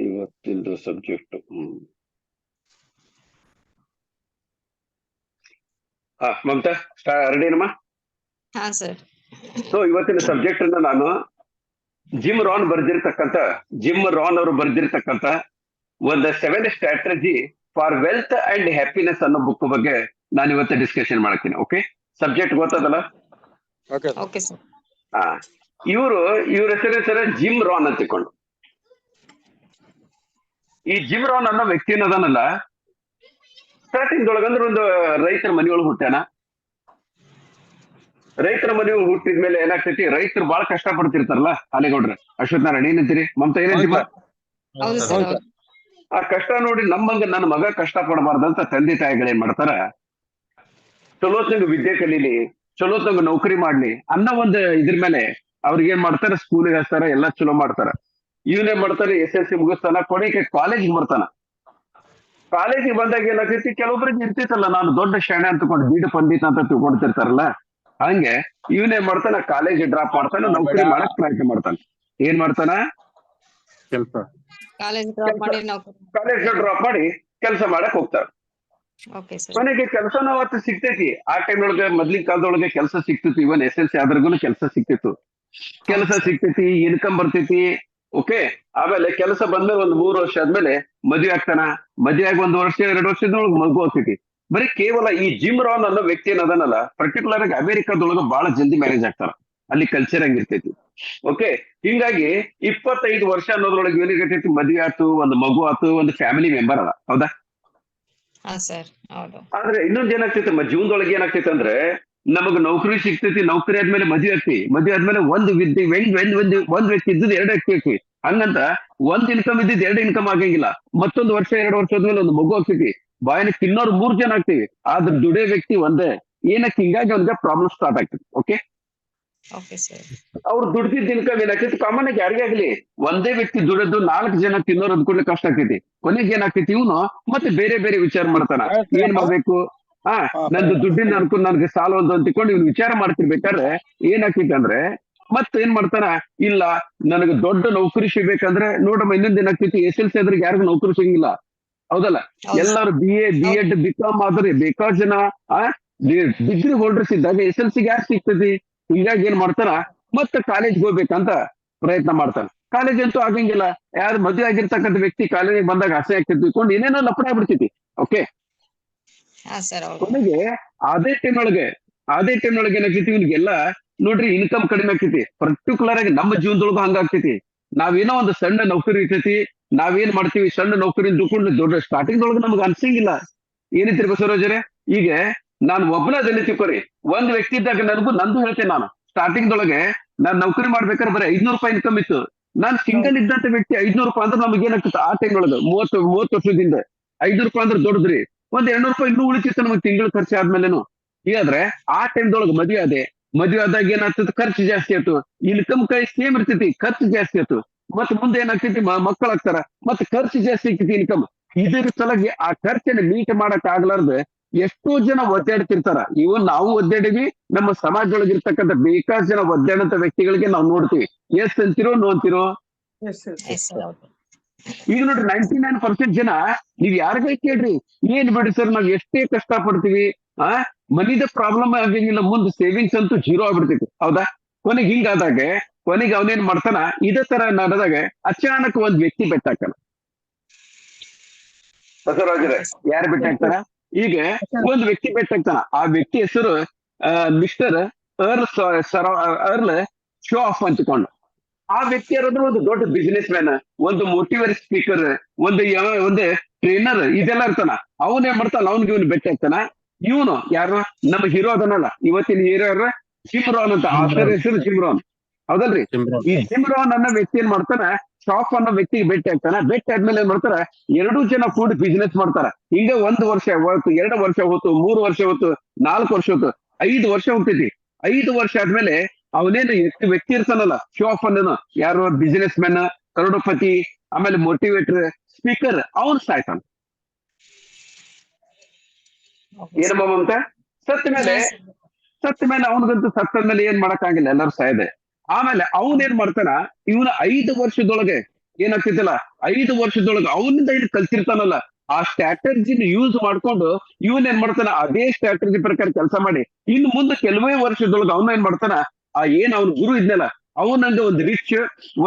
ಇವತ್ತಿಂದು subject Mamata ರೆಡಿನಮ್ಮ? ಹಾ sir. So ಇವತ್ತಿನ subject ಅನ್ನ ನಾನು ಜಿಮ್ ರಾನ್ ಅವರು ಬರ್ದಿರ್ತಕ್ಕಂತ ಒಂದು 7 strategy for wealth and happiness ಅನ್ನೋ ಬುಕ್ ಬಗ್ಗೆ ನಾನು ಇವತ್ತು ಡಿಸ್ಕಷನ್ ಮಾಡ್ತೀನಿ. ಓಕೆ, ಸಬ್ಜೆಕ್ಟ್ ಗೊತ್ತದಲ್ಲ? Okay sir. ಇವ್ರ ಹೆಸರು ಜಿಮ್ ರಾನ್ ಅಂತ ತಿಳ್ಕೊಂಡು. ಈ ಜಿಮ್ ರಾನ್ ಅನ್ನೋ ವ್ಯಕ್ತಿ ಏನದನಲ್ಲ, ಸ್ಟಾರ್ಟಿಂಗ್ ಒಳಗಂದ್ರೆ ಒಂದು ರೈತರ ಮನೆಯೊಳಗೆ ಹುಟ್ಟ್ಯಾನ. ರೈತರ ಮನೆಯೊಳಗೆ ಹುಟ್ಟಿದ್ಮೇಲೆ ಏನಾಗ್ತೈತಿ, ರೈತರು ಬಹಳ ಕಷ್ಟ ಪಡ್ತಿರ್ತಾರಲ್ಲ. ಹಾಲೇಗೌಡ್ರ, ಅಶ್ವಥ್ ನಾರಾಯಣ ಏನಂತೀರಿ? ಮಮತಾ ಏನಂತೀರಿ? ಹೌದು ಸರ್. ಆ ಕಷ್ಟ ನೋಡಿ ನನ್ನ ಮಗ ಕಷ್ಟ ಪಡಬಾರ್ದಂತ ತಂದೆ ತಾಯಿಗಳೇನ್ ಮಾಡ್ತಾರ, ಚಲೋತ್ನಂಗ ವಿದ್ಯೆ ಕಲೀಲಿ, ಚಲೋತ್ನಂಗ ನೌಕರಿ ಮಾಡ್ಲಿ ಅನ್ನೋ ಒಂದು ಇದ್ರ ಮೇಲೆ ಅವ್ರಿಗೆ ಏನ್ ಮಾಡ್ತಾರ, ಸ್ಕೂಲಿಗೆ ಹಚ್ತಾರ, ಎಲ್ಲಾ ಚಲೋ ಮಾಡ್ತಾರ. ಇವನೇನ್ ಮಾಡ್ತಾರೆ, SSLC ಮುಗಿಸ್ತಾನ, ಕೊನೆಗೆ ಕಾಲೇಜಿಗೆ ಬರ್ತಾನ. ಕಾಲೇಜಿಗೆ ಬಂದಾಗ ಏನಾಗ್ತೈತಿ, ಕೆಲವೊಬ್ರಿಗೆ ಇರ್ತಿತ್ತಲ್ಲ, ನಾನು ದೊಡ್ಡ ಶಾಣೆ ಅಂತಕೊಂಡು ಬೀಡು ಪಂಡಿತ ಅಂತ ತಿಳ್ಕೊಂಡಿರ್ತಾರಲ್ಲ, ಹಂಗೆ ಇವನೇನ್ ಮಾಡ್ತಾನ, ಕಾಲೇಜ್ ಡ್ರಾಪ್ ಮಾಡ್ತಾನ, ನೌಕರಿ ಮಾಡಕ್ ಪ್ರಯತ್ನ ಮಾಡ್ತಾನ. ಏನ್ ಮಾಡ್ತಾನ, ಕಾಲೇಜ್ ಡ್ರಾಪ್ ಮಾಡಿ ಕೆಲಸ ಮಾಡಕ್ ಹೋಗ್ತಾರ. ಕೊನೆಗೆ ಕೆಲಸನ ಅವತ್ತು ಸಿಗ್ತೈತಿ. ಆ ಟೈಮ್ ಒಳಗೆ ಮೊದ್ಲಿನ ಕಾಲದೊಳಗೆ ಕೆಲಸ ಸಿಕ್ತಿತ್ತು. ಇವನ್ SSLC ಆದ್ರೂ ಕೆಲಸ ಸಿಕ್ತಿತ್ತು, ಇನ್ಕಮ್ ಬರ್ತೈತಿ. ಓಕೆ, ಆಮೇಲೆ ಕೆಲಸ ಬಂದ್ಮೇಲೆ ಒಂದು 3 ವರ್ಷ ಆದ್ಮೇಲೆ ಮದ್ವೆ ಆಗ್ತಾನ. ಮದ್ವೆ ಆಗಿ 1 ವರ್ಷ 2 ವರ್ಷದೊಳಗೆ ಮಗು ಆಗ್ತೈತಿ. ಬರೀ ಕೇವಲ ಈ ಜಿಮ್ ರಾನ್ ಅನ್ನೋ ವ್ಯಕ್ತಿ ಏನದನಲ್ಲ, ಪರ್ಟಿಕ್ಯುಲರ್ ಆಗಿ ಅಮೆರಿಕಾದೊಳಗ ಬಹಳ ಜಲ್ದಿ ಮ್ಯಾರೇಜ್ ಆಗ್ತಾರ. ಅಲ್ಲಿ ಕಲ್ಚರ್ ಹಂಗಿರ್ತೈತಿ. ಓಕೆ, ಹಿಂಗಾಗಿ 25 ವರ್ಷ ಅನ್ನೋದ್ರೊಳಗೆ ಏನಾಗೈತಿ, ಮದ್ವೆ ಆತು, ಒಂದು ಮಗು ಆತು, ಒಂದು ಫ್ಯಾಮಿಲಿ ಮೆಂಬರ್ ಅದ. ಹೌದಾ? ಆದ್ರೆ ಇನ್ನೊಂದ್ ಏನಾಗ್ತೈತಿ, ಜೀವನದೊಳಗೆ ಏನಾಗ್ತೈತಿ ಅಂದ್ರೆ, ನಮಗ್ ನೌಕರಿ ಸಿಗ್ತೈತಿ, ನೌಕರಿ ಆದ್ಮೇಲೆ ಮದ್ವೆ ಆಗ್ತಿ, ಮದ್ವೆ ಆದ್ಮೇಲೆ ಒಂದ್ ವ್ಯಕ್ತಿ ಇದ್ದದ್ದು 2 ವ್ಯಕ್ತಿ ಆಗ್ತಿ. ಹಂಗಂತ ಒಂದ್ ಇನ್ಕಮ್ ಇದ್ದಿದ್ದು 2 ಇನ್ಕಮ್ ಆಗಂಗಿಲ್ಲ. ಮತ್ತೊಂದು ವರ್ಷ 2 ವರ್ಷ ಆದ್ಮೇಲೆ ಒಂದು ಮಗು ಆಗ್ತೈತಿ, ಬಾಯನ ತಿನ್ನೋರು 3 ಜನ ಆಗ್ತೀವಿ, ಆದ್ರೆ ದುಡಿಯೋ ವ್ಯಕ್ತಿ ಒಂದೇ. ಏನಕ್ಕೆ, ಹಿಂಗಾಗಿ ಒಂದೇ ಪ್ರಾಬ್ಲಮ್ ಸ್ಟಾರ್ಟ್ ಆಗ್ತೈತಿ. ಓಕೆ, ಅವ್ರು ದುಡ್ದಿದ್ದ ಇನ್ಕಮ್ ಏನಾಗ್ತೈತಿ, ಕಾಮನ್ ಆಗಿ ಯಾರಿಗೇ ಆಗ್ಲಿ, ಒಂದೇ ವ್ಯಕ್ತಿ ದುಡಿದು 4 ಜನ ತಿನ್ನೋರು ಅಂದ್ಕೊಳ್ಳಿ ಕಷ್ಟ ಆಗ್ತೈತಿ. ಕೊನೆಗೆ ಏನಾಗ್ತೈತಿ, ಇವನು ಮತ್ತೆ ಬೇರೆ ಬೇರೆ ವಿಚಾರ ಮಾಡ್ತಾನ. ಏನ್ ಮಾಡ್ಬೇಕು, ನಂದು ದುಡ್ಡಿನ ಅನ್ಕೊಂಡು ನನ್ಗೆ ಸಾಲ ಒಂದು ಅಂತಿಕೊಂಡು ಇವ್ನು ವಿಚಾರ ಮಾಡ್ತಿರ್ಬೇಕಾದ್ರೆ ಏನಾಗ್ತೈತಿ ಅಂದ್ರೆ, ಮತ್ತ ಏನ್ ಮಾಡ್ತಾನ, ಇಲ್ಲ ನನಗೆ ದೊಡ್ಡ ನೌಕರಿ ಸಿಗ್ಬೇಕಂದ್ರೆ ನೋಡಮ್ಮ, ಇನ್ನೊಂದ್ ಏನಾಗ್ತೈತಿ, SSLC ಆದ್ರೆ ಯಾರಿಗೂ ನೌಕರಿ ಸಿಗಂಗಿಲ್ಲ. ಹೌದಲ್ಲ? ಎಲ್ಲಾರು BA B.Ed B.Com ಆದ್ರೆ ಬೇಕಾದ ಜನ ಡಿಗ್ರಿ ಹೋಲ್ಡರ್ಸ್ ಇದ್ದಾಗ SSLC ಯಾರು ಸಿಗ್ತೈತಿ. ಹಿಂಗಾಗಿ ಏನ್ ಮಾಡ್ತಾನ, ಮತ್ತೆ ಕಾಲೇಜ್ಗೆ ಹೋಗ್ಬೇಕಂತ ಪ್ರಯತ್ನ ಮಾಡ್ತಾನ. ಕಾಲೇಜ್ ಅಂತೂ ಆಗಂಗಿಲ್ಲ. ಯಾರು ಮದುವೆ ಆಗಿರ್ತಕ್ಕಂಥ ವ್ಯಕ್ತಿ ಕಾಲೇಜಿಗೆ ಬಂದಾಗ ಆಸೆ ಆಗ್ತೈತಿ, ತಿಳ್ಕೊಂಡು ಏನೇನೋ ಲಪಡ ಆಗ್ಬಿಡ್ತೈತಿ. ಓಕೆ, ಕೊನೆಗೆ ಅದೇ ಟೈಮ್ ಒಳಗೆ ಏನಾಗ್ತೈತಿ, ಇವ್ನಿಗೆಲ್ಲ ನೋಡ್ರಿ ಇನ್ಕಮ್ ಕಡಿಮೆ ಆಗ್ತೈತಿ. ಪರ್ಟಿಕ್ಯುಲರ್ ಆಗಿ ನಮ್ಮ ಜೀವನದೊಳಗೂ ಹಂಗಾಗ್ತೈತಿ. ನಾವೇನೋ ಒಂದು ಸಣ್ಣ ನೌಕರಿ ಇರ್ತೈತಿ, ನಾವೇನ್ ಮಾಡ್ತೀವಿ, ಸಣ್ಣ ನೌಕರಿ ದುಡ್ಕೊಂಡು ದೊಡ್ಡ ಸ್ಟಾರ್ಟಿಂಗ್ ಒಳಗೆ ನಮ್ಗೆ ಅನ್ಸಂಗಿಲ್ಲ. ಏನಂತೀರಿ ಬಸವರಾಜರೇ? ಈಗ ನಾನು ಒಬ್ಬನದಲ್ಲಿ ತಿಳ್ಕೊರಿ, ಒಂದ್ ವ್ಯಕ್ತಿ ಇದ್ದಾಗ ನಂದು ಹೇಳ್ತೇನೆ. ನಾನು ಸ್ಟಾರ್ಟಿಂಗ್ ದೊಳಗೆ ನಾನ್ ನೌಕರಿ ಮಾಡ್ಬೇಕಾದ್ರೆ ಬರೀ 500 ರೂಪಾಯಿ ಇನ್ಕಮ್ ಇತ್ತು. ನಾನ್ ಸಿಂಗಲ್ ಇದ್ದಂತ ವ್ಯಕ್ತಿ 500 ರೂಪಾಯಿ ಅಂದ್ರೆ ನಮ್ಗೆ ಏನಾಗ್ತದೆ, ಆ ಟೈಮ್ ಒಳಗೆ 30 ವರ್ಷದಿಂದ 500 ರೂಪಾಯಿ ಅಂದ್ರೆ ದೊಡ್ಡದ್ರಿ. ಒಂದ್ 200 ರೂಪಾಯಿ ಇನ್ನೂ ಉಳಿತಿತ್ತು ನಮಗೆ ತಿಂಗಳ ಖರ್ಚು ಆದ್ಮೇಲೆನು. ಹೀಗಾದ್ರೆ ಆ ಟೈಮ್ದೊಳಗೆ ಮದ್ವೆ ಆದಾಗ ಏನಾಗ್ತದೆ, ಖರ್ಚು ಜಾಸ್ತಿ ಆಯ್ತು. ಇನ್ಕಮ್ ಸೇಮ್ ಇರ್ತೈತಿ, ಖರ್ಚು ಜಾಸ್ತಿ ಆಯ್ತು. ಮತ್ತೆ ಮುಂದೆ ಏನಾಗ್ತೈತಿ, ಮಕ್ಕಳಾಗ್ತಾರ, ಮತ್ತೆ ಖರ್ಚು ಜಾಸ್ತಿ ಆಗ್ತೈತಿ ಇನ್ಕಮ್. ಇದ್ರ ಸಲುವಾಗಿ ಆ ಖರ್ಚನ್ನ ಮೀಟ್ ಮಾಡಕ್ ಆಗ್ಲಾರ್ದೆ ಎಷ್ಟೋ ಜನ ಒದ್ದಾಡ್ತಿರ್ತಾರ. ಇವನ್ ನಾವು ಒದ್ದಾಡಿವಿ, ನಮ್ಮ ಸಮಾಜದೊಳಗಿರ್ತಕ್ಕಂಥ ಬೇಕಾದ ಜನ ಒದ್ದಾಡಂತ ವ್ಯಕ್ತಿಗಳಿಗೆ ನಾವು ನೋಡ್ತೀವಿ. ಎಸ್ ಅಂತಿರೋ, ನೋ ಅಂತಿರೋ? ಈಗ ನೋಡ್ರಿ 99% ಜನ, ನೀವ್ ಯಾರಿಗೈ ಕೇಳ್ರಿ, ಏನ್ ಬಿಡಿ ಸರ್ ನಾವ್ ಎಷ್ಟೇ ಕಷ್ಟ ಪಡ್ತೀವಿ, ಮನಿದ ಪ್ರಾಬ್ಲಮ್ ಆಗಂಗಿಲ್ಲ, ಮುಂದ್ ಸೇವಿಂಗ್ಸ್ ಅಂತೂ 0 ಆಗ್ಬಿಡ್ತೈತಿ. ಹೌದಾ? ಕೊನೆಗೆ ಹಿಂಗಾದಾಗ ಕೊನೆಗೆ ಅವನೇನ್ ಮಾಡ್ತಾನ, ಇದೇ ತರ ನಡೆದಾಗ ಅಚಾನಕ್ ಒಂದ್ ವ್ಯಕ್ತಿ ಬೆಟ್ಟಾಗ್ತಾನ. ಬಸವರಾಜರೇ, ಯಾರು ಬೆಟ್ಟಾಗ್ತಾರ? ಈಗ ಒಂದ್ ವ್ಯಕ್ತಿ ಬೆಟ್ಟಾಗ್ತಾನ. ಆ ವ್ಯಕ್ತಿ ಹೆಸರು ಮಿಸ್ಟರ್ ಅರ್ಲ್ ಶೋ ಆಫ್ ಅಂತಿಕೊಂಡು. ಆ ವ್ಯಕ್ತಿ ಯಾರಾದ್ರೂ ಒಂದು ದೊಡ್ಡ ಬಿಸಿನೆಸ್ ಮ್ಯಾನ್, ಒಂದು ಮೋಟಿವೇಟ್ ಸ್ಪೀಕರ್, ಒಂದು ಟ್ರೈನರ್, ಇದೆಲ್ಲ ಇರ್ತಾನ. ಅವನೇನ್ ಮಾಡ್ತಾನ, ಅವ್ನಿಗೆ ಇವನು ಬೆಟ್ಟ ಆಗ್ತಾನ. ಇವನು ಯಾರು, ನಮ್ಮ ಹೀರೋ ಅದನ್ನಲ್ಲ, ಇವತ್ತಿನ ಹೀರೋ ಯಾರ, ಜಿಮ್ ರಾನ್ ಅಂತ. ಆಸ್ಟರ್ ಹೆಸರು ಜಿಮ್ ರಾನ್. ಹೌದಲ್ರಿ? ಈ ಜಿಮ್ ರಾನ್ ಅನ್ನೋ ವ್ಯಕ್ತಿ ಏನ್ ಮಾಡ್ತಾನ, ಶಾಪ್ ಅನ್ನೋ ವ್ಯಕ್ತಿಗೆ ಭೇಟಿ ಆಗ್ತಾನ. ಭೇಟಿ ಆದ್ಮೇಲೆ ಏನ್ ಮಾಡ್ತಾರ, 2 ಜನ ಕೂಡಿ ಬಿಸ್ನೆಸ್ ಮಾಡ್ತಾರ. ಹಿಂಗ 1 ವರ್ಷ ಹೋಯ್ತು, 2 ವರ್ಷ ಹೋಯ್ತು, 3 ವರ್ಷ ಹೋಯ್ತು, 4 ವರ್ಷ ಹೋಯ್ತು, 5 ವರ್ಷ ಹೋಗ್ತೈತಿ. 5 ವರ್ಷ ಆದ್ಮೇಲೆ ಅವನೇನು ವ್ಯಕ್ತಿ ಇರ್ತಾನಲ್ಲ, ಶೋ ಆಫ್ ಅನ್ನೋನು, ಯಾರು ಬಿಸಿನೆಸ್ ಮ್ಯಾನ್, ಕರೋಡಪತಿ, ಆಮೇಲೆ ಮೋಟಿವೇಟರ್ ಸ್ಪೀಕರ್, ಅವನು ಸಾಯ್ತಾನ. ಏನಮ್ಮ ಅಂತ ಸತ್ತ ಮೇಲೆ ಅವನಿಗಂತೂ ಸತ್ತದ್ಮೇಲೆ ಏನ್ ಮಾಡಕ್ ಆಗಿಲ್ಲ, ಎಲ್ಲರೂ ಸಾಯದೆ. ಆಮೇಲೆ ಅವನ್ ಏನ್ ಮಾಡ್ತಾನ, ಇವನ 5 ವರ್ಷದೊಳಗೆ ಏನಾಗ್ತಿದ್ದಲ್ಲ, 5 ವರ್ಷದೊಳಗೆ ಅವನಿಂದ ಇಲ್ಲಿ ಕಲ್ತಿರ್ತಾನಲ್ಲ, ಆ ಸ್ಟ್ರಾಟಜಿನ ಯೂಸ್ ಮಾಡ್ಕೊಂಡು ಇವನ್ ಏನ್ ಮಾಡ್ತಾನ, ಅದೇ ಸ್ಟ್ರಾಟಜಿ ಪ್ರಕಾರ ಕೆಲಸ ಮಾಡಿ ಇನ್ನು ಮುಂದೆ ಕೆಲವೇ ವರ್ಷದೊಳಗೆ ಅವನ ಏನ್ ಮಾಡ್ತಾನ, ಆ ಏನ್ ಅವ್ನ ಗುರು ಇದ್ನಲ್ಲ ಅವನಂಗ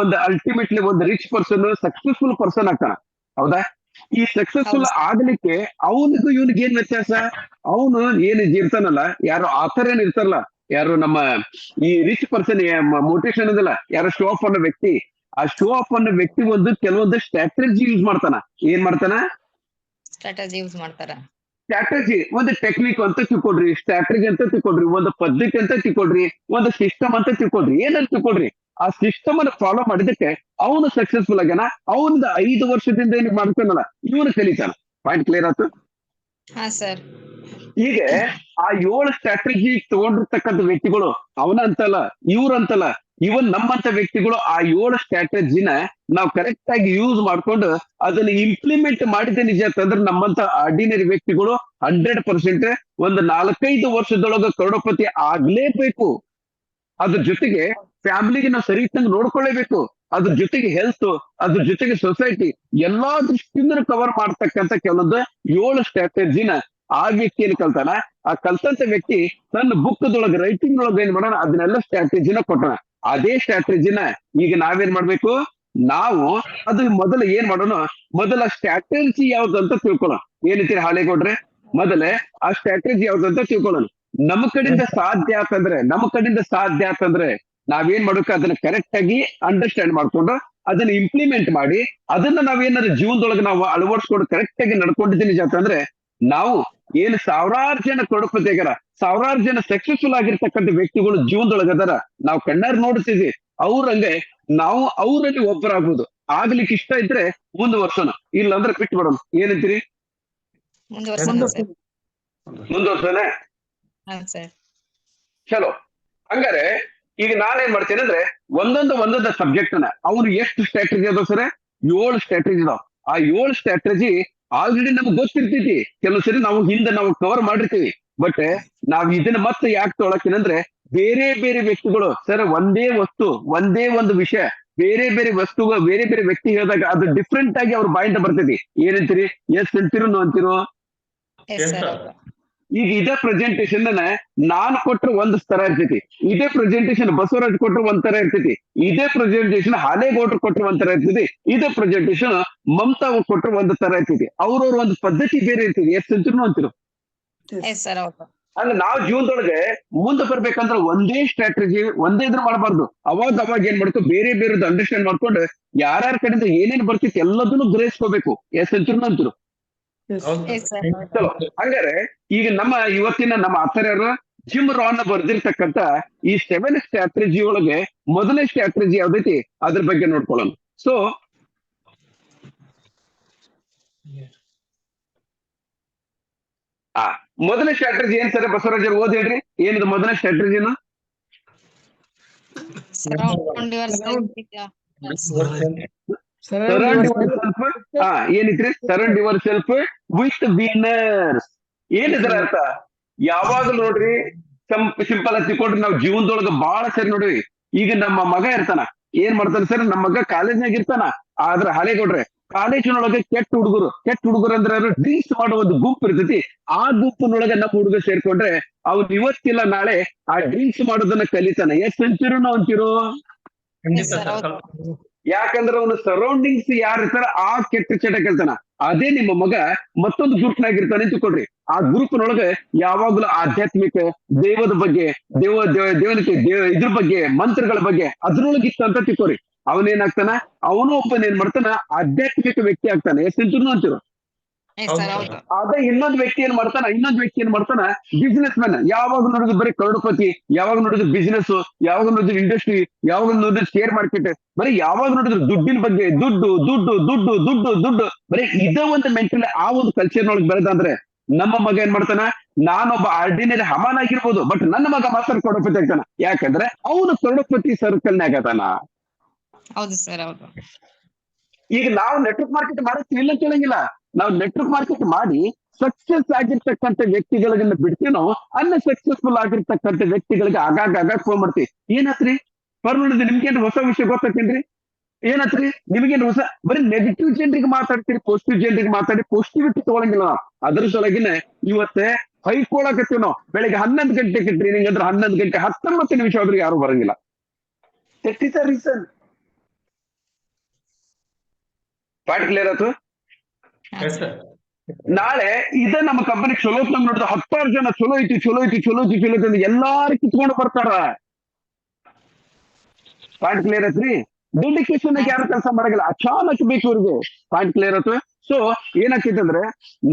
ಒಂದು ಅಲ್ಟಿಮೇಟ್ಲಿ ಒಂದು ರಿಚ್ ಪರ್ಸನ್, ಸಕ್ಸಸ್ಫುಲ್ ಪರ್ಸನ್ ಆಗ್ತಾನ. ಹೌದಾ? ಈ ಸಕ್ಸಸ್ಫುಲ್ ಹೌದು. ಆಗ್ಲಿಕ್ಕೆ ಅವನಿಗೂ ಇವನಿಗೆ ಏನ್ ವ್ಯತ್ಯಾಸ? ಅವನು ಏನ್ ಇರ್ತಾನಲ್ಲ, ಯಾರು ಆಥರ್ ಏನ್ ಇರ್ತಾರಲ್ಲ, ಯಾರು ನಮ್ಮ ಈ ರಿಚ್ ಪರ್ಸನ್ ಮೋಟಿವೇಶನ್ ಇದಲ್ಲ, ಯಾರು ಶೋ ಆಫ್ ಅನ್ನೋ ವ್ಯಕ್ತಿ, ಆ ಶೋ ಆಫ್ ಅನ್ನೋ ವ್ಯಕ್ತಿ ಕೆಲವೊಂದು ಸ್ಟ್ರಾಟಜಿ ಯೂಸ್ ಮಾಡ್ತಾನ. ಏನ್ ಮಾಡ್ತಾನ? ಸ್ಟ್ರಾಟಜಿ ಯೂಸ್ ಮಾಡ್ತಾರ. ಸ್ಟ್ರಾಟಜಿ, ಒಂದು ಟೆಕ್ನಿಕ್ ಅಂತ ತಿಳ್ಕೊಡ್ರಿ, ಸ್ಟ್ರಾಟಜಿ ಅಂತ ತಿಳ್ಕೊಡ್ರಿ, ಒಂದು ಪದ್ಧತಿ ಅಂತ ತಿಳ್ಕೊಡ್ರಿ, ಒಂದು ಸಿಸ್ಟಮ್ ಅಂತ ತಿಳ್ಕೊಡ್ರಿ, ಏನಂತ ತಿಳ್ಕೊಡ್ರಿ. ಆ ಸಿಸ್ಟಮ್ ಅನ್ನು ಫಾಲೋ ಮಾಡಿದಕ್ಕೆ ಅವನು ಸಕ್ಸಸ್ಫುಲ್ ಆಗ್ಯಾನ. ಅವನಿಂದ 5 ವರ್ಷದಿಂದ ಏನ್ ಮಾಡ್ತಾನಲ್ಲ ಇವನು ಕಲಿತಾನ. ಪಾಯಿಂಟ್ ಕ್ಲಿಯರ್ ಆಯ್ತು? ಹಾ ಸರ್. ಈಗ ಆ 7 ಸ್ಟ್ರಾಟಜಿ ತಗೊಂಡಿರ್ತಕ್ಕಂಥ ವ್ಯಕ್ತಿಗಳು ಅವನ ಅಂತಲ್ಲ, ಇವ್ರಂತಲ್ಲ, ಇವನ್ ನಮ್ಮಂತ ವ್ಯಕ್ತಿಗಳು ಆ 7 ಸ್ಟ್ರಾಟಜಿನ ನಾವು ಕರೆಕ್ಟ್ ಆಗಿ ಯೂಸ್ ಮಾಡ್ಕೊಂಡು ಅದನ್ನ ಇಂಪ್ಲಿಮೆಂಟ್ ಮಾಡಿದ ನಿಜ ಅಂತಂದ್ರೆ ನಮ್ಮಂತ ಆರ್ಡಿನರಿ ವ್ಯಕ್ತಿಗಳು 100% ಒಂದು 4-5 ವರ್ಷದೊಳಗ ಕರೋಡಪತಿ ಆಗ್ಲೇಬೇಕು. ಅದ್ರ ಜೊತೆಗೆ ಫ್ಯಾಮಿಲಿಗೆ ನಾವು ಸರಿ ಇಟ್ಟಂಗೆ ನೋಡ್ಕೊಳ್ಳೇಬೇಕು. ಅದ್ರ ಜೊತೆಗೆ ಹೆಲ್ತ್, ಅದ್ರ ಜೊತೆಗೆ ಸೊಸೈಟಿ, ಎಲ್ಲಾ ದೃಷ್ಟಿಯಿಂದ ಕವರ್ ಮಾಡ್ತಕ್ಕಂಥ ಕೆಲವೊಂದು 7 ಸ್ಟ್ರಾಟಜಿನ ಆ ವ್ಯಕ್ತಿ ಏನ್ ಕಲ್ತಾನ, ಆ ಕಲ್ತಂತ ವ್ಯಕ್ತಿ ತನ್ನ ಬುಕ್ದೊಳಗೆ ರೈಟಿಂಗ್ ಒಳಗೆ ಏನ್ ಮಾಡೋಣ, ಅದನ್ನೆಲ್ಲ ಸ್ಟ್ರಾಟಜಿನ ಕೊಟ್ಟಣ. ಅದೇ ಸ್ಟ್ರಾಟಜಿನ ಈಗ ನಾವೇನ್ ಮಾಡ್ಬೇಕು, ನಾವು ಅದು ಮೊದಲು ಏನ್ ಮಾಡೋಣ, ಮೊದಲ ಸ್ಟ್ರಾಟಜಿ ಯಾವ್ದಂತ ತಿಳ್ಕೊಳ್ಳೋಣ. ಏನಂತೀರಿ ಹಾಲೇಗೌಡ್ರೆ? ಮೊದಲೇ ಆ ಸ್ಟ್ರಾಟಜಿ ಯಾವ್ದಂತ ತಿಳ್ಕೊಳ್ಳೋಣ. ನಮ್ಮ ಕಡೆಯಿಂದ ಸಾಧ್ಯ ಆತಂದ್ರೆ ನಾವೇನ್ ಮಾಡ್ಬೇಕು, ಅದನ್ನ ಕರೆಕ್ಟ್ ಆಗಿ ಅಂಡರ್ಸ್ಟ್ಯಾಂಡ್ ಮಾಡ್ಕೊಂಡು ಅದನ್ನ ಇಂಪ್ಲಿಮೆಂಟ್ ಮಾಡಿ ಅದನ್ನ ನಾವೇನಾದ್ರು ಜೀವನದೊಳಗೆ ನಾವು ಅಳವಡಿಸ್ಕೊಂಡು ಕರೆಕ್ಟ್ ಆಗಿ ನಡ್ಕೊಂಡಿದ್ದೀನಿ ಅಂತಂದ್ರೆ ನಾವು ಏನು ಸಾವಿರಾರು ಜನ ಕರೋಡಪತಿ ಆಗ್ಯಾರ, ಸಾವಿರಾರು ಜನ ಸಕ್ಸಸ್ಫುಲ್ ಆಗಿರ್ತಕ್ಕಂಥ ವ್ಯಕ್ತಿಗಳು ಜೀವನದೊಳಗೆ ಅದಾರ, ನಾವು ಕಣ್ಣಾರ್ ನೋಡ್ತಿದ್ವಿ. ಅವ್ರಂಗೆ ನಾವು ಅವರಲ್ಲಿ ಒಬ್ಬರಾಗ್ಬೋದು. ಆಗ್ಲಿಕ್ಕೆ ಇಷ್ಟ ಇದ್ರೆ ಮುಂದುವರ್ಸೋಣ, ಇಲ್ಲ ಅಂದ್ರೆ ಬಿಟ್ಟು ಬಿಡೋಣ. ಏನಂತೀರಿ? ಮುಂದುವರ್ಸೋಣ ಸರ್. ಮುಂದುವರ್ಸೋಣ. ಹಾ ಸರ್. ಚಲೋ. ಹಂಗಾರೆ ಈಗ ನಾನೇನ್ ಮಾಡ್ತೇನೆ ಅಂದ್ರೆ ಒಂದೊಂದು ಸಬ್ಜೆಕ್ಟ್ ನ ಅವ್ರು ಎಷ್ಟು ಸ್ಟ್ರಾಟಜಿ ಅದಾವ ಸರ್? 7 ಸ್ಟ್ರಾಟಜಿ ಅದಾವ. ಆ 7 ಸ್ಟ್ರಾಟಜಿ ಆಲ್ರೆಡಿ ನಮ್ಗೆ ಗೊತ್ತಿರ್ತೈತಿ. ಕೆಲವು ಸರಿ ನಾವು ಕವರ್ ಮಾಡಿರ್ತೀವಿ. ಬಟ್ ನಾವ್ ಇದನ್ನ ಮತ್ತೆ ಯಾಕೆ ತೊಳಕಿನಂದ್ರೆ ಬೇರೆ ಬೇರೆ ವ್ಯಕ್ತಿಗಳು ಸರ್ ಒಂದೇ ವಸ್ತು, ಒಂದೇ ಒಂದು ವಿಷಯ, ಬೇರೆ ಬೇರೆ ವಸ್ತುಗಳು, ಬೇರೆ ಬೇರೆ ವ್ಯಕ್ತಿ ಹೇಳಿದಾಗ ಅದು ಡಿಫ್ರೆಂಟ್ ಆಗಿ ಅವ್ರ ಬಾಯಿಂದ ಬರ್ತೈತಿ. ಏನಂತೀರಿ? ಎಸ್ ಅಂತಿರೋ ನೋ ಅಂತಿರೋ? ಈಗ ಇದೇ ಪ್ರೆಸೆಂಟೇಶನ್ ನಾನು ಕೊಟ್ರೆ ಒಂದ್ ತರ ಇರ್ತೈತಿ, ಇದೇ ಪ್ರೆಸೆಂಟೇಶನ್ ಬಸವರಾಜ್ ಕೊಟ್ರೆ ಒಂದ್ ತರ ಇರ್ತೈತಿ, ಇದೇ ಪ್ರೆಸೆಂಟೇಶನ್ ಹಾಲೇಗೌಡ್ರು ಕೊಟ್ರೆ ಒಂದ್ ತರ ಇರ್ತೈತಿ, ಇದೇ ಪ್ರೆಸೆಂಟೇಶನ್ ಮಮತಾ ಕೊಟ್ರೆ ಒಂದ್ ತರ ಇರ್ತೈತಿ. ಅವ್ರವ್ರ ಒಂದು ಪದ್ಧತಿ ಬೇರೆ ಇರ್ತೈತಿ. ಎಷ್ಟ್ ಅಂತಿರೋ ಅಂತಿರೋ? ಅಂದ್ರೆ ನಾವು ಜೀವನದೊಳಗೆ ಮುಂದೆ ಬರ್ಬೇಕಂದ್ರೆ ಒಂದೇ ಸ್ಟ್ರಾಟಜಿ, ಒಂದೇ ಇದ್ರ ಮಾಡಬಾರ್ದು. ಅವಾಗ ಏನ್ ಮಾಡ್ಕೊ, ಬೇರೆ ಬೇರೆದು ಅಂಡರ್ಸ್ಟ್ಯಾಂಡ್ ಮಾಡ್ಕೊಂಡು ಯಾರ್ಯಾರ ಕಡೆಯಿಂದ ಏನೇನ್ ಬರ್ತೈತಿ ಎಲ್ಲದನ್ನು ಗ್ರಹಿಸ್ಕೋಬೇಕು. ಎಷ್ಟ್ ಅಂತಿರೋ ಅಂತಿರೋ? ಚಲೋ. ಹಂಗಾರೆ ಈಗ ಇವತ್ತಿನ ನಮ್ಮ ಆಚಾರ್ಯರು ಜಿಮ್ ರಾನ್ ಬರ್ದಿರ್ತಕ್ಕಂತ ಈ 7 ಸ್ಟ್ರಾಟಜಿ ಒಳಗೆ ಮೊದಲನೇ ಸ್ಟ್ರಾಟಜಿ ಯಾವ್ದೈತಿ ಅದ್ರ ಬಗ್ಗೆ ನೋಡ್ಕೊಳ್ಳೋಣ. ಸೊ ಮೊದಲನೇ ಸ್ಟ್ರಾಟಜಿ ಏನ್ ಸರ್? ಬಸವರಾಜರು ಓದ್ ಹೇಳ್ರಿ, ಏನಿದೆ ಮೊದಲನೇ ಸ್ಟ್ರಾಟಜಿನ? ಏನಿತ್ರಿ? Yourself with winners. ಏನಿದ್ರ ಅರ್ಥ? ಯಾವಾಗಲೂ ನೋಡ್ರಿ, ಸಿಂಪಲ್ ಆಗಿ ತಿಳ್ಕೊಂಡ್ರಿ. ನಾವು ಜೀವನದೊಳಗ ಬಹಳ ಸರಿ ನೋಡ್ರಿ. ಈಗ ನಮ್ಮ ಮಗ ಇರ್ತಾನ, ಏನ್ ಮಾಡ್ತಾನ ಸರ್? ನಮ್ಮ ಮಗ ಕಾಲೇಜ್ನಾಗ ಇರ್ತಾನ. ಆದ್ರ ಹಾಲೇಗೌಡ್ರೆ ಕಾಲೇಜಿನೊಳಗೆ ಕೆಟ್ಟ ಹುಡುಗರು ಅಂದ್ರೆ ಡ್ರಿಂಕ್ಸ್ ಮಾಡೋ ಒಂದು ಗುಂಪು ಇರ್ತೈತಿ. ಆ ಗುಂಪಿನೊಳಗೆ ನಮ್ಮ ಹುಡುಗ ಸೇರ್ಕೊಂಡ್ರೆ ಅವ್ನು ಇವತ್ತಿಲ್ಲ ನಾಳೆ ಆ ಡ್ರಿಂಕ್ಸ್ ಮಾಡೋದನ್ನ ಕಲಿತಾನ. ಎಷ್ಟ್ ಅಂತಿರೋ ನಾವು ಅಂತಿರೋ? ಯಾಕಂದ್ರೆ ಅವನು ಸರೌಂಡಿಂಗ್ಸ್ ಯಾರು ಇರ್ತಾರ ಆ ಕೆಟ್ಟ ಚಟ ಕೇಳ್ತಾನ. ಅದೇ ನಿಮ್ಮ ಮಗ ಮತ್ತೊಂದು ಗ್ರೂಪ್ನಾಗ ಇರ್ತಾನೆ ತಿಳ್ಕೊಡ್ರಿ. ಆ ಗ್ರೂಪ್ನೊಳಗೆ ಯಾವಾಗ್ಲೂ ಆಧ್ಯಾತ್ಮಿಕ, ದೇವದ ಬಗ್ಗೆ, ದೇವನಿಕೆ, ಇದ್ರ ಬಗ್ಗೆ, ಮಂತ್ರಗಳ ಬಗ್ಗೆ ಅದ್ರೊಳಗೆ ಇತ್ತು ಅಂತ ತಿಳ್ಕೊರಿ. ಅವನೇನಾಗ್ತಾನ? ಅವನು ಒಬ್ಬನ ಏನ್ ಮಾಡ್ತಾನ? ಆಧ್ಯಾತ್ಮಿಕ ವ್ಯಕ್ತಿ ಆಗ್ತಾನೆ. ಎಷ್ಟು ಅಂತಿರೋ? ಅದೇ ಇನ್ನೊಂದು ವ್ಯಕ್ತಿ ಏನ್ ಮಾಡ್ತಾನ? Business man. ಯಾವಾಗ ನೋಡಿದ್ರು ಬರೀ ಕರೋಡಪತಿ, ಯಾವಾಗ ನೋಡಿದ್ರು ಬಿಸಿನೆಸ್, ಯಾವಾಗ ನೋಡಿದ್ರು ಇಂಡಸ್ಟ್ರಿ, ಯಾವಾಗ ನೋಡಿದ್ರು ಶೇರ್ ಮಾರ್ಕೆಟ್, ಬರೀ ಯಾವಾಗ ನೋಡಿದ್ರು ದುಡ್ಡಿನ ಬಗ್ಗೆ, ದುಡ್ಡು ಬರೀ ಇದೇ ಒಂದು ಮೆಂಟಲ್, ಆ ಒಂದು ಕಲ್ಚರ್ನೊಳಗೆ ಬೆಳೆದಂದ್ರೆ ನಮ್ಮ ಮಗ ಏನ್ ಮಾಡ್ತಾನ? ನಾನೊಬ್ಬ ಆರ್ಡಿನರಿ ಹಮಾನ್ ಆಗಿರ್ಬೋದು, ಬಟ್ ನನ್ನ ಮಗ ಮಾತ್ರ ಕರೋಡಪತಿ ಆಗ್ತಾನ. ಯಾಕಂದ್ರೆ ಅವನು ಕರೋಡಪತಿ ಸರ್ಕಲ್ನಾಗ ಅದಾನ. ಹೌದು ಸರ್, ಹೌದು. ಈಗ ನಾವು ನೆಟ್ವರ್ಕ್ ಮಾರ್ಕೆಟ್ ಮಾಡಕ್ ಇಲ್ಲ ಕೇಳಂಗಿಲ್ಲ. ನಾವು ನೆಟ್ವರ್ಕ್ ಮಾರ್ಕೆಟ್ ಮಾಡಿ ಸಕ್ಸಸ್ ಆಗಿರ್ತಕ್ಕಂಥ ವ್ಯಕ್ತಿಗಳನ್ನ ಬಿಡ್ತೀವಿ. ನಾವು ಸಕ್ಸಸ್ಫುಲ್ ಆಗಿರ್ತಕ್ಕಂಥ ವ್ಯಕ್ತಿಗಳಿಗೆ ಆಗಾಗ ಫೋನ್ ಮಾಡ್ತೀವಿ. ಏನಾತ್ರಿ ಪರ್ಮನೆಂಟ್ ನಿಮ್ಗೇನ್ ಹೊಸ ವಿಷಯ ಗೊತ್ತಾಗ್ತೇನ್ರಿ ಏನತ್ರಿ ನಿಮಗೇನ್ ಹೊಸ ಬರೀ ನೆಗೆಟಿವ್ ಜನರಿಗೆ ಮಾತಾಡ್ತೀರಿ ಪಾಸಿಟಿವ್ ಜನರಿಗೆ ಮಾತಾಡಿ ಪಾಸಿಟಿವಿಟಿ ತಗೊಳಂಗಿಲ್ಲ ನಾವು ಅದ್ರ ಸಲಗಿನೇ ಇವತ್ತೆ ಹೊಯ್ಕೊಳಕತ್ತೀವಿ ನಾವು ಬೆಳಿಗ್ಗೆ 11 ಗಂಟೆಗೆ ಟ್ರೈನಿಂಗ್ ಅಂದ್ರೆ 11 ಗಂಟೆ 19 ನಿಮಿಷ ಆದ್ರೂ ಯಾರು ಬರಂಗಿಲ್ಲ that is the reason point clear ಆಯ್ತು ಎಸ್ ಸರ್ ನಾಳೆ ಇದ ನಮ್ಮ ಕಂಪನಿ ಚಲೋ ನೋಡಿದ 10,000 ಜನ ಚಲೋ ಐತಿ ಎಲ್ಲಾರು ಕಿತ್ಕೊಂಡು ಬರ್ತಾರ ಪಾಯಿಂಟ್ ಕ್ಲಿಯರ್ ಐತ್ರಿ ಡೆಡಿಕೇಶನ್ ಯಾರು ಕೆಲಸ ಮಾಡಂಗಿಲ್ಲ ಅಚಾನಕ್ ಬೇಕು ಇವ್ರಿಗೆ ಪಾಯಿಂಟ್ ಕ್ಲಿಯರ್ ಆಯ್ತು ಸೊ ಏನಾಗ್ತೈತಿ ಅಂದ್ರೆ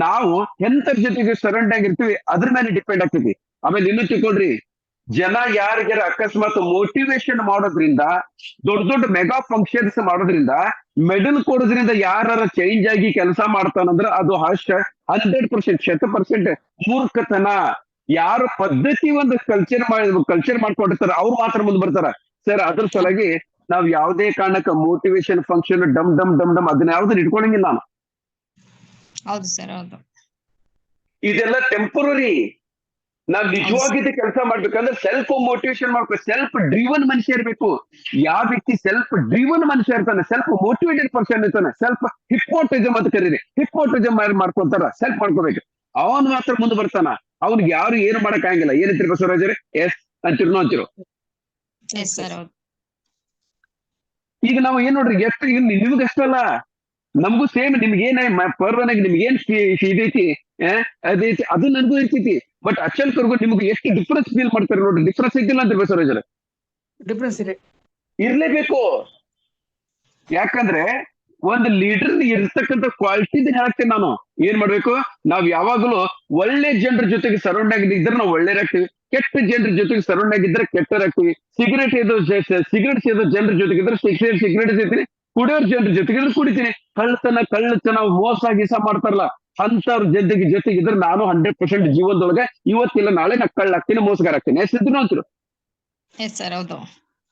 ನಾವು ಎಂತರ ಜೊತೆಗೆ ಸರೆಂಡ್ ಆಗಿರ್ತೀವಿ ಅದ್ರ ಮೇಲೆ ಡಿಪೆಂಡ್ ಆಗ್ತೈತಿ ಆಮೇಲೆ ಇನ್ನು ತಿಳ್ಕೊಳ್ರಿ ಜನ ಯಾರಿಗಾರ ಅಕಸ್ಮಾತ್ ಮೋಟಿವೇಶನ್ ಮಾಡೋದ್ರಿಂದ ದೊಡ್ಡ ದೊಡ್ಡ ಮೆಗಾ ಫಂಕ್ಷನ್ಸ್ ಮಾಡೋದ್ರಿಂದ ಮೆಡಲ್ ಕೊಡೋದ್ರಿಂದ ಯಾರ ಚೇಂಜ್ ಆಗಿ ಕೆಲಸ ಮಾಡ್ತಾನಂದ್ರ ಅದು 100% ಮೂರ್ಖತನ ಯಾರು ಪದ್ಧತಿ ಒಂದು ಕಲ್ಚರ್ ಮಾಡ್ಕೊಂಡಿರ್ತಾರ ಅವ್ರು ಮಾತ್ರ ಮುಂದೆ ಬರ್ತಾರ ಸರ್ ಅದ್ರ ಸಲುವಾಗಿ ನಾವ್ ಯಾವ್ದೇ ಕಾರಣಕ್ಕ ಮೋಟಿವೇಶನ್ ಫಂಕ್ಷನ್ ಡಮ್ ಡಮ್ ಡಮ್ ಡಮ್ ಅದನ್ನ ಯಾವ್ದನ್ನ ಇಟ್ಕೊಳಂಗಿಲ್ಲ ನಾನು ಹೌದು ಸರ್ ಹೌದು ಇದೆಲ್ಲ ಟೆಂಪರರಿ ನಾವ್ ನಿಜವಾಗಿದ್ದ ಕೆಲಸ ಮಾಡ್ಬೇಕಂದ್ರೆ ಸೆಲ್ಫ್ ಮೋಟಿವೇಶನ್ ಮಾಡ್ಬೇಕು ಸೆಲ್ಫ್ ಡ್ರಿವನ್ ಮನುಷ್ಯ ಇರ್ಬೇಕು ಯಾವ ವ್ಯಕ್ತಿ ಸೆಲ್ಫ್ ಡ್ರಿವನ್ ಮನುಷ್ಯ ಇರ್ತಾನೆ ಸೆಲ್ಫ್ ಮೋಟಿವೇಟೆಡ್ ಪರ್ಸನ್ ಇರ್ತಾನೆ ಸೆಲ್ಫ್ ಹಿಪ್ನೋಟಿಸಮ್ ಅಂತ ಕರೀರಿ ಹಿಪ್ನೋಟಿಸಮ್ ಮಾಡ್ಕೊಂತಾರ ಸೆಲ್ಫ್ ಮಾಡ್ಕೋಬೇಕು ಅವನ್ ಮಾತ್ರ ಮುಂದೆ ಬರ್ತಾನ ಅವ್ನಿಗೆ ಯಾರು ಏನು ಮಾಡಕ್ ಆಗಂಗಿಲ್ಲ ಏನಂತೀರಿ ಬಸವರಾಜರೇ ಎಸ್ ಅಂತಿರೋ ಎಸ್ ಸರ್ ಹೌದು ಈಗ ನಾವು ಏನ್ ನೋಡ್ರಿ ಎಷ್ಟು ಈಗ ನಿಮ್ಗೆ ಅಷ್ಟಲ್ಲ ನಮಗೂ ಸೇಮ್ ನಿಮ್ಗೇನ ಪರ್ವನಾಗ ನಿಮ್ಗೇನ್ ಇದೈತಿ ಅದೈತಿ ಅದು ನನಗೂ ಇರ್ತೈತಿ ಬಟ್ ಅಚಲ್ಕರ್ಗು ನಿಮ್ಗೆ ಎಷ್ಟು ಡಿಫ್ರೆನ್ಸ್ ಫೀಲ್ ಮಾಡ್ತಾರೆ ನೋಡ್ರಿ ಡಿಫ್ರೆನ್ಸ್ ಐತಿಲ್ಲ ಅಂತ ಬಸವರಾಜರ ಡಿಫ್ರೆನ್ಸ್ ಇದೆ ಇರ್ಲೇಬೇಕು ಯಾಕಂದ್ರೆ ಒಂದು ಲೀಡರ್ ಇರ್ತಕ್ಕಂಥ ಕ್ವಾಲಿಟಿ ಹೇಳ್ತೇನೆ ನಾನು ಏನ್ ಮಾಡ್ಬೇಕು ನಾವ್ ಯಾವಾಗಲೂ ಒಳ್ಳೆ ಜನರ ಜೊತೆಗೆ ಸರೌಂಡ್ ಆಗಿದ್ರೆ ನಾವು ಒಳ್ಳೆಯರಾಗ್ತೀವಿ ಕೆಟ್ಟ ಜನರ ಜೊತೆಗೆ ಸರೌಂಡ್ ಆಗಿದ್ರೆ ಕೆಟ್ಟರಾಗ್ತೀವಿ ಸಿಗರೇಟ್ ಸೇದೋ ಜನರ ಜೊತೆಗಿದ್ರೆ ಸಿಗರೇಟ್ ಸೇತೀನಿ ಕುಡಿಯೋರ್ ಜನರ ಜೊತೆಗಿದ್ರೆ ಕುಡಿತೀನಿ ಕಳ್ಳತನ ಮೋಸ ಗೀಸ ಮಾಡ್ತಾರಲ್ಲ ಅಂತವ್ರ ಜೊತೆಗಿದ್ರೆ ನಾನು 100% ಜೀವನದೊಳಗೆ ಇವತ್ತಿಲ್ಲ ನಾಳೆ ನಾ ಕಳ್ಳಾಗ್ತೀನಿ ಮೋಸಗಾರ ಆಗ್ತೀನಿ ಎಷ್ಟಿದ್ರು ಅಂತಿರು ಎಸ್ ಸರ್ ಹೌದು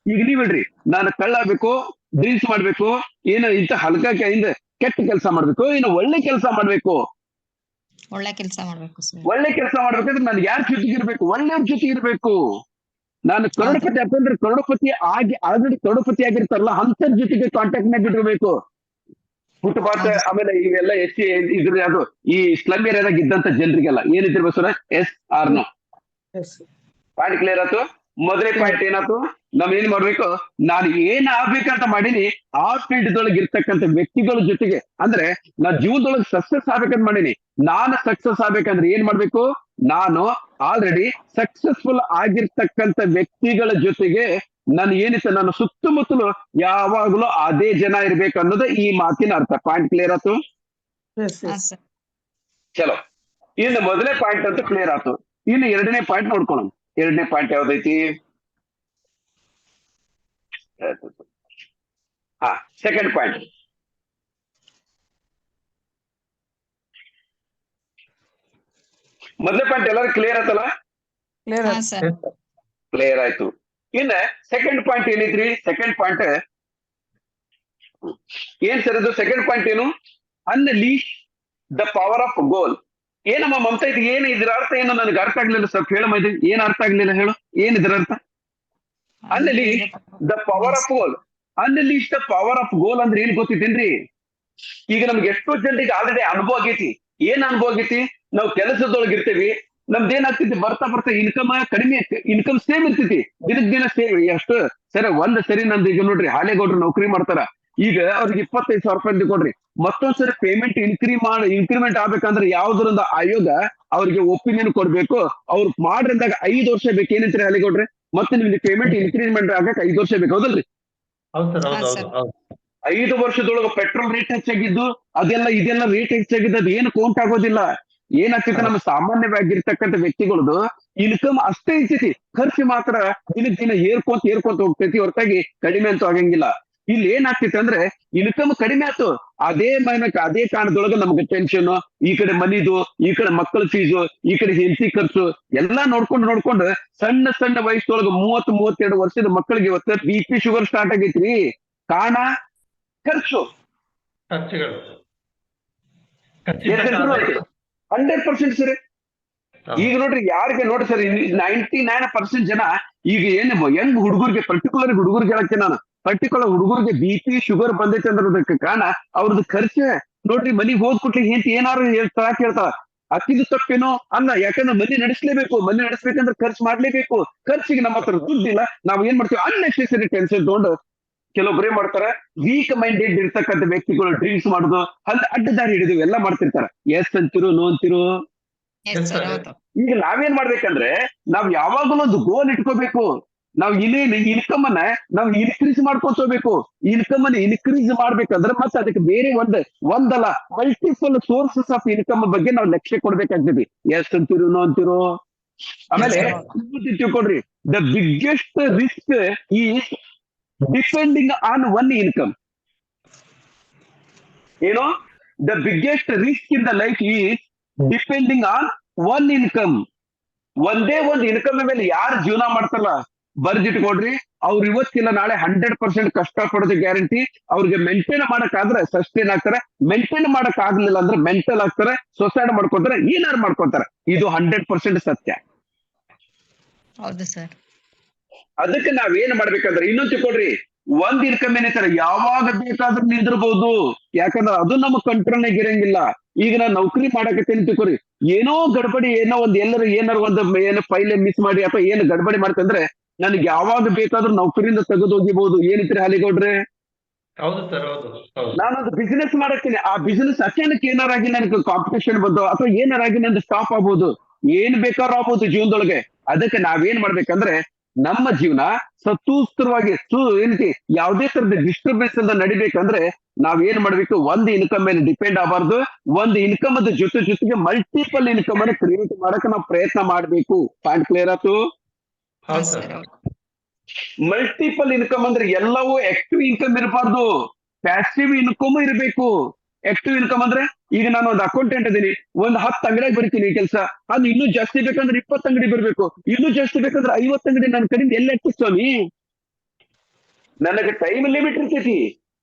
ಈಗ ನೀವ್ ಹೇಳ್ರಿ ನಾನು ಕಳ್ಳಾಗಬೇಕು ಡ್ರಿಂಕ್ಸ್ ಮಾಡ್ಬೇಕು ಏನೋ ಇಂತ ಹಲ್ಕಾಕಿಂದ ಕೆಟ್ಟ ಕೆಲಸ ಮಾಡ್ಬೇಕು ಏನೋ ಒಳ್ಳೆ ಕೆಲಸ ಮಾಡ್ಬೇಕು ಒಳ್ಳೆ ಕೆಲಸ ಮಾಡ್ಬೇಕು ಸರ್ ಒಳ್ಳೆ ಕೆಲಸ ಮಾಡ್ಬೇಕಂದ್ರೆ ನಾನು ಯಾರ ಜೊತೆಗೆ ಇರ್ಬೇಕು ಒಳ್ಳೆಯವ್ರ ಜೊತೆ ಇರ್ಬೇಕು ನಾನು ಕರೋಡಪತಿ ಯಾಕಂದ್ರೆ ಕರೋಡಪತಿ ಆಲ್ರೆಡಿ ಕರೋಡಪತಿ ಆಗಿರ್ತಾರಲ್ಲ ಅಂತರ ಜೊತೆಗೆ ಕಾಂಟ್ಯಾಕ್ಟ್ ನಾಗ ಇಟ್ಕೋಬೇಕು ಫುಟ್ಪಾತ್ ಆಮೇಲೆ ಇವೆಲ್ಲ ಇದ್ರ ಅದು ಈ ಸ್ಲಮ್ ಏರಿಯಾದಾಗ ಇದ್ದಂತ ಜನರಿಗೆಲ್ಲ ಏನಿದ್ರು ಬಸವರ yes or no point clear ಆಯ್ತು ಮೊದಲೇ ಪಾಯಿಂಟ್ ಏನಾಯ್ತು ನಾವ್ ಏನ್ ಮಾಡ್ಬೇಕು ನಾನು ಏನ್ ಆಗ್ಬೇಕಂತ ಮಾಡೀನಿ ಆ ಫೀಲ್ಡ್ ದೊಳಗೆ ಇರ್ತಕ್ಕಂಥ ವ್ಯಕ್ತಿಗಳ ಜೊತೆಗೆ ಅಂದ್ರೆ ನಾನ್ ಜೀವನದೊಳಗೆ ಸಕ್ಸಸ್ ಆಗ್ಬೇಕಂತ ಮಾಡೀನಿ ನಾನು ಸಕ್ಸಸ್ ಆಗ್ಬೇಕಂದ್ರೆ ಏನ್ ಮಾಡ್ಬೇಕು ನಾನು ಆಲ್ರೆಡಿ ಸಕ್ಸಸ್ಫುಲ್ ಆಗಿರ್ತಕ್ಕಂಥ ವ್ಯಕ್ತಿಗಳ ಜೊತೆಗೆ ನಾನು ಏನಿತ್ತು ನನ್ನ ಸುತ್ತಮುತ್ತಲು ಯಾವಾಗ್ಲೂ ಅದೇ ಜನ ಇರ್ಬೇಕು ಅನ್ನೋದು ಈ ಮಾತಿನ ಅರ್ಥ ಪಾಯಿಂಟ್ ಕ್ಲಿಯರ್ ಆಯ್ತು ಚಲೋ ಇನ್ನು ಮೊದಲನೇ ಪಾಯಿಂಟ್ ಅಂತೂ ಕ್ಲಿಯರ್ ಆಯ್ತು ಇನ್ನು ಎರಡನೇ ಪಾಯಿಂಟ್ ನೋಡ್ಕೊಳ್ಳೋಣ ಎರಡನೇ ಪಾಯಿಂಟ್ ಯಾವ್ದೈತಿ ಸೆಕೆಂಡ್ ಪಾಯಿಂಟ್ ಮೊದಲನೇ ಪಾಯಿಂಟ್ ಎಲ್ಲರೂ ಕ್ಲಿಯರ್ ಆಯ್ತಲ್ಲ ಕ್ಲಿಯರ್ ಆಯ್ತು ಇನ್ನ ಸೆಕೆಂಡ್ ಪಾಯಿಂಟ್ ಏನೈತ್ರಿ ಸೆಕೆಂಡ್ ಪಾಯಿಂಟ್ ಏನ್ ಸರ್ ಅದು ಸೆಕೆಂಡ್ ಪಾಯಿಂಟ್ ಏನು ಅನ್ಲೀಶ್ ದ ಪವರ್ ಆಫ್ ಗೋಲ್ ಏನಮ್ಮ ಮಮತಾ ಇದು ಏನ್ ಇದ್ರ ಅರ್ಥ ಏನು ನನಗೆ ಅರ್ಥ ಆಗ್ಲಿಲ್ಲ ಸ್ವಲ್ಪ ಹೇಳಮ್ಮ ಇದು ಏನ್ ಅರ್ಥ ಆಗ್ಲಿಲ್ಲ ಹೇಳು ಏನ್ ಇದ್ರ ಅರ್ಥ unleash the power of goal unleash the power of goal ಅಂದ್ರೆ ಏನ್ ಗೊತ್ತಿತ್ತೇನ್ರಿ ಈಗ ನಮ್ಗೆ ಎಷ್ಟೋ ಜನರಿಗೆ ಆಲ್ರೆಡಿ ಅನುಭವ ಆಗೈತಿ ಏನ್ ಅನುಭವ ಆಗೈತಿ ನಾವು ಕೆಲಸದೊಳಗೆ ಇರ್ತೀವಿ ನಮ್ದು ಏನಾಗ್ತೈತಿ ಬರ್ತಾ ಇನ್ಕಮ್ ಕಡಿಮೆ ಇನ್ಕಮ್ ಸೇಮ್ ಇರ್ತೈತಿ ದಿನಕ್ ದಿನ ಸೇಮ್ ಎಷ್ಟು ಸರಿ ಒಂದ್ ಸರಿ ನಂದು ಈಗ ನೋಡ್ರಿ ಹಾಲೇಗೌಡ್ರು ನೌಕರಿ ಮಾಡ್ತಾರ ಈಗ ಅವ್ರಿಗೆ 25,000 ರೂಪಾಯಿ ಕೊಡ್ರಿ ಮತ್ತೊಂದ್ಸರಿ ಪೇಮೆಂಟ್ ಇನ್ಕ್ರಿಮೆಂಟ್ ಆಗ್ಬೇಕಂದ್ರೆ ಯಾವ್ದ್ರಿಂದ ಆಯೋಗ ಅವ್ರಿಗೆ ಒಪಿನಿಯನ್ ಕೊಡ್ಬೇಕು ಅವ್ರು ಮಾಡ್ರಿಂದಾಗ 5 ವರ್ಷ ಬೇಕು ಏನಂತೀರಿ ಹಾಲೇಗೌಡ್ರಿ ಮತ್ತೆ ನಿಮ್ಗೆ ಪೇಮೆಂಟ್ ಇನ್ಕ್ರಿಮೆಂಟ್ ಆಗಕ್ಕೆ 5 ವರ್ಷ ಬೇಕು ಹೌದಲ್ರಿ 5 ವರ್ಷದೊಳಗೆ ಪೆಟ್ರೋಲ್ ರೇಟ್ ಹೆಚ್ಚಾಗಿದ್ದು ಇದೆಲ್ಲ ರೇಟ್ ಹೆಚ್ಚಾಗಿದ್ದು ಅದು ಏನು ಕೌಂಟ್ ಆಗೋದಿಲ್ಲ ಏನಾಗ್ತೈತೆ ನಮ್ಮ ಸಾಮಾನ್ಯವಾಗಿರ್ತಕ್ಕಂಥ ವ್ಯಕ್ತಿಗಳದು ಇನ್ಕಮ್ ಅಷ್ಟೇ ಇರ್ತೈತಿ ಖರ್ಚು ಮಾತ್ರ ದಿನಕ್ಕೆ ದಿನ ಏರ್ಕೊಂತ ಹೋಗ್ತೈತಿ ಹೊರತಾಗಿ ಕಡಿಮೆ ಅಂತೂ ಆಗಂಗಿಲ್ಲ ಇಲ್ಲಿ ಏನಾಗ್ತೈತೆ ಅಂದ್ರೆ ಇನ್ಕಮ್ ಕಡಿಮೆ ಆಯ್ತು ಅದೇ ಕಾರಣದೊಳಗೆ ನಮ್ಗೆ ಟೆನ್ಷನ್ ಈ ಕಡೆ ಮನಿದು ಈ ಕಡೆ ಮಕ್ಕಳ ಫೀಸು ಈ ಕಡೆ ಹೆಂಡತಿ ಖರ್ಚು ಎಲ್ಲಾ ನೋಡ್ಕೊಂಡು ಸಣ್ಣ ವಯಸ್ಸೊಳಗೆ 30-32 ವರ್ಷದ ಮಕ್ಕಳಿಗೆ ಇವತ್ತು BP ಶುಗರ್ ಸ್ಟಾರ್ಟ್ ಆಗೈತ್ರಿ ಕಾರಣ ಖರ್ಚು 100% ಸರಿ ಈಗ ನೋಡ್ರಿ ಯಾರಿಗೆ ನೋಡ್ರಿ ಸರ್ 99% ಜನ ಈಗ ಏನ್ ಹೆಂಗ್ ಹುಡುಗರಿಗೆ ಪರ್ಟಿಕ್ಯುಲರ್ ಹುಡುಗರಿಗೆ ಹೇಳಕ್ಕೆ ನಾನು ಪರ್ಟಿಕ್ಯುಲರ್ ಹುಡುಗರಿಗೆ BP ಶುಗರ್ ಬಂದೈತೆ ಅಂದ್ರದಕ್ಕೆ ಕಾರಣ ಅವ್ರದ್ದು ಖರ್ಚು ನೋಡ್ರಿ ಮನಿಗ್ ಹೋದ್ ಕೂಡ್ಲಿ ಏನ್ ಏನಾರು ಕೇಳ್ತಾರ ಅಕ್ಕಿದು ತಪ್ಪೇನೋ ಅಲ್ಲ, ಯಾಕಂದ್ರೆ ಮನೆ ನಡೆಸ್ಬೇಕಂದ್ರೆ ಖರ್ಚು ಮಾಡ್ಲೇಬೇಕು. ಖರ್ಚಿಗೆ ನಮ್ಮ ಹತ್ರ ದುಡ್ಡಿಲ್ಲ, ನಾವ್ ಏನ್ ಮಾಡ್ತೀವಿ ಅನ್ನೆಸೆಸರಿ ಟೆನ್ಷನ್ ತಗೊಂಡು ಕೆಲವೊಬ್ರು ಏನ್ ಮಾಡ್ತಾರೆ, ವೀಕ್ ಮೈಂಡೆಡ್ ಇರ್ತಕ್ಕಂಥ ವ್ಯಕ್ತಿಗಳು ಡ್ರಿಂಕ್ಸ್ ಮಾಡುದು, ಅಡ್ಡದಾರಿ ಹಿಡಿದು ಎಲ್ಲ ಮಾಡ್ತಿರ್ತಾರ. ಎಸ್ ಅಂತಿರು ನೋ ಅಂತಿರು. ಎಸ್ ಸರ್ ಹೌದು ಈಗ ನಾವೇನ್ ಮಾಡ್ಬೇಕಂದ್ರೆ ನಾವ್ ಯಾವಾಗಲೂ ಒಂದು ಗೋಲ್ ಇಟ್ಕೋಬೇಕು. ನಾವ್ ಇನ್ಕಮ್ ಅನ್ನ ನಾವು ಇನ್ಕ್ರೀಸ್ ಮಾಡ್ಕೊತ ಹೋಗ್ಬೇಕು. ಇನ್ಕಮ್ ಅನ್ನ ಇನ್ಕ್ರೀಸ್ ಮಾಡ್ಬೇಕಂದ್ರೆ ಮತ್ತೆ ಅದಕ್ಕೆ ಬೇರೆ ಒಂದಲ್ಲ ಮಲ್ಟಿಪಲ್ ಸೋರ್ಸಸ್ ಆಫ್ ಇನ್ಕಮ್ ಬಗ್ಗೆ ನಾವು ಲಕ್ಷ್ಯ ಕೊಡ್ಬೇಕಾಗ್ತದೆ. ಎಸ್ ಅಂತಿರು ನೋ ಅಂತಿರು. ಆಮೇಲೆ ತಿಳ್ಕೊಡ್ರಿ, the biggest risk is depending on one income. ಏನೋ the biggest risk in the life is depending on one income. ಒಂದೇ ಒಂದು ಇನ್ಕಮ್ ಮೇಲೆ ಯಾರು ಜೀವನ ಮಾಡ್ತಾರಲ್ಲ ಬರ್ದಿಟ್ಕೊಡ್ರಿ, ಅವ್ರು ಇವತ್ತಿಲ್ಲ ನಾಳೆ 100% ಕಷ್ಟ ಪಡೋದು ಗ್ಯಾರಂಟಿ. ಅವ್ರಿಗೆ ಮೇಂಟೈನ್ ಮಾಡಕ್ಕಾದ್ರೆ ಸಸ್ಟೈನ್ ಆಗ್ತಾರೆ, ಮೇಂಟೈನ್ ಮಾಡಕ್ ಆಗ್ಲಿಲ್ಲ ಅಂದ್ರೆ ಮೆಂಟಲ್ ಆಗ್ತಾರೆ, ಸೊಸೈಡ್ ಮಾಡ್ಕೊತಾರೆ, ಏನಾರು ಮಾಡ್ಕೊತಾರೆ. ಇದು 100% ಸತ್ಯ. ಹೌದು ಸರ್ ಅದಕ್ಕೆ ನಾವೇನ್ ಮಾಡ್ಬೇಕಂದ್ರೆ ಇನ್ನೊಂದು ತಿಳ್ಕೊಡ್ರಿ, ಒಂದ್ ಇನ್ಕಮ್ ಏನೈತಾರೆ ಯಾವಾಗ ಬೇಕಾದ್ರೂ ನಿಂದಿರ್ಬಹುದು. ಯಾಕಂದ್ರೆ ಅದು ನಮ್ಮ ಕಂಟ್ರೋಲ್ನಾಗ ಇರಂಗಿಲ್ಲ. ಈಗ ನಾ ನೌಕರಿ ಮಾಡಕತ್ತೇನೆ ತಿಳ್ಕೊರಿ, ಏನೋ ಗಡ್ಬಡಿ ಏನೋ ಒಂದ್ ಏನಾರು ಏನು ಫೈಲ್ ಮಿಸ್ ಮಾಡಿ ಅಥವಾ ಏನು ಗಡ್ಬಡಿ ಮಾಡ್ತಂದ್ರೆ ನನಗೆ ಯಾವಾಗ ಬೇಕಾದ್ರೂ ನೌಕರಿಯಿಂದ ತೆಗೆದು ಹೋಗಿಬಹುದು. ಏನಿತ್ರಿ ಹಾಲಿಗೌಡ್ರೆ? ಹೌದು ಸರ್ ಹೌದು ಹೌದು. ನಾನೊಂದು ಬಿಸಿನೆಸ್ ಮಾಡಕ್ತೀನಿ, ಆ ಬಿಸಿನೆಸ್ ಅಚಾನಕ್ ಏನಾರಾಗಿ ನನಗೆ ಕಾಂಪಿಟೇಷನ್ ಬಂದು ಅಥವಾ ಏನಾರಾಗಿ ನಂದು ಸ್ಟಾಪ್ ಆಗ್ಬೋದು, ಏನ್ ಬೇಕಾದ್ರೂ ಆಗ್ಬೋದು ಜೀವನದೊಳಗೆ. ಅದಕ್ಕೆ ನಾವೇನ್ ಮಾಡ್ಬೇಕಂದ್ರೆ ನಮ್ಮ ಜೀವನ ಸತೂಸ್ತ್ರವಾಗಿ ಏನೈತಿ ಯಾವುದೇ ತರದ ಡಿಸ್ಟರ್ಬೆನ್ಸ್ ಅಂತ ನಡಿಬೇಕಂದ್ರೆ ನಾವ್ ಏನ್ ಮಾಡ್ಬೇಕು, ಒಂದು ಇನ್ಕಮ್ ಮೇಲೆ ಡಿಪೆಂಡ್ ಆಗಬಾರ್ದು. ಒಂದು ಇನ್ಕಮ್ ಅದ ಜೊತೆಗೆ ಮಲ್ಟಿಪಲ್ ಇನ್ಕಮ್ ಅನ್ನು ಕ್ರಿಯೇಟ್ ಮಾಡಕ್ ನಾವು ಪ್ರಯತ್ನ ಮಾಡ್ಬೇಕು. ಪಾಯಿಂಟ್ ಕ್ಲಿಯರ್ ಆಯ್ತು? ಹೌದು ಸರ್. ಮಲ್ಟಿಪಲ್ ಇನ್ಕಮ್ ಅಂದ್ರೆ ಎಲ್ಲವೂ ಆಕ್ಟಿವ್ ಇನ್ಕಮ್ ಇರಬಾರ್ದು, ಪ್ಯಾಸಿವ್ ಇನ್ಕಮ್ ಇರಬೇಕು. ಆಕ್ಟಿವ್ ಇನ್ಕಮ್ ಅಂದ್ರೆ ಈಗ ನಾನು ಒಂದು ಅಕೌಂಟೆಂಟ್ ಅದೀನಿ, ಒಂದು 10 ಅಂಗಡಿಯಾಗ ಬರೀತೀನಿ ಕೆಲಸ, ಅದು ಇನ್ನೂ ಜಾಸ್ತಿ ಬೇಕಂದ್ರೆ 20 ಅಂಗಡಿ ಬರ್ಬೇಕು, ಇನ್ನೂ ಜಾಸ್ತಿ ಬೇಕಂದ್ರೆ 50 ಅಂಗಡಿ ನನ್ನ ಕಡೆಯಿಂದ ಎಲ್ಲ ಸ್ವಾಮಿ. ನನಗೆ ಟೈಮ್ ಲಿಮಿಟ್ ಇರ್ತೈತಿ,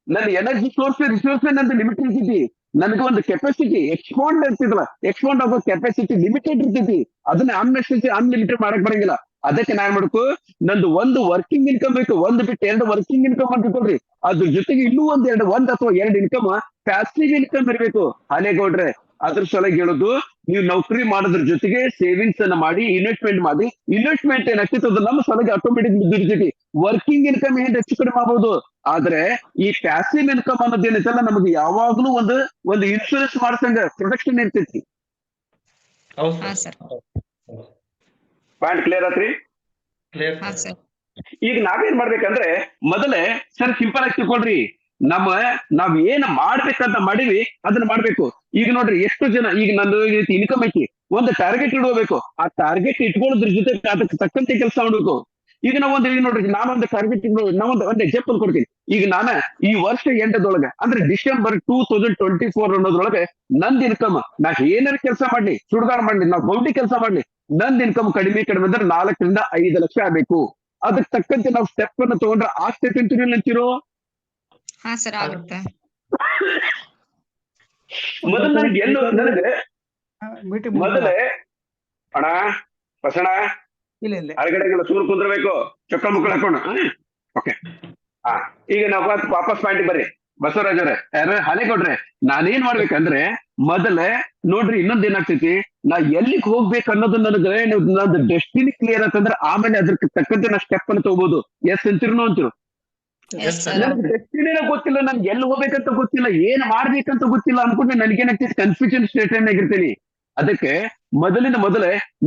ನನ್ನ ಎನರ್ಜಿ ರಿಸೋರ್ಸ್ ನಂದು ಲಿಮಿಟ್ ಇರ್ತೈತಿ. ನನಗೆ ಒಂದು ಕೆಪಾಸಿಟಿ ಎಕ್ಸ್ಪೌಂಡ್ ಇರ್ತಿದಲ್ಲ, ಎಕ್ಸ್ಪೌಂಡ್ ಆಗೋ ಕೆಪಾಸಿಟಿ ಲಿಮಿಟೆಡ್ ಇರ್ತೈತಿ. ಅದನ್ನ ಅನ್ಲಿಮಿಟೆಡ್ ಮಾಡಕ್ ಬರಂಗಿಲ್ಲ. ಅದಕ್ಕೆ ನಾನ್ ಮಾಡ್ಬೇಕು, ನಂದು ಒಂದು ವರ್ಕಿಂಗ್ ಇನ್ಕಮ್ ಬೇಕು, ಒಂದು ಬಿಟ್ಟು 2 ವರ್ಕಿಂಗ್ ಇನ್ಕಮ್ ಅಂತ ತಿಳ್ಕೊಳ್ರಿ. ಅದ್ರ ಜೊತೆಗೆ ಇನ್ನೂ ಒಂದು ಅಥವಾ 2 ಇನ್ಕಮ್ ಪ್ಯಾಸಿವ್ ಇನ್ಕಮ್ ಇರಬೇಕು. ಹಾಲೇಗೌಡ್ರೆ ಅದ್ರ ಸಲುವಾಗಿ ಹೇಳೋದು, ನೀವು ನೌಕರಿ ಮಾಡೋದ್ರ ಜೊತೆಗೆ ಸೇವಿಂಗ್ಸ್ ಅನ್ನ ಮಾಡಿ ಇನ್ವೆಸ್ಟ್ಮೆಂಟ್ ಏನಾಗ್ತಿತ್ತು ಅದು ನಮ್ಮ ಸಲುವಾಗಿ ಆಟೋಮೆಟಿಕ್ ಬಿದ್ದಿರ್ತೈತಿ. ವರ್ಕಿಂಗ್ ಇನ್ಕಮ್ ಏನ್ ಹೆಚ್ಚು ಕಡಿಮೆ ಆಗ್ಬೋದು, ಆದ್ರೆ ಈ ಪ್ಯಾಸಿವ್ ಇನ್ಕಮ್ ಅನ್ನೋದು ಏನೈತಲ್ಲ ನಮಗೆ ಯಾವಾಗ್ಲೂ ಒಂದು ಇನ್ಶೂರೆನ್ಸ್ ಮಾಡ್ಸಂಗ ಪ್ರೊಟೆಕ್ಷನ್ ಇರ್ತೈತಿ. ಹೌದು ಹಾ ಸರ್. ಸರ್ ಪಾಯಿಂಟ್ ಕ್ಲಿಯರ್ ಆತ್ರಿ? ಕ್ಲಿಯರ್ ಹಾ ಸರ್. ಸರ್ ಈಗ ನಾವೇನ್ ಮಾಡ್ಬೇಕಂದ್ರೆ ಮೊದಲೇ ಸರ್ ಸಿಂಪಲ್ ಆಗಿ ತಿಳ್ಕೊಳ್ರಿ, ನಾವ್ ಏನ್ ಮಾಡ್ಬೇಕಂತ ಮಾಡಿವಿ ಅದನ್ನ ಮಾಡ್ಬೇಕು. ಈಗ ನೋಡ್ರಿ ಎಷ್ಟು ಜನ ಈಗ ನಂದು ಇನ್ಕಮ್ ಐತಿ, ಒಂದು ಟಾರ್ಗೆಟ್ ಇಡ್ಕೋಬೇಕು. ಆ ಟಾರ್ಗೆಟ್ ಇಟ್ಕೊಳ್ಳೋದ್ರ ಜೊತೆ ಅದಕ್ಕೆ ತಕ್ಕಂತೆ ಕೆಲಸ ಮಾಡ್ಬೇಕು. ಈಗ ಈಗ ನೋಡ್ರಿ, ನಾನೊಂದು ಟಾರ್ಗೆಟ್ ಒಂದು ಎಕ್ಸಾಂಪಲ್ ಕೊಡ್ತೀನಿ. ಈಗ ಈ ವರ್ಷ ಎಂಟದೊಳಗೆ ಅಂದ್ರೆ ಡಿಸೆಂಬರ್ 2024 ಅನ್ನೋದ್ರೊಳಗೆ ನಂದ್ ಇನ್ಕಮ್, ನಾ ಏನಾರ ಕೆಲಸ ಮಾಡ್ಲಿ, ಸುಡ್ಗಾಡ್ ಮಾಡ್ಲಿ, ನಾವು ಗೌಂಡಿ ಕೆಲಸ ಮಾಡ್ಲಿ, ನಂದ್ ಇನ್ಕಮ್ ಕಡಿಮೆ ಅಂದ್ರೆ 4 ರಿಂದ 5 ಲಕ್ಷ ಆಗ್ಬೇಕು. ಅದಕ್ಕೆ ತಕ್ಕಂತೆ ನಾವು ಸ್ಟೆಪ್ ಅನ್ನು ತಗೊಂಡ್ರೆ ಆಗ್ತೈತೆ ಅಂತೀರೋ? ಹಾ ಸರ್ ಆಗುತ್ತೆ ಮೊದಲು ನನಗೆ ಮೀಟಿಂಗ್ ಮೊದಲೇ ಅಣ್ಣ ಬಸಣ ಇಲ್ಲ ಹೊರಗಡೆಗೆಲ್ಲ ಸೂರು ಕುಂದ್ರಬೇಕು, ಚೊಕ್ಕ ಮುಕ್ಕಳು ಹಾಕೊಂಡು. ಓಕೆ, ಹಾ ಈಗ ನಾವು ವಾಪಸ್ ಪಾಯಿಂಟ್ ಬರ್ರಿ. ಬಸವರಾಜ್ ಅವ್ರೆ, ಹಾಲೇಗೌಡ್ರೆ, ನಾನೇನ್ ಮಾಡ್ಬೇಕಂದ್ರೆ ಮೊದಲೇ ನೋಡ್ರಿ, ಇನ್ನೊಂದ್ ಏನಾಗ್ತೈತಿ, ನಾ ಎಲ್ಲಿಗೆ ಹೋಗ್ಬೇಕು ಅನ್ನೋದು ನನಗೆ ನಂದು ಡೆಸ್ಟಿನಿ ಕ್ಲಿಯರ್ ಅಂತಂದ್ರೆ ಆಮೇಲೆ ಅದಕ್ಕೆ ತಕ್ಕಂತೆ ನಾ ಸ್ಟೆಪ್ ಅನ್ನು ತಗೋಬಹುದು. ಎಸ್ ಅಂತಿರ್ನೋ ಅಂತಿರು? ಎಸ್ ಸರ್ ನನಗೆ ಡೆಸ್ಟಿನಿನ ಗೊತ್ತಿಲ್ಲ, ನನ್ಗೆ ಎಲ್ಲಿ ಹೋಗ್ಬೇಕಂತ ಗೊತ್ತಿಲ್ಲ, ಏನ್ ಮಾಡ್ಬೇಕಂತ ಗೊತ್ತಿಲ್ಲ ಅನ್ಕೊಂಡ್ರೆ ನನಗೇನಾಗ್ತೈತಿ, ಕನ್ಫ್ಯೂಷನ್ ಸ್ಟೇಟ್ ಆಗಿರ್ತೀನಿ. ಅದಕ್ಕೆ ಮೊದಲೇ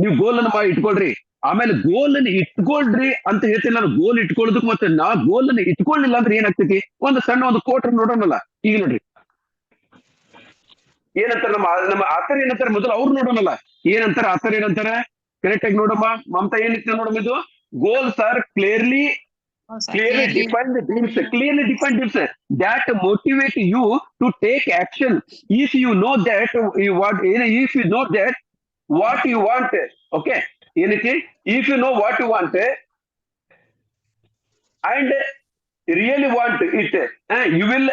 ನೀವು ಗೋಲ್ ಅನ್ನು ಮಾಡಿ ಇಟ್ಕೊಳ್ರಿ. ಆಮೇಲೆ ಗೋಲ್ ಅನ್ನು ಇಟ್ಕೊಳ್ರಿ ಅಂತ ಹೇಳ್ತೀನಿ ನಾನು. ಗೋಲ್ ಇಟ್ಕೊಳ್ಳೋದಕ್ಕೆ ಮತ್ತೆ ನಾ ಗೋಲ್ ಅನ್ನು ಇಟ್ಕೊಳ್ಳಿಲ್ಲ ಅಂದ್ರೆ ಏನಾಗ್ತೈತಿ, ಒಂದು ಕೋಟ್ ನೋಡೋಣಲ್ಲ. ಈಗ ನೋಡ್ರಿ ಏನಂತಾರ ನಮ್ಮ ಆತರ ಏನಂತಾರೆ, ಮೊದಲು ಅವ್ರು ನೋಡೋಣಲ್ಲ ಏನಂತಾರ, ಆತರ ಏನಂತಾರ ಕರೆಕ್ಟ್ ಆಗಿ ನೋಡಮ್ಮ. ಮಮತಾ ಏನಿತ್ತು ನೋಡಮ್ಮ, ಇದು goals are clearly defined dreams that motivate you to take action. If you know that what you want, okay, if you know what you want and really want it, you will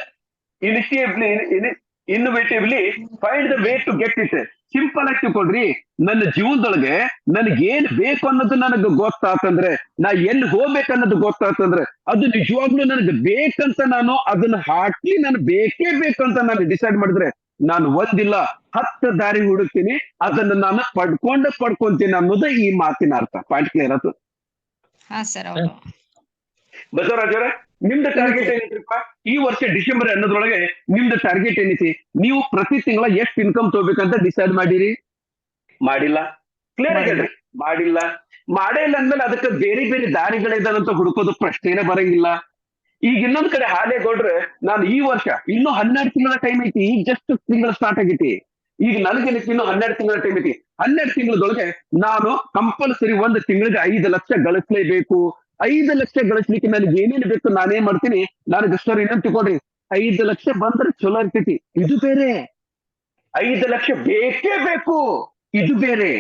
innovatively find the way to get it. Simple ಆಗಿ ತಿಳ್ಕೊಳ್ರಿ, ನನ್ನ ಜೀವನದೊಳಗೆ ನನಗೆ ಏನ್ ಬೇಕು ಅನ್ನೋದು ನನಗೆ ಗೊತ್ತಾತಂದ್ರೆ, ನಾ ಎಲ್ಲಿ ಹೋಗ್ಬೇಕನ್ನೋದು ಗೊತ್ತಾತಂದ್ರೆ, ಅದು ನಿಜವಾಗ್ಲೂ ನನಗೆ ಬೇಕಂತ ನಾನು ಅದನ್ನ ಹಾಕಿ ನಾನು ಬೇಕೇ ಬೇಕಂತ ನಾನು ಡಿಸೈಡ್ ಮಾಡಿದ್ರೆ, ನಾನು ಒಂದಿಲ್ಲ 10 ದಾರಿ ಹುಡುಕ್ತೀನಿ, ಅದನ್ನ ನಾನು ಪಡ್ಕೊಂತೀನಿ ಅನ್ನೋದು ಈ ಮಾತಿನ ಅರ್ಥ. ಪಾಯಿಂಟ್ ಕ್ಲಿಯರ್ ಆಯ್ತು? ಹಾ ಸರ್ ಹೌದು. ಬಸವರಾಜ್ ಅವರೇ, ನಿಮ್ದು ಟಾರ್ಗೆಟ್ ಏನೈತ್ರಿಪ್ಪ ಈ ವರ್ಷ ಡಿಸೆಂಬರ್ ಅನ್ನೋದ್ರೊಳಗೆ? ನಿಮ್ದು ಟಾರ್ಗೆಟ್ ಏನೈತಿ? ನೀವು ಪ್ರತಿ ತಿಂಗಳ ಎಷ್ಟು ಇನ್ಕಮ್ ತಗೋಬೇಕಂತ ಡಿಸೈಡ್ ಮಾಡಿರಿ? ಮಾಡಿಲ್ಲ. ಕ್ಲಿಯರ್ ಆಗಲ್ರಿ? ಮಾಡಿಲ್ಲ. ಮಾಡೇ ಇಲ್ಲ ಅಂದ್ಮೇಲೆ ಅದಕ್ಕೆ ಬೇರೆ ಬೇರೆ ದಾರಿಗಳಿದಾವಂತ ಹುಡುಕೋದು ಪ್ರಶ್ನೆನೇ ಬರಂಗಿಲ್ಲ. ಈಗ ಇನ್ನೊಂದ್ ಕಡೆ ಹಾಲೇಗೌಡ್ರೆ, ನಾನು ಈ ವರ್ಷ ಇನ್ನೂ 12 ತಿಂಗಳ ಟೈಮ್ ಐತಿ, ಈಗ ಜಸ್ಟ್ ತಿಂಗಳ ಸ್ಟಾರ್ಟ್ ಆಗೈತಿ. ಈಗ ನನಗೇನೈತಿ ಇನ್ನೂ 12 ತಿಂಗಳ ಟೈಮ್ ಐತಿ. 12 ತಿಂಗಳದೊಳಗೆ ನಾನು ಕಂಪಲ್ಸರಿ ಒಂದು ತಿಂಗಳಿಗೆ 5 ಲಕ್ಷ ಗಳಿಸ್ಲೇಬೇಕು. 5 ಲಕ್ಷ ಗಳಿಸ್ಲಿಕ್ಕೆ ನನಗೆ ಏನೇನು ಬೇಕು ನಾನೇನ್ ಮಾಡ್ತೀನಿ, ನನಗೆ ಸರ್ ಇನ್ನೊಂದು ತಿಳ್ಕೊಡ್ರಿ, 5 ಲಕ್ಷ ಬಂದ್ರೆ ಚಲೋ ಇರ್ತೈತಿ, ಇದು ಬೇರೆ. 5 ಲಕ್ಷ ಬೇಕೇ ಬೇಕು, ಇದು ಬೇರೆ.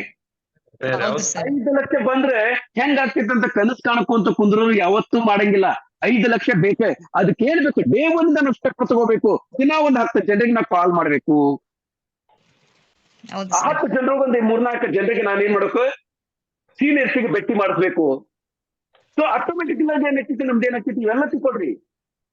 ಹೌದು ಸರ್. 5 ಲಕ್ಷ ಬಂದ್ರೆ ಹೆಂಗ್ ಆಗ್ತೈತೆ ಅಂತ ಕನಸು ಕಾಣಕೊಂತ ಕುಂದ್ರು ಯಾವತ್ತೂ ಮಾಡಂಗಿಲ್ಲ. 5 ಲಕ್ಷ ಬೇಕೆ. ಅದಕ್ಕೆ ಏನ್ ಬೇಕು? ಡೇ ಒಂದ್ ನಾನು ಸ್ಟೆಪ್ ತಗೋಬೇಕು. ದಿನ ಒಂದು 10 ಜನರಿಗೆ ನಾ ಕಾಲ್ ಮಾಡ್ಬೇಕು. ಹೌದು ಆ ಸರ್. 10 ಜನರಿಗೆ ಒಂದು 3-4 ಜನರಿಗೆ ನಾನು ಏನ್ ಮಾಡ್ಬೇಕು, ಸೀನಿಯರ್ಸ್ಗೆ ಭೇಟಿ ಮಾಡಿಸ್ಬೇಕು. ಸೊ ಆಟೋಮೆಟಿಕಲ್ ಆಗಿ ಏನಾಗ್ತೈತಿ, ನಮ್ದು ಏನಾಗ್ತೈತಿ, ಇವೆಲ್ಲ ತಿಳ್ಕೊಡ್ರಿ.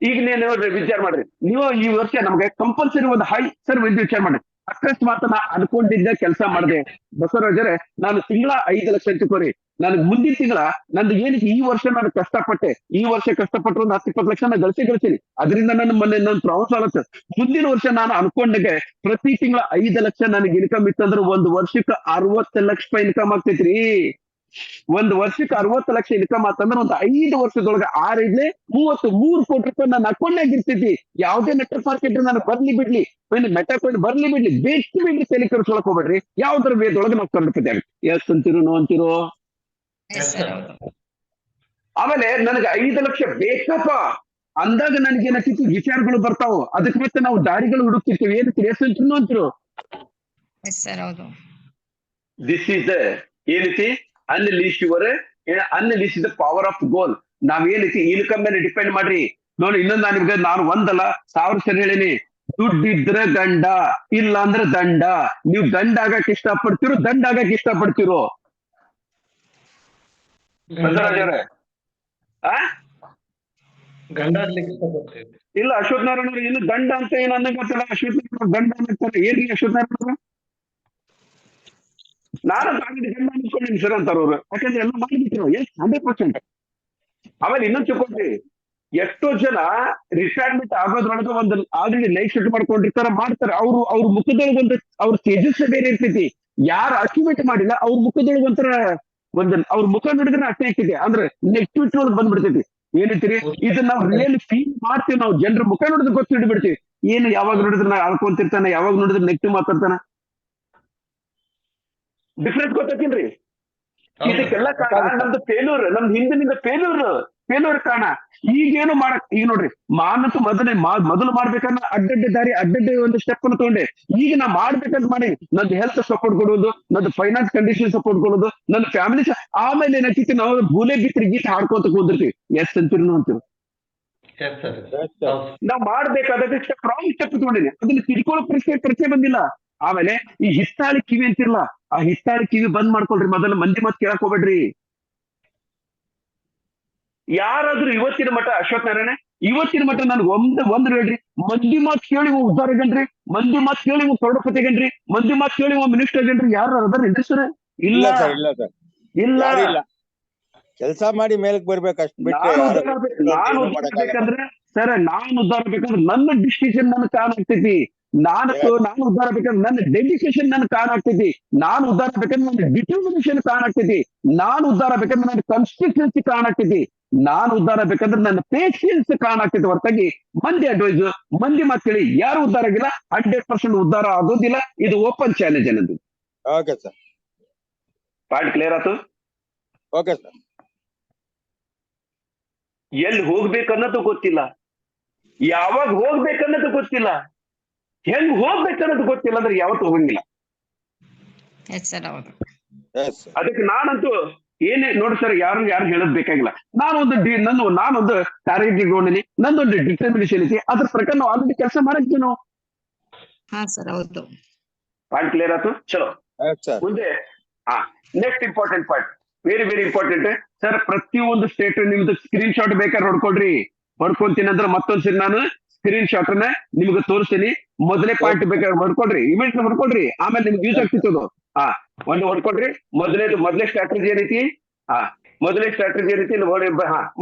ಈಗ ನೀನು ವಿಚಾರ ಮಾಡ್ರಿ, ನೀವು ಈ ವರ್ಷ ನಮ್ಗೆ ಕಂಪಲ್ಸರಿ ಒಂದು ಹೈ ಸರ್ ವಿಚಾರ ಮಾಡ್ರಿ. ಅಕಸ್ಮಾತ್ ನಾ ಅನ್ಕೊಂಡಿದ್ದ ಕೆಲಸ ಮಾಡಿದೆ ಬಸವರಾಜರೇ, ನಾನು ತಿಂಗಳ 5 ಲಕ್ಷ ತಿಳ್ಕೊರಿ. ನನಗೆ ಮುಂದಿನ ತಿಂಗಳ ನಂದು ಏನಕ್ಕೆ ಈ ವರ್ಷ ನಾನು ಕಷ್ಟಪಟ್ಟೆ, ಈ ವರ್ಷ ಕಷ್ಟಪಟ್ಟು ಒಂದು 10-20 ಲಕ್ಷ ನಾನು ಗಳಿಸಿರ್ತೀನಿ. ಅದರಿಂದ ನನ್ನ ನನ್ನ ಪ್ರಾಬ್ಲಮ್ ಆಗುತ್ತೆ. ಮುಂದಿನ ವರ್ಷ ನಾನು ಅನ್ಕೊಂಡಾಗೆ ಪ್ರತಿ ತಿಂಗಳ 5 ಲಕ್ಷ ನನಗೆ ಇನ್ಕಮ್ ಇತ್ತಂದ್ರೆ ಒಂದು ವರ್ಷಕ್ಕೆ 60 ಲಕ್ಷ ರೂಪಾಯಿ ಇನ್ಕಮ್ ಆಗ್ತೈತ್ರಿ. ಒಂದು ವರ್ಷಕ್ಕೆ 60 ಲಕ್ಷ ಇನ್ಕಮ್ ಆತಂದ್ರೆ ಒಂದು 5 ವರ್ಷದೊಳಗೆ 6 33 ಕೋಟಿ ರೂಪಾಯಿ ನನ್ನ ಅಕೌಂಟ್ ಆಗಿರ್ತೈತಿ. ಯಾವುದೇ ನೆಟ್ವರ್ಕ್ ಮಾರ್ಕೆಟ್ ನಾನು ಬರ್ಲಿ ಬಿಡ್ಲಿ, ಮೆಟಾ ಕಾಯಿನ್ ಬರ್ಲಿ ಬಿಡ್ಲಿ, ಬಿಡ್ಲಿ ತಲೆ ಕೆಡಿಸ್ಕೊಳಕ್ ಹೋಗ್ಬೇಡ್ರಿ. ಯಾವ್ದ್ರ ವೇದೊಳಗೆ ನಾವು ಕಂಡುಪತ್ತೆ ಎಸ್ ಅಂತಿರೋ ನೋ ಅಂತಿರೋ. ಎಸ್ ಸರ್ ಹೌದು. ಆಮೇಲೆ ನನಗೆ 5 ಲಕ್ಷ ಬೇಕಪ್ಪ ಅಂದಾಗ ನನಗೆ ಏನಾಗ್ತಿತ್ತು, ವಿಚಾರಗಳು ಬರ್ತಾವ. ಅದಕ್ಕೆ ಮತ್ತೆ ನಾವು ದಾರಿಗಳು ಹುಡುಕ್ತಿರ್ತೀವಿ. ಏನಕ್ಕೆ ಎಸ್ ಅಂತಿರೋ ಅಂತಿರೋ? ಎಸ್ ಸರ್ ಹೌದು. ದಿಸ್ ಈಸ್ ದ ಏನೈತಿ unleash the power of goal. ನಾವೇನೈತಿ ಇನ್ಕಮ್ ಮೇಲೆ ಡಿಪೆಂಡ್ ಮಾಡ್ರಿ. ನೋಡಿ, ಇನ್ನೊಂದು ನಾನು ಒಂದಲ್ಲ 1000 ಸರಿ ಹೇಳೀನಿ, ದುಡ್ಡಿದ್ರೆ ಗಂಡ, ಇಲ್ಲ ಅಂದ್ರೆ ದಂಡ. ನೀವು ಗಂಡ ಆಗಕ್ ಇಷ್ಟಪಡ್ತಿರೋ, ದಂಡ ಆಗಕ್ ಇಷ್ಟಪಡ್ತಿರೋ? ಬಸವರಾಜರೇ, ಗಂಡ ಆಗ್ಲಿಕ್ಕೆ ಇಷ್ಟಪಡ್ತೀವಿ. ಇಲ್ಲ ಅಶ್ವಥ್ ನಾರಾಯಣ ಅವ್ರು ಇನ್ನು ದಂಡ ಅಂತ ಏನ್ ಅನ್ನಕ್ ಗೊತ್ತಿಲ್ಲ. ಅಶ್ವಥ್ ನಾರಾಯಣ ದಂಡ ಅನ್ನಕ್ತಾರೆ. ಏನ್ರಿ ಅಶ್ವಥ್ ನಾರಾಯಣ? ನಾನು ಆಲ್ರೆಡಿ ಗಂಡ ಅನ್ಸ್ಕೊಂಡಿನಿ ಸರ್ ಅಂತಾರ ಅವ್ರು. ಯಾಕಂದ್ರೆ ಎಲ್ಲ ಮಾಡಿಬಿಟ್ರು. ಎಸ್ 100%. ಆಮೇಲೆ ಇನ್ನೊಂದು ತಿಳ್ಕೊಂಡ್ರಿ, ಎಷ್ಟೋ ಜನ ರಿಟೈರ್ಮೆಂಟ್ ಆಗೋದ್ರೊಳಗೆ ಒಂದು ಆಲ್ರೆಡಿ ಲೈಫ್ ಸೆಟ್ ಮಾಡ್ಕೊಂಡಿರ್ತಾರ, ಮಾಡ್ತಾರೆ. ಅವ್ರ ಮುಖದೊಳಗೆ ಒಂದು ಅವ್ರ ತೇಜಸ್ಸೇ ಬೇರೆ ಇರ್ತೈತಿ. ಯಾರು ಅಚೀವ್ಮೆಂಟ್ ಮಾಡಿಲ್ಲ ಅವ್ರ ಮುಖದೊಳಗೆ ಒಂಥರ ಅವ್ರ ಮುಖ ನೋಡಿದ್ರೆ ಅಷ್ಟೇ ಆಗ್ತೈತಿ, ಅಂದ್ರೆ ನೆಗೆಟಿವಿಟಿ ಒಳಗೆ ಬಂದ್ಬಿಡ್ತೈತಿ. ಏನಂತೀರಿ? ಇದನ್ನ ನಾವು ರಿಯಲಿ ಫೀಲ್ ಮಾಡ್ತೀವಿ. ನಾವು ಜನರ ಮುಖ ನೋಡಿದ್ರೆ ಗೊತ್ತು ಹಿಡಿಬಿಡ್ತೀವಿ. ಏನು ಯಾವಾಗ ನೋಡಿದ್ರೆ ನಾ ಅಳ್ಕೊಂತಿರ್ತಾನೆ, ಯಾವಾಗ ನೋಡಿದ್ರೆ ನೆಗೆಟಿವ್ ಮಾತಾಡ್ತಾನ. ಡಿಫ್ರೆನ್ಸ್ ಗೊತ್ತಾಕಿನ್ರಿ? ಇದಕ್ಕೆಲ್ಲ ಕಾರಣ ನಮ್ದು ಫೇಲ್ಯೂರ್, ನಮ್ದು ಹಿಂದಿನಿಂದ ಫೇಲ್ಯೂರ್ ಕಾರಣ. ಈಗೇನು ಈಗ ನೋಡ್ರಿ, ಮಾನಂತೂ ಮೊದಲು ಮಾಡ್ಬೇಕನ್ನ ಅಡ್ಡಡ್ಡ ದಾರಿ, ಅಡ್ಡಡ್ಡ ಒಂದು ಸ್ಟೆಪ್ ಅನ್ನು ತಗೊಂಡೆ. ಈಗ ನಾ ಮಾಡ್ಬೇಕಂತ ಮಾಡಿ ನಂದು ಹೆಲ್ತ್ ಸಪೋರ್ಟ್ ಕೊಡೋದು, ನಂದು ಫೈನಾನ್ಸ್ ಕಂಡೀಷನ್ ಸಪೋರ್ಟ್ ಕೊಡೋದು, ನನ್ನ ಫ್ಯಾಮಿಲಿ. ಆಮೇಲೆ ಏನಾಗ್ತಿತ್ತು, ನಾವು ಬೂಲೆ ಬಿತ್ತರಿ ಗೀಟ್ ಹಾಡ್ಕೊಂತ ಕೂದಿರ್ತೀವಿ. ಎಸ್ ಅಂತೀರಿ ಅಂತೀವಿ. ನಾವ್ ಮಾಡ್ಬೇಕಾದಾಗ ರಾಂಗ್ ಸ್ಟೆಪ್ ತಗೊಂಡಿನಿ, ಅದನ್ನ ತಿಳ್ಕೊಳ್ಳೋ ಪರಿಚಯ ಬಂದಿಲ್ಲ. ಆಮೇಲೆ ಈ ಹಿತ್ತಾಳಿ ಕಿವಿ ಅಂತಿರಲ್ಲ, ಆ ಹಿತ್ತಾಳಿ ಕಿವಿ ಬಂದ್ ಮಾಡ್ಕೊಳ್ರಿ. ಮೊದಲು ಮಂದಿ ಮಾತು ಕೇಳಕ್ ಹೋಗ್ಬೇಡ್ರಿ. ಯಾರಾದ್ರೂ ಇವತ್ತಿನ ಮಠ ಅಶ್ವಥ್ ನಾರಾಯಣ, ಇವತ್ತಿನ ಮಠ ನನ್ಗೆ ಒಂದ್ ಹೇಳ್ರಿ, ಮಂದಿ ಮಾತು ಕೇಳಿ ಉದ್ದಾರ ಆಗನ್ರಿ, ಮಂದಿ ಮಾತು ಕೇಳಿ ಕರೋಡಪತಿಗನ್ರಿ, ಮಂದಿ ಮಾತು ಕೇಳಿ ಮಿನಿಸ್ಟರ್ ಆಗನ್ರಿ, ಯಾರು ಅದಾರ ಏನ್ರಿ ಸರ್? ಇಲ್ಲ ಇಲ್ಲ. ಕೆಲಸ ಮಾಡಿ ಮೇಲಕ್ ಬರ್ಬೇಕಷ್ಟು ಬಿಟ್ಟು ನಾನು ಉದ್ದಾರ ಬೇಕಂದ್ರೆ ಸರ್, ನಾನು ಉದ್ದಾರ ಬೇಕಂದ್ರೆ ನನ್ನ ಡಿಸಿಷನ್ ನನ್ ಕಾರಣ ಆಗ್ತೈತಿ. ನಾನು ಉದ್ದಾರ ಬೇಕಂದ್ರೆ ನನ್ನ ಡೆಡಿಕೇಶನ್ ನನ್ ಕಾರಣ ಆಗ್ತೈತಿ. ನಾನು ಉದ್ದಾರ ಬೇಕಂದ್ರೆ ನನ್ನ ಡಿಟರ್ಮಿನೇಷನ್ ಕಾರಣ ಆಗ್ತೈತಿ. ನಾನು ಉದ್ದಾರ ಬೇಕಂದ್ರೆ ನನ್ನ ಕನ್ಸಿಸ್ಟೆನ್ಸಿ ಕಾರಣ ಆಗ್ತೈತಿ. ನಾನು ಉದ್ದಾರ ಬೇಕಂದ್ರೆ ನನ್ನ ಪೇಷನ್ಸ್ ಕಾರಣ ಆಗ್ತೈತಿ. ಹೊರತಾಗಿ ಮಂದಿ ಅಡ್ವೈಸ್, ಮಂದಿ ಮಾತು ಕೇಳಿ ಯಾರು ಉದ್ದಾರ ಆಗಿಲ್ಲ. 100% ಉದ್ದಾರ ಆಗೋದಿಲ್ಲ. ಇದು ಓಪನ್ ಚಾಲೆಂಜ್ ಅನ್ನೋದು. ಓಕೆ ಸರ್, ಪಾಯಿಂಟ್ ಕ್ಲಿಯರ್ ಆಯ್ತು? Okay sir. ಎಲ್ಲಿ ಹೋಗ್ಬೇಕನ್ನೋದು ಗೊತ್ತಿಲ್ಲ, ಯಾವಾಗ ಹೋಗ್ಬೇಕನ್ನೋದು ಗೊತ್ತಿಲ್ಲ, ಹೆಂಗ್ ಹೋಗ್ಬೇಕನ್ನೋದು ಗೊತ್ತಿಲ್ಲ ಅಂದ್ರೆ ಯಾವತ್ತು ಹೋಗಂಗಿಲ್ಲ. ಅದಕ್ಕೆ ನಾನಂತೂ ಏನೇ ನೋಡಿ ಸರ್, ಯಾರು ಹೇಳೋದ್ ಬೇಕಾಗಿಲ್ಲ. ನಾನೊಂದು ಟಾರ್ಗೆಟ್ ಇಟ್ಕೊಂಡಿನಿ, ನಂದೊಂದು ಡಿಟರ್ಮಿನೇಷನ್ ಐತಿ. ಅದ್ರ ಪ್ರಕಾರ ನಾವು ಆಲ್ರೆಡಿ ಕೆಲಸ ಮಾಡಕ್ತೀವಿ. ನಾವು ಹಾ ಸರ್ ಹೌದು. ಪಾಯಿಂಟ್ ಕ್ಲಿಯರ್ ಆಯ್ತು. ಚಲೋ ಆಯ್ತು ಸರ್. ಮುಂದೆ next important point, very very important sir. ಪ್ರತಿಯೊಂದು ಸ್ಟೇಟ್ ನಿಮ್ದು ಸ್ಕ್ರೀನ್ ಶಾಟ್ ಬೇಕಾದ್ರೆ ಹೊಡ್ಕೊಡ್ರಿ. ಹೊಡ್ಕೊಂತೀನಿ ಅಂದ್ರೆ ಮತ್ತೊಂದ್ಸರಿ ನಾನು ಸ್ಕ್ರೀನ್ ಶಾಟ್ ಅನ್ನ ನಿಮ್ಗೆ ತೋರಿಸ್ತೀನಿ. ಮೊದಲೇ ಪಾಯಿಂಟ್ ಬೇಕಾದ್ರೆ ಹೊಡ್ಕೊಡ್ರಿ, ಇಮೆಂಟ್ ಹೊಡ್ಕೊಡ್ರಿ, ಆಮೇಲೆ ನಿಮ್ಗೆ ಯೂಸ್ ಆಗ್ತಿತ್ತು. ಒಂದು ಹೊಡ್ಕೊಡ್ರಿ. ಮೊದಲೇ ಸ್ಟ್ರಾಟಜಿ ಏನೈತಿ? ಮೊದಲೇ ಸ್ಟ್ರಾಟಜಿ ಏನೈತಿ?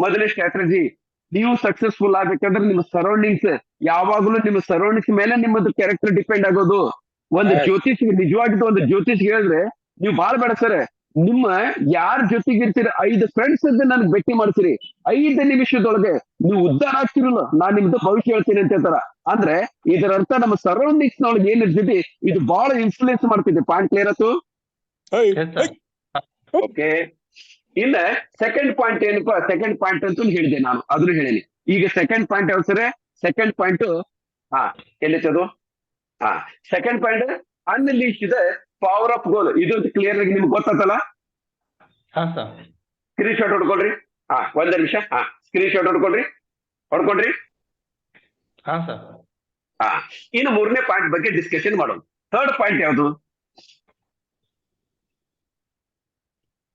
ಮೊದಲೇ ಸ್ಟ್ರಾಟಜಿ, ನೀವು ಸಕ್ಸಸ್ಫುಲ್ ಆಗ್ಬೇಕಂದ್ರೆ ನಿಮ್ಮ ಸರೌಂಡಿಂಗ್ಸ್, ಯಾವಾಗಲೂ ನಿಮ್ಮ ಸರೌಂಡಿಂಗ್ಸ್ ಮೇಲೆ ನಿಮ್ಮದು ಕ್ಯಾರೆಕ್ಟರ್ ಡಿಪೆಂಡ್ ಆಗೋದು. ಒಂದು ಜ್ಯೋತಿಷ್, ನಿಜವಾಗಿದ್ದು ಒಂದು ಜ್ಯೋತಿಷ್ ಹೇಳಿದ್ರೆ ನೀವು ಬಾಳ್ ಬೇಡ ಸರ್, ನಿಮ್ಮ ಯಾರ ಜೊತೆಗೆ ಇರ್ತೀರಿ 5 ಫ್ರೆಂಡ್ಸ್ ಅಂತ ನನ್ಗೆ ಭೇಟಿ ಮಾಡ್ತೀರಿ, 5 ನಿಮಿಷದೊಳಗೆ ನೀವು ಉದ್ಧಾರ ಆಗ್ತಿರಲ್ಲ, ನಾನ್ ನಿಮ್ದು ಭವಿಷ್ಯ ಹೇಳ್ತೀನಿ ಅಂತ ಹೇಳ್ತಾರ. ಅಂದ್ರೆ ಇದರ ಅರ್ಥ ನಮ್ಮ ಸರೌಂಡಿಂಗ್ಸ್ ನೊಳಗೆ ಏನ್ ಇರ್ತೈತಿ ಇದು ಬಹಳ ಇನ್ಫ್ಲೂಯೆನ್ಸ್ ಮಾಡ್ತೈತಿ. ಪಾಯಿಂಟ್ ಕ್ಲಿಯರ್ ಆಯ್ತು? ಓಕೆ. ಇನ್ನ ಸೆಕೆಂಡ್ ಪಾಯಿಂಟ್ ಏನಪ್ಪಾ? ಸೆಕೆಂಡ್ ಪಾಯಿಂಟ್ ಅಂತೂ ಹೇಳಿದೆ ನಾನು, ಅದನ್ನು ಹೇಳೀನಿ. ಈಗ ಸೆಕೆಂಡ್ ಪಾಯಿಂಟ್ ಯಾವ ಸರ್? ಸೆಕೆಂಡ್ ಪಾಯಿಂಟ್ ಎಲ್ಲಿತ್ತದು? Second point unleash the power of goal. ಇದು ಕ್ಲಿಯರ್ ಆಗಿ ನಿಮ್ಗೆ ಗೊತ್ತಾತಲ್ಲ? ಸ್ಕ್ರೀನ್ ಶಾಟ್ ಹೊಡ್ಕೊಳ್ರಿ. ಒಂದ್ ನಿಮಿಷ. ಸ್ಕ್ರೀನ್ ಶಾಟ್ ಹೊಡ್ಕೊಳ್ರಿ. ಇನ್ನು ಮೂರನೇ ಪಾಯಿಂಟ್ ಬಗ್ಗೆ ಡಿಸ್ಕಷನ್ ಮಾಡೋಣ. ಥರ್ಡ್ ಪಾಯಿಂಟ್ ಯಾವುದು?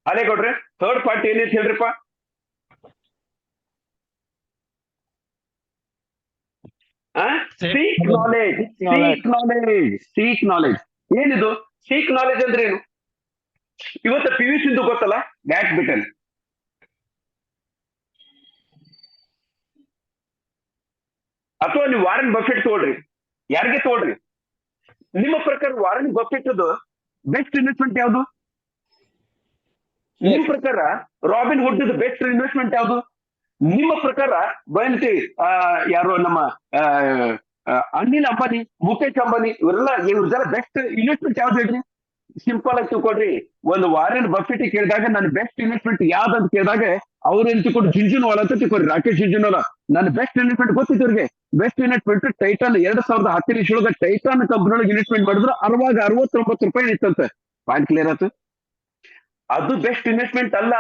ಅದೇ ಕೊಡ್ರಿ. ಥರ್ಡ್ ಪಾಯಿಂಟ್ ಏನೈತಿ ಹೇಳ್ರಿಪ್ಪ? Seek knowledge. ಸೀಕ್ ನಾಲೆಜ್ ಏನಿದು? ಸೀಕ್ ನಾಲೆಜ್ ಅಂದ್ರೆ ಏನು? ಇವತ್ತು PVC ಗೊತ್ತಲ್ಲ, ಗ್ಯಾಟ್ ಬಿಟನ್. ಅಥವಾ ನೀವು ವಾರನ್ ಬಫೆಟ್ ತಗೊಳ್ರಿ, ಯಾರಿಗೆ ತಗೊಳ್ರಿ. ನಿಮ್ಮ ಪ್ರಕಾರ ವಾರನ್ ಬಫೆಟ್ ಬೆಸ್ಟ್ ಇನ್ವೆಸ್ಟ್ಮೆಂಟ್ ಯಾವುದು? ನಿಮ್ಮ ಪ್ರಕಾರ ರಾಬಿನ್ ಹುಡ್ ಬೆಸ್ಟ್ ಇನ್ವೆಸ್ಟ್ಮೆಂಟ್ ಯಾವುದು? ನಿಮ್ಮ ಪ್ರಕಾರ ಬಂತಿ ಯಾರು ನಮ್ಮ ಅನಿಲ್ ಅಂಬಾನಿ, ಮುಖೇಶ್ ಅಂಬಾನಿ, ಇವ್ರದೆಲ್ಲ ಬೆಸ್ಟ್ ಇನ್ವೆಸ್ಟ್ಮೆಂಟ್ ಯಾವ್ದು ಹೇಳ್ರಿ? ಸಿಂಪಲ್ ಆಗಿ ತಿಳ್ಕೊಡ್ರಿ. ಒಂದು ವಾರನ್ ಬಫೆಟ್ ಕೇಳಿದಾಗ ನನ್ನ ಬೆಸ್ಟ್ ಇನ್ವೆಸ್ಟ್ಮೆಂಟ್ ಯಾವ್ದು ಅಂತ ಕೇಳಿದಾಗ ಅವ್ರು ಏನ್ ತಿಳ್ಕೊಂಡು ಜುಂಜುನವಾಲ ಅಂತ ತಿಳ್ಕೊರಿ, ರಾಕೇಶ್ ಜುಂಜುನವಾಲ. ನನ್ನ ಬೆಸ್ಟ್ ಇನ್ವೆಸ್ಟ್ಮೆಂಟ್ ಗೊತ್ತಿತ್ತು ಅವ್ರಿಗೆ. ಬೆಸ್ಟ್ ಇನ್ವೆಸ್ಟ್ಮೆಂಟ್ ಟೈಟಾನ್ 2010 ಇಸ್ವಿಯೊಳಗೆ ಟೈಟಾನ್ ಕಂಪನಿ ಇನ್ವೆಸ್ಟ್ಮೆಂಟ್ ಮಾಡಿದ್ರು 69 ರೂಪಾಯಿ ಇತ್ತಂತೆ. ಪಾಯಿಂಟ್ ಕ್ಲಿಯರ್ ಆಯ್ತು? ಅದು ಬೆಸ್ಟ್ ಇನ್ವೆಸ್ಟ್ಮೆಂಟ್ ಅಲ್ಲ.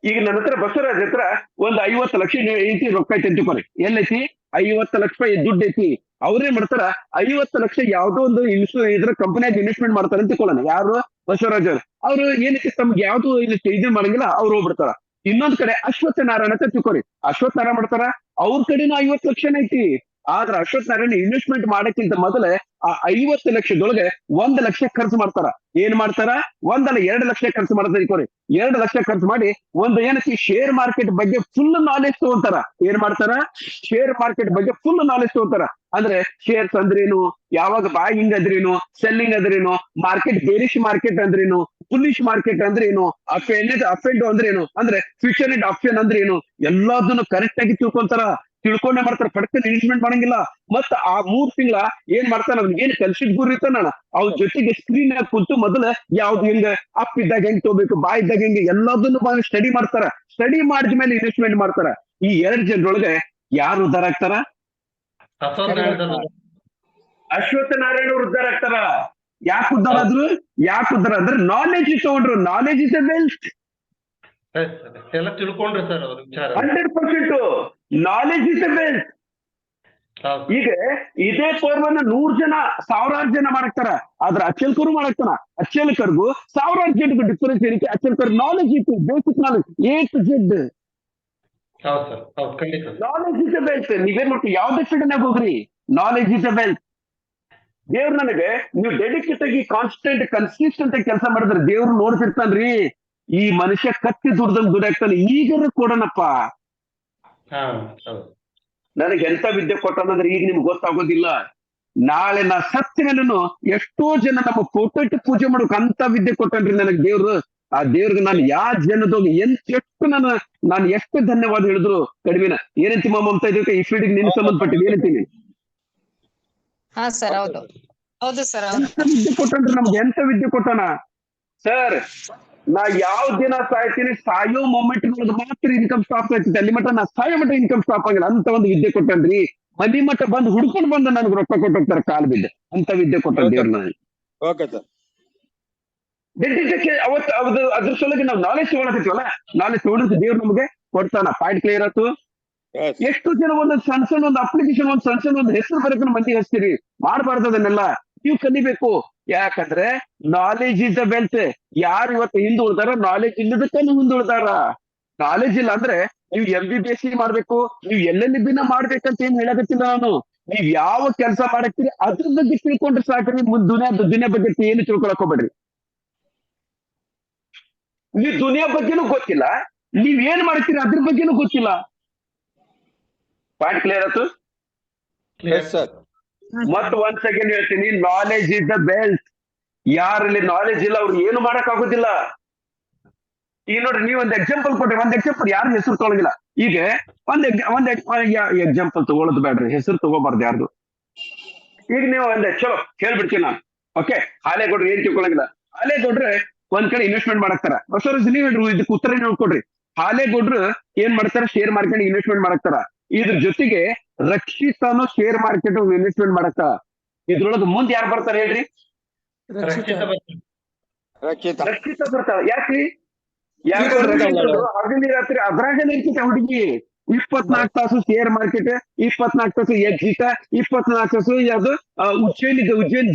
ಈಗ ನನ್ನ ಹತ್ರ ಬಸವರಾಜ್ ಹತ್ರ ಒಂದು 50 ಲಕ್ಷ ಐತಿ, ರೊಕ್ಕ ಐತಿ ಅಂತ ತಿಳ್ಕೊರಿ. ಎಲ್ಲೈತಿ? 50 ಲಕ್ಷ ರೂಪಾಯಿ ದುಡ್ಡು ಐತಿ. ಅವ್ರೇನ್ ಮಾಡ್ತಾರ, 50 ಲಕ್ಷ ಯಾವ್ದೋ ಒಂದು ಇದ್ರ ಕಂಪನಿಯಾಗ ಇನ್ವೆಸ್ಟ್ಮೆಂಟ್ ಮಾಡ್ತಾರೆ ಅಂತ ತಿಳ್ಕೊಳ್ಳೋಣ. ಯಾರು? ಬಸವರಾಜ್ ಅವ್ರು ಏನಕ್ಕೆ ತಮ್ಗೆ ಯಾವ್ದು ಇದು ಮಾಡಂಗಿಲ್ಲ, ಅವ್ರು ಹೋಗ್ಬಿಡ್ತಾರ. ಇನ್ನೊಂದ್ ಕಡೆ ಅಶ್ವತ್ಥ ನಾರಾಯಣ ಅಂತ ತಿಳ್ಕೊರಿ. ಅಶ್ವತ್ಥ ನಾರಾಯಣ ಮಾಡ್ತಾರ, ಅವ್ರ ಕಡೆನೂ 50 ಲಕ್ಷನೇ ಐತಿ. ಆದ್ರೆ ಅಶ್ವತ್ಥ ನಾರಾಯಣ ಇನ್ವೆಸ್ಟ್ಮೆಂಟ್ ಮಾಡಕ್ಕಿಂತ ಮೊದಲೇ ಆ 50 ಲಕ್ಷದೊಳಗೆ 1 ಲಕ್ಷ ಖರ್ಚು ಮಾಡ್ತಾರ. ಏನ್ ಮಾಡ್ತಾರ? 1 ಅಲ್ಲ 2 ಲಕ್ಷ ಖರ್ಚು ಮಾಡ್ತಾರೆ ತಿಳ್ಕೊರಿ. 2 ಲಕ್ಷ ಖರ್ಚು ಮಾಡಿ ಒಂದು ಏನಕ್ಕೆ ಶೇರ್ ಮಾರ್ಕೆಟ್ ಬಗ್ಗೆ ಫುಲ್ ನಾಲೆಜ್ ತಗೊಂತಾರ. ಏನ್ ಮಾಡ್ತಾರ? ಶೇರ್ ಮಾರ್ಕೆಟ್ ಬಗ್ಗೆ ಫುಲ್ ನಾಲೆಜ್ ತಗೊಂತಾರ. ಅಂದ್ರೆ ಶೇರ್ಸ್ ಅಂದ್ರೇನು, ಯಾವಾಗ ಬಾಯಿಂಗ್ ಅಂದ್ರೇನು, ಸೆಲ್ಲಿಂಗ್ ಅಂದ್ರೇನು, ಮಾರ್ಕೆಟ್ ಬೇರಿಶ್ ಮಾರ್ಕೆಟ್ ಅಂದ್ರೇನು, ಬುಲ್ಲಿಶ್ ಮಾರ್ಕೆಟ್ ಅಂದ್ರೇನು, ಅಪ್ ಅಂಡ್ ಅಂದ್ರೇನು, ಅಂದ್ರೆ ಫ್ಯೂಚರ್ ಅಂಡ್ ಆಪ್ಷನ್ ಅಂದ್ರೇನು, ಎಲ್ಲದನ್ನು ಕರೆಕ್ಟ್ ಆಗಿ ತಿಳ್ಕೊಂತಾರ. ತಿಳ್ಕೊಂಡೆ ಮಾಡ್ತಾರ, ಪಡ್ಕೊಂಡು ಇನ್ವೆಸ್ಟ್ಮೆಂಟ್ ಮಾಡಂಗಿಲ್ಲ. ಮತ್ತ ಆ 3 ತಿಂಗಳ ಏನ್ ಮಾಡ್ತಾನ, ಅವ್ನಿಗೆ ಏನ್ ಕಲ್ಸಿದ್ ಗುರಿ ಇರ್ತಾನ ಅವ್ನ ಜೊತೆಗೆ ಸ್ಕ್ರೀನ್ ಆಗಿ ಕುಂತು ಮೊದಲ ಯಾವ್ದು ಹೆಂಗ ಅಪ್ ಇದ್ದಾಗ ಹೆಂಗ್ ತಗೋಬೇಕು, ಬಾ ಇದ್ದಾಗ ಹೆಂಗೆ ಎಲ್ಲದನ್ನು ಸ್ಟಡಿ ಮಾಡ್ತಾರ. ಸ್ಟಡಿ ಮಾಡಿದ್ಮೇಲೆ ಇನ್ವೆಸ್ಟ್ಮೆಂಟ್ ಮಾಡ್ತಾರ. ಈ 2 ಜನರೊಳಗೆ ಯಾರು ಉದ್ಧಾರ ಆಗ್ತಾರ? ಅಶ್ವತ್ಥ ನಾರಾಯಣ ಅವ್ರು ಉದ್ಧಾರ ಆಗ್ತಾರ. ಯಾಕೆ ಉದ್ಧಾರ ಆದ್ರು? ಅಂದ್ರೆ ನಾಲೆಜ್ ತಗೊಂಡ್ರು. Knowledge is A wealth. ಎಲ್ಲ ತಿಳ್ಕೊಂಡ್ರಿ ಸರ್ ಅವ್ರ ವಿಚಾರ. 100% ನಾಲೆಜ್ ಇಸ್ ಎ ವೆಲ್ತ್. ಈಗ ಇದೇ ಪರ್ವನ್ನ 100 ಜನ 1000 ಜನ ಮಾಡಾಕ್ತಾರ. ಆದ್ರೆ ಅಚಲ್ಕರು ಮಾಡಾಕ್ತಾನ. ಅಚಲ್ಕರ್ಗೂ 1000 ಜನಕ್ಕೂ ಡಿಫರೆನ್ಸ್ ಏನಕ್ಕೆ? ಅಚಲ್ಕರ್ ನಾಲೆಜ್ ಇತ್ತು, basic knowledge A to Z. Knowledge is A wealth. ನೀವೇನ್ ಮಾಡ್ತೀವಿ? ಯಾವ್ದೇ ಫೀಲ್ಡ್ನಾಗ ಹೋಗ್ರಿ, ನಾಲೆಜ್ ಇಸ್ ಎ ವೆಲ್ತ್. ದೇವ್ರು ನನಗೆ ನೀವು ಡೆಡಿಕೇಟ್ ಆಗಿ ಕಾನ್ಸ್ಟೆಂಟ್ ಕನ್ಸಿಸ್ಟೆಂಟ್ ಆಗಿ ಕೆಲಸ ಮಾಡಿದ್ರೆ ದೇವ್ರು ನೋಡ್ತಿರ್ತಾನ್ರಿ. ಈ ಮನುಷ್ಯ ಕತ್ತಿ ದುಡ್ದಂಗ್ ದುಡ್ಯಾಕ್ತಾನೆ, ಈಗರ ಕೊಡೋಣಪ್ಪ. ನನಗೆ ಎಂತ ವಿದ್ಯೆ ಕೊಟ್ಟನಂದ್ರೆ ಈಗ ನಿಮ್ಗೆ ಗೊತ್ತಾಗೋದಿಲ್ಲ. ನಾಳೆ ನಾ ಸತ್ತಿನೂ ಎಷ್ಟೋ ಜನ ನಮ್ಮ ಫೋಟೋ ಇಟ್ಟು ಪೂಜೆ ಮಾಡೋಕ್ ಅಂತ ವಿದ್ಯೆ ಕೊಟ್ಟನ್ರಿ ನನಗೆ ದೇವ್ರು. ಆ ದೇವ್ರಿಗೆ ನಾನು ಯಾವ ಜನದೋಗಿ ಎಷ್ಟು ನಾನು ಎಷ್ಟು ಧನ್ಯವಾದ ಹೇಳಿದ್ರು ಕಡಿಮೆನ. ಏನಂತಿ ಮಮತಾ ಇದಕ್ಕೆ ಈ ಫೀಲ್ಡ್ಗೆ ನಿನ್ ಸಂಬಂಧಪಟ್ಟಿದ್ದು ಏನಂತೀನಿ? ಹಾ ಸರ್ ಹೌದು. ಹೌದು ಸರ್ ಹೌದು. ಎಂತ ವಿದ್ಯೆ ಕೊಟ್ಟನ್ರಿ ನಮ್ಗೆ, ಎಂತ ವಿದ್ಯೆ ಕೊಟ್ಟಾನ ಸರ್. ನಾ ಯಾವ ದಿನ ಸಾಯ್ತೀನಿ, ಸಾಯೋ ಮೂಮೆಂಟ್ ಮಾತ್ರ ಇನ್ಕಮ್ ಸ್ಟಾಪ್ ಆಗ್ತೈತಿ. ಅಲ್ಲಿ ಮಟ್ಟ ನಾ ಸಾಯೋ ಮಟ್ಟ ಇನ್ಕಮ್ ಸ್ಟಾಪ್ ಆಗಿಲ್ಲ ಅಂತ ಒಂದು ವಿದ್ಯೆ ಕೊಟ್ಟನ್ರಿ. ಮನಿ ಮಟ್ಟ ಬಂದು ಹುಡ್ಕೊಂಡು ಬಂದು ನನ್ಗೆ ರೊಕ್ಕ ಕೊಟ್ಟೋಗ್ತಾರೆ ಕಾಲ್ ಬಿದ್ದೆ. ಅಂತ ವಿದ್ಯೆ ಕೊಟ್ಟ ದೇವ್ರ ನನಗೆ. ಅವತ್ತು ಅದ್ರ ಸಲುವಾಗಿ ನಾವು ನಾಲೆಜ್ ತಗೊಳಕತ್ತೀವಲ್ಲ, ನಾಲೆಜ್ ತಗೊಂಡಿದ್ದು ದೇವ್ರು ನಮಗೆ ಕೊಡ್ತಾನ. ಪಾಯಿಂಟ್ ಕ್ಲಿಯರ್ ಆಯ್ತು? Yes. ಎಷ್ಟು ಜನ ಒಂದೊಂದು ಸಣ್ಣ ಸಣ್ಣ ಒಂದು ಅಪ್ಲಿಕೇಶನ್ ಒಂದ್ ಸಣ್ಣ ಸಣ್ಣ ಒಂದು ಹೆಸರು ಬರಕ್ಕೆ ಮಂದಿ ಹಚ್ತೀರಿ. ಮಾಡಬಾರ್ದು ಅದನ್ನೆಲ್ಲ. ನೀವು ಕಲಿಬೇಕು. ಯಾಕಂದ್ರೆ ನಾಲೆಜ್ ಇಸ್ ದ ವೆಲ್ತ್. ಯಾರು ಇವತ್ತು ಹಿಂದೆ ಉಳ್ದಾರ, ನಾಲೆಜ್ ಇಲ್ಲದಕ್ಕ ಮುಂದೆ ಉಳ್ದಾರ. ನಾಲೆಜ್ ಇಲ್ಲ ಅಂದ್ರೆ ನೀವು MBBS ಮಾಡ್ಬೇಕು, ನೀವು LLB ಮಾಡ್ಬೇಕಂತ ಏನ್ ಹೇಳಕತ್ತಿಲ್ಲ ನಾನು. ನೀವ್ ಯಾವ ಕೆಲಸ ಮಾಡಕ್ತೀರಿ ಅದ್ರ ಬಗ್ಗೆ ತಿಳ್ಕೊಂಡ್ರೆ ಸಾಕ್ರಿ. ದುನಿಯಾ ಬಗ್ಗೆ ಏನು ತಿಳ್ಕೊಳಕ್ ಹೋಗ್ಬೇಡ್ರಿ. ನೀವ್ ದುನಿಯಾ ಬಗ್ಗೆನೂ ಗೊತ್ತಿಲ್ಲ, ನೀವ್ ಏನ್ ಮಾಡ್ತೀರಿ ಅದ್ರ ಬಗ್ಗೆನೂ ಗೊತ್ತಿಲ್ಲ. ಪಾಯಿಂಟ್ ಕ್ಲಿಯರ್ ಆಯ್ತು? Yes, sir. ಮತ್ ಒಂದ್ ಸೆಕೆಂಡ್ ಹೇಳ್ತೀನಿ, ನಾಲೆಜ್ ಇಸ್ ದ ವೆಲ್ತ್. ಯಾರಲ್ಲಿ ನಾಲೆಜ್ ಇಲ್ಲ ಅವ್ರು ಏನು ಮಾಡಕ್ ಆಗುದಿಲ್ಲ. ಈಗ ನೋಡ್ರಿ, ನೀವ್ ಒಂದ್ ಎಕ್ಸಾಂಪಲ್ ಕೊಟ್ರಿ, ಒಂದ್ ಎಕ್ಸಾಂಪಲ್ ಯಾರು ಹೆಸರು ತಗೊಳಂಗಿಲ್ಲ. ಈಗ ಒಂದ್ ಎಕ್ಸಾಂಪಲ್ ತಗೊಳ್ಳೋದು ಬೇಡ್ರಿ, ಹೆಸರು ತಗೋಬಾರ್ದು ಯಾರ್ದು. ಈಗ ನೀವು ಚಲೋ ಹೇಳ್ಬಿಡ್ತೀನಿ ನಾನು. ಓಕೆ, ಹಾಲೇಗೌಡ್ರು ಏನ್ ತಿಳ್ಕೊಳಂಗಿಲ್ಲ. ಹಾಲೇಗೌಡ್ರೆ ಒಂದ್ ಕಡೆ ಇನ್ವೆಸ್ಟ್ಮೆಂಟ್ ಮಾಡಾಕ್ತಾರ. ಹೊಸ ನೀವ್ ಹೇಳ್ರಿ, ಇದಕ್ಕೆ ಉತ್ತರ ನೋಡ್ಕೊಡ್ರಿ. ಹಾಲೇಗೌಡ್ರು ಏನ್ ಮಾಡ್ತಾರ, ಶೇರ್ ಮಾರ್ಕೆಟ್ ಇನ್ವೆಸ್ಟ್ಮೆಂಟ್ ಮಾಡಾಕ್ತಾರ. ಇದ್ರ ಜೊತೆಗೆ ರಕ್ಷಿತಾನು ಶೇರ್ ಮಾರ್ಕೆಟ್ ಇನ್ವೆಸ್ಟ್ಮೆಂಟ್ ಮಾಡಾಕ್ತಾರ. ಇದ್ರೊಳಗೆ ಮುಂದೆ ಯಾರು ಬರ್ತಾರೆ ಹೇಳ್ರಿ? ರಕ್ಷಿತ. ರಕ್ಷಿತ ಬರ್ತಾಳ. ಯಾಕ್ರಿ? ಯಾಕಂದ್ರೆ ಹಗಲಿ ರಾತ್ರಿ ಅದ್ರಾಗನೇ ಇರ್ತೈತೆ ಹುಡುಗಿ. 24 ತಾಸು ಶೇರ್ ಮಾರ್ಕೆಟ್, 24 ತಾಸು ಎಕ್ಸಿಟ, 24 ತಾಸು ಯಾವ್ದು ಉಜ್ಜಯಿನಿ